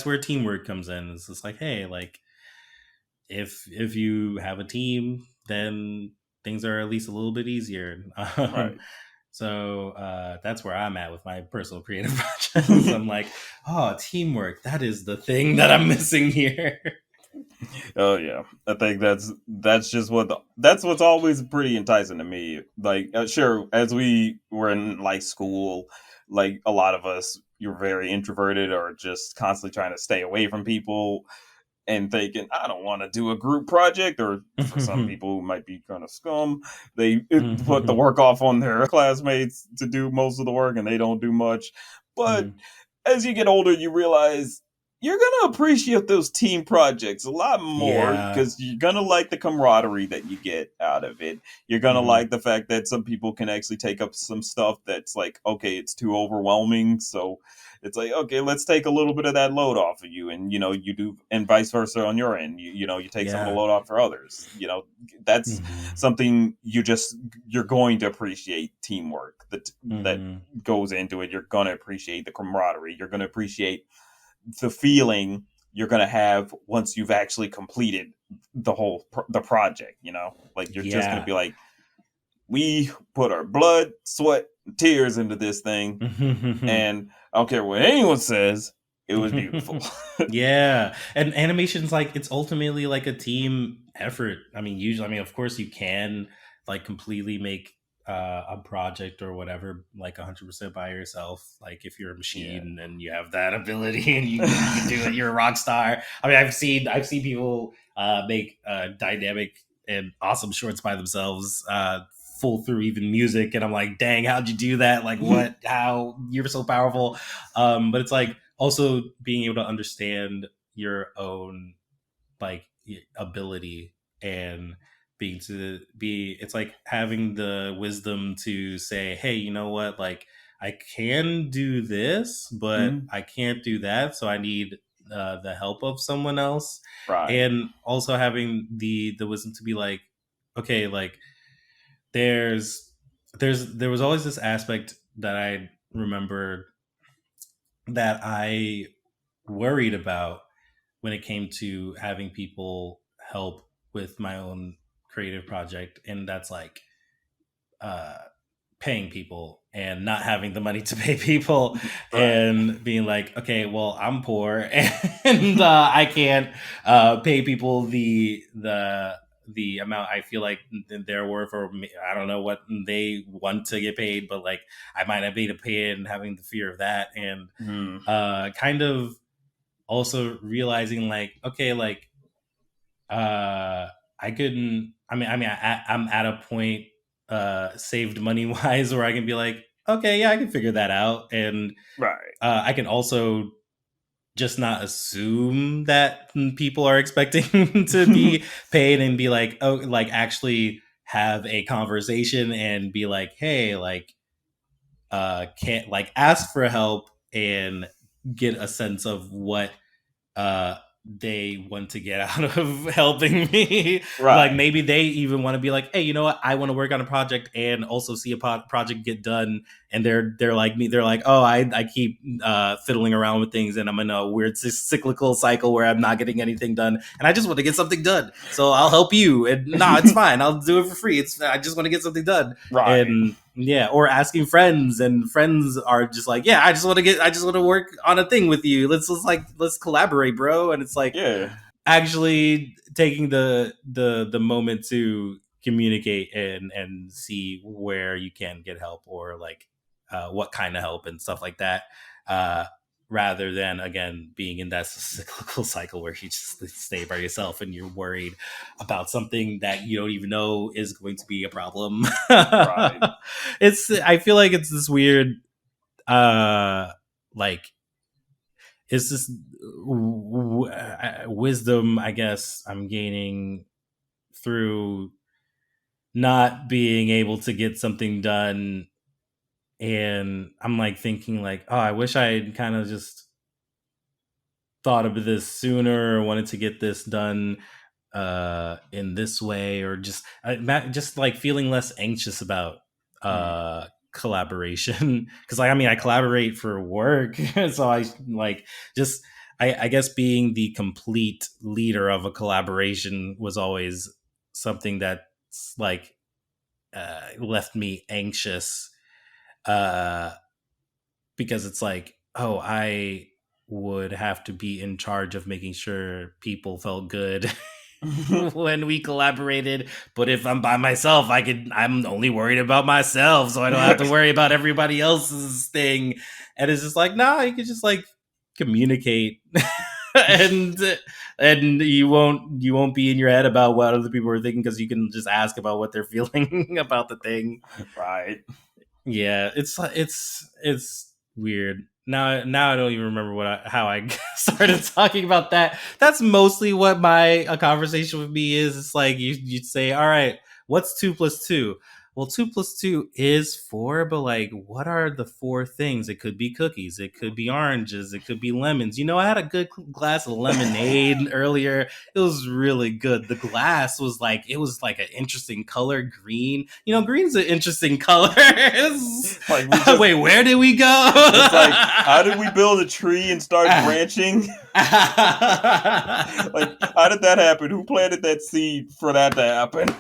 where teamwork comes in. It's just like, hey, like if you have a team, then things are at least a little bit easier. Right. That's where I'm at with my personal creative projects. I'm like, oh, teamwork. That is the thing that I'm missing here. Oh yeah, I think that's just that's what's always pretty enticing to me. Like, sure, as we were in like school, like a lot of us, you're very introverted or just constantly trying to stay away from people and thinking, I don't want to do a group project. Or for some people who might be kind of scum, they put the work off on their classmates to do most of the work, and they don't do much. But as you get older, you realize you're gonna appreciate those team projects a lot more Yeah. because you're gonna like the camaraderie that you get out of it. You're gonna like the fact that some people can actually take up some stuff that's like, okay, it's too overwhelming, so it's like, okay, let's take a little bit of that load off of you, and you do, and vice versa on your end. You take some of the Yeah. load off for others. That's Mhm. something you're going to appreciate teamwork that Mhm. goes into it. You're going to appreciate the camaraderie. You're going to appreciate the feeling you're going to have once you've actually completed the project. Like you're just going to Yeah. be like, we put our blood, sweat, tears into this thing, and I don't care what anyone says, it was beautiful. Yeah. And animation's like it's ultimately like a team effort. I mean, usually, I mean, of course you can like completely make a project or whatever like 100% by yourself, like if you're a Yeah. machine and you have that ability and you can do it, you're a rock star. I mean, I've seen people make dynamic and awesome shorts by themselves, full through even music, and I'm like, dang, how'd you do that? Like what, how, you're so powerful. But it's like also being able to understand your own like ability and being to be, it's like having the wisdom to say, hey, you know what, like I can do this but Mhm. I can't do that, so I need the help of someone else. Right. And also having the wisdom to be like, okay, like there was always this aspect that I remember that I worried about when it came to having people help with my own creative project, and that's like uh paying people and not having the money to pay people, Right. and being like, okay, well, I'm poor and I can't pay people the amount I feel like they're worth, or I don't know what they want to get paid, but like I might not be able to pay it, and having the fear of that, and Mhm. kind of also realizing like, okay, like I couldn't. I'm at a point, saved money wise, where I can be like, okay, yeah, I can figure that out, and Right. I can also just not assume that people are expecting to be paid, and be like, oh, like actually have a conversation and be like, hey, like can't like ask for help and get a sense of what uh they want to get out of helping me. Like Right. maybe they even want to be like, hey, you know what, I want to work on a project and also see a project get done, and they're like me, they're like, oh, I keep fiddling around with things, and I'm in a weird cyclical cycle where I'm not getting anything done, and I just want to get something done, so I'll help you, and nah, it's fine, I'll do it for free, it's I just want to get something done. Right. And yeah, or asking friends, and friends are just like, yeah, I just want to work on a thing with you, let's collaborate, bro. And it's like Yeah. actually taking the moment to communicate and see where you can get help, or like what kind of help and stuff like that, uh rather than again being in that cyclical cycle where you just stay by yourself and you're worried about something that you don't even know is going to be a problem. Right. It's, I feel like it's this weird like it's this wisdom, I guess, I'm gaining through not being able to get something done And I'm like thinking like, oh, I wish I had kind of just thought of this sooner, or wanted to get this done in this way, or just like feeling less anxious about Hmm. collaboration. Because like, I mean, I collaborate for work, so I like just I guess being the complete leader of a collaboration was always something that's like left me anxious, uh because it's like, oh, I would have to be in charge of making sure people felt good when we collaborated. But if I'm by myself, I'm only worried about myself, so I don't have to worry about everybody else's thing. And it's just like, nah, you could just like communicate and you won't be in your head about what other people are thinking, because you can just ask about what they're feeling about the thing. Right. Yeah, it's weird. Now I don't even remember how I started talking about that. That's mostly what my a conversation with me is. It's like you'd say, "All right, what's 2 plus 2?" Well, 2 plus 2 is 4, but like, what are the 4 things? It could be cookies, it could be oranges, it could be lemons. I had a good glass of lemonade earlier. It was really good. The glass was like, it was like an interesting color, green. Green's an interesting color. Like we just, Wait, where did we go? it's like, how did we build a tree and start branching? Like, how did that happen? Who planted that seed for that to happen?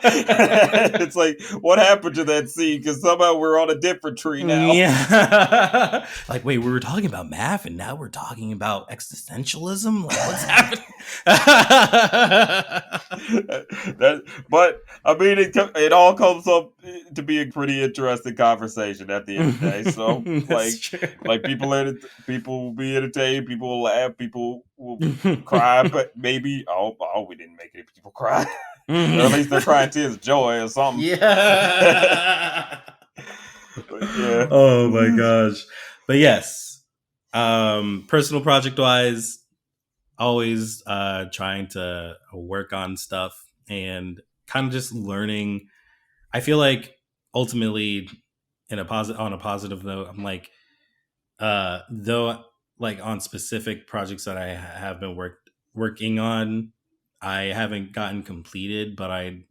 It's like, what happened to that seed? Because somehow we're on a different tree now. Yeah. Like, wait, we were talking about math and now we're talking about existentialism? Like, what's happening? But I mean, it all comes up to be a pretty interesting conversation at the end of the day. So, That's like people will be entertained, people will laugh, people will true. cry, but maybe we didn't make any people cry, or at least they're crying tears of joy or something. Yeah. Yeah. Oh my gosh. But yes. Personal project wise, always trying to work on stuff and kind of just learning. I feel like ultimately, on a positive note, I'm like, though, like on specific projects that I have been working on, I haven't gotten completed, but it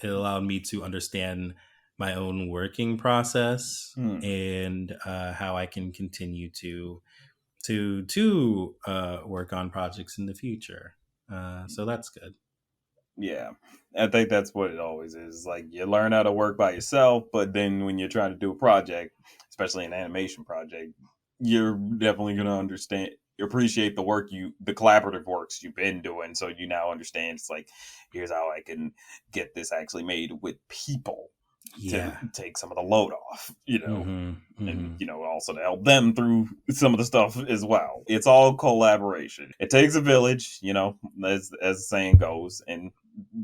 allowed me to understand my own working process, Hmm. and how I can continue to work on projects in the future. So that's good. Yeah. I think that's what it always is. Like, you learn how to work by yourself, but then when you're trying to do a project, especially an animation project, you're definitely going to appreciate the collaborative works you've been doing. So you now understand, it's like, here's how I can get this actually made with people to Yeah. take some of the load off. Mm-hmm. And Mm-hmm. also to help them through some of the stuff as well. It's all collaboration. It takes a village, as the saying goes, and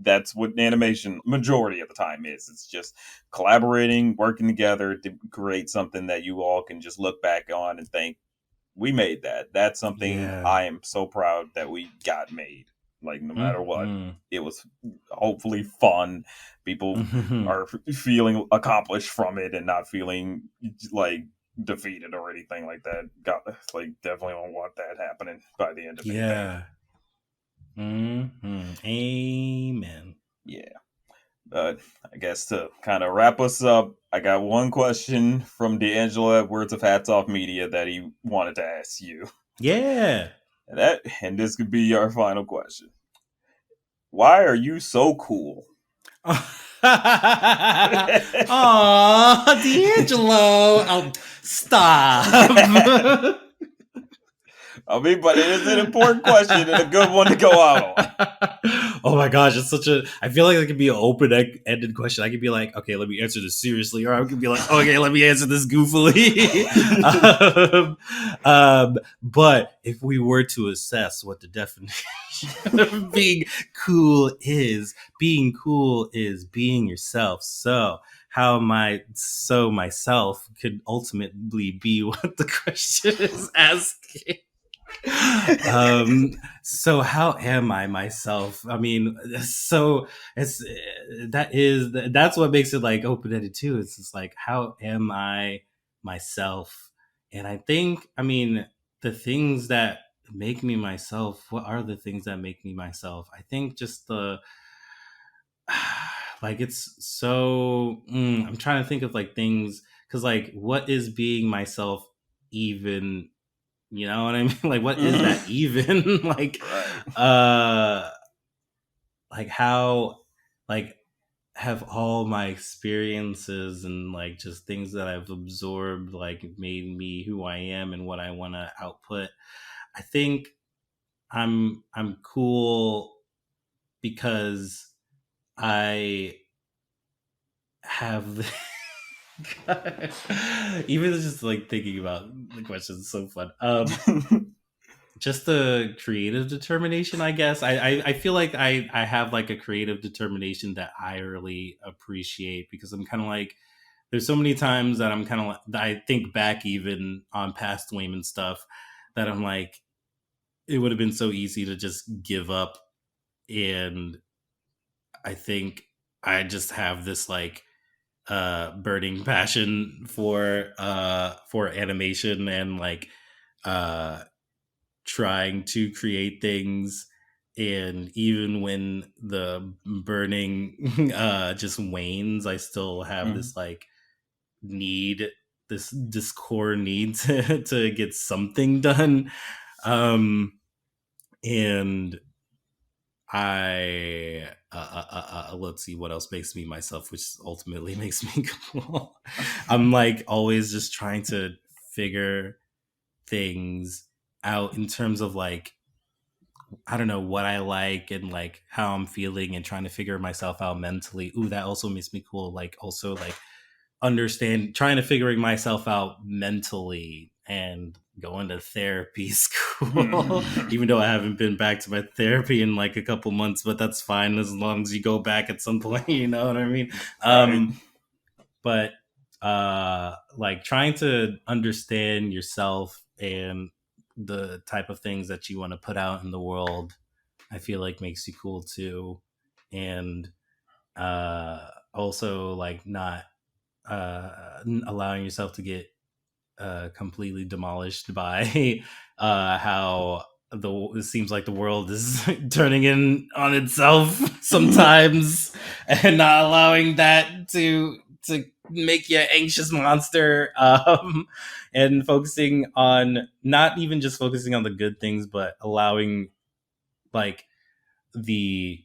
that's what animation majority of the time is. It's just collaborating, working together to create something that you all can just look back on and think, we made that. That's something Yeah. I am so proud that we got made. Like, no matter what, Mm-hmm. it was hopefully fun. People Mm-hmm. are feeling accomplished from it and not feeling like defeated or anything like that. Definitely don't want that happening by the end of anything. Yeah. Mm-hmm. Amen. Yeah. I guess to kind of wrap us up, I got one question from D'Angelo Edwards of Hats Off Media that he wanted to ask you. Yeah. And this could be your final question. Why are you so cool? Aw, D'Angelo. Oh, stop. I mean, but it is an important question and a good one to go out on. Oh my gosh, it's such a. I feel like it could be an open-ended question. I could be like, okay, let me answer this seriously, or I could be like, okay, let me answer this goofily. But if we were to assess what the definition of being cool is being yourself. So myself could ultimately be what the question is asking. So how am I myself? I mean, so it's that's what makes it like open-ended too. It's just like, how am I myself? And I think, I mean, the things that make me myself, what are the things that make me myself? I think just the like, it's so I'm trying to think of like things, because like, what is being myself even, you know what I mean? Like, what is that Mhm. even? Right. Uh like how, like, have all my experiences and like just things that I've absorbed like made me who I am and what I want to output. I think I'm cool because I have even just like thinking about the question is so fun. Just the creative determination, I guess. I feel like I have like a creative determination that I really appreciate, because I'm kind of like, there's so many times that I'm kind of like, that I think back even on past Wayman stuff, that I'm like, it would have been so easy to just give up. And I think I just have this like burning passion for animation, and like uh trying to create things. And even when the burning just wanes, I still have Mhm. this like need, this core need to get something done. Um and I let's see what else makes me myself, which ultimately makes me cool. I'm like always just trying to figure things out in terms of like, I don't know what I like and like how I'm feeling, and trying to figure myself out mentally. Ooh, that also makes me cool. Like, also like understand, trying to figuring myself out mentally, and going to therapy is cool. Even though I haven't been back to my therapy in like a couple months, but that's fine as long as you go back at some point. You know what I mean? Right. But like trying to understand yourself and the type of things that you want to put out in the world, I feel like makes you cool too. And also like not allowing yourself to get completely demolished by how it seems like the world is turning in on itself sometimes, and not allowing that to make you an anxious monster. And focusing on, not even just focusing on the good things, but allowing like the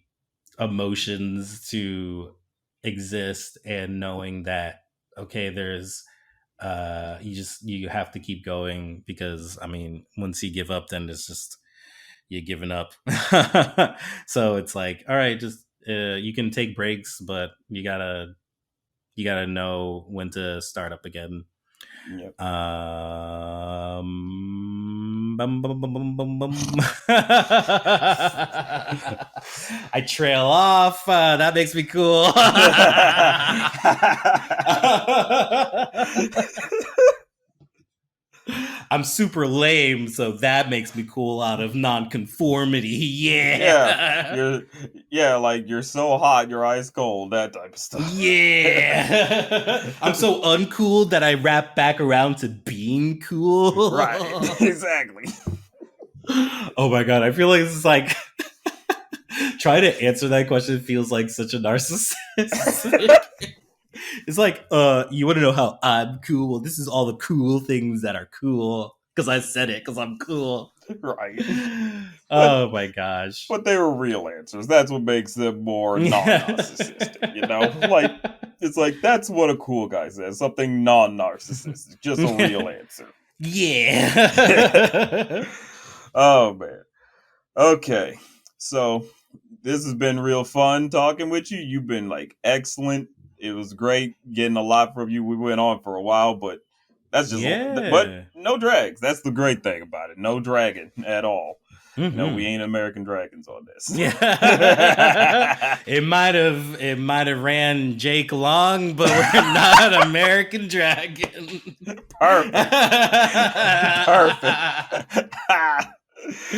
emotions to exist, and knowing that, okay, there's you have to keep going, because I mean, once you give up, then it's just, you're giving up. So it's like, all right, just you can take breaks, but you gotta know when to start up again. Yep. Bum, bum, bum, bum, bum, bum. I trail off. That makes me cool. I'm super lame, so that makes me cool out of nonconformity. Yeah, Yeah. you're yeah, like you're so hot, you're ice cold, that type of stuff. Yeah. I'm so uncool that I wrap back around to being Right, cool. exactly. Oh my god, I feel like this is like trying to answer that question feels like such a narcissist. It's like, you want to know how I'm cool? Well, this is all the cool things that are cool because I said it because I'm cool. Right. But Oh my gosh. but they were real answers. That's what makes them more non-narcissistic, you know? Like it's like that's what a cool guy says, something non-narcissistic, just a real answer. Yeah. Oh man. Okay. So this has been real fun talking with you. You've been like excellent. It was great getting a lot from you. We went on for a while, but that's just but Yeah. no drags. That's the great thing about it. No dragging at all. You know, we Mm-hmm. ain't American Dragons on this. Yeah. it might have ran Jake long, but we're not American Dragon. Perfect. Perfect.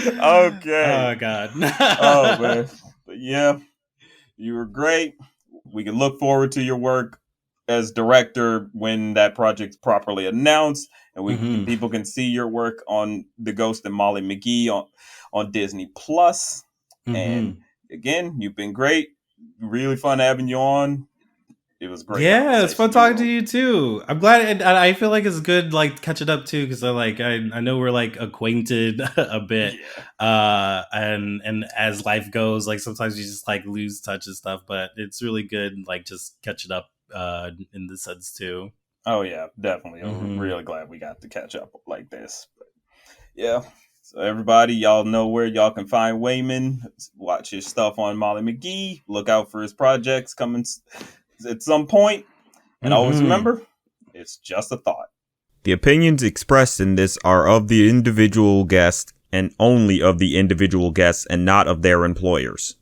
Okay. Oh God. Oh man. But yeah, you were great. We can look forward to your work as director when that project's properly announced, and Hmm. people can see your work on The Ghost and Molly McGee on Disney Plus. And Hmm. again, you've been great. Really fun having you on. It was a great Yeah, it's fun conversation. You talking to were you too. I'm glad, and I feel like it's good, like catching up too, because I know we're like acquainted a bit, yeah. and as life goes, like sometimes you just like lose touch and stuff, but it's really good, like just catching up, in the sense too. Oh yeah, definitely. I'm Hmm. really glad we got to catch up like this. But yeah. So everybody, y'all know where y'all can find Wayman. Watch his stuff on Molly McGee. Look out for his projects coming at some point. And always Hmm. remember, it's just a thought. The opinions expressed in this are of the individual guest and only of the individual guests and not of their employers.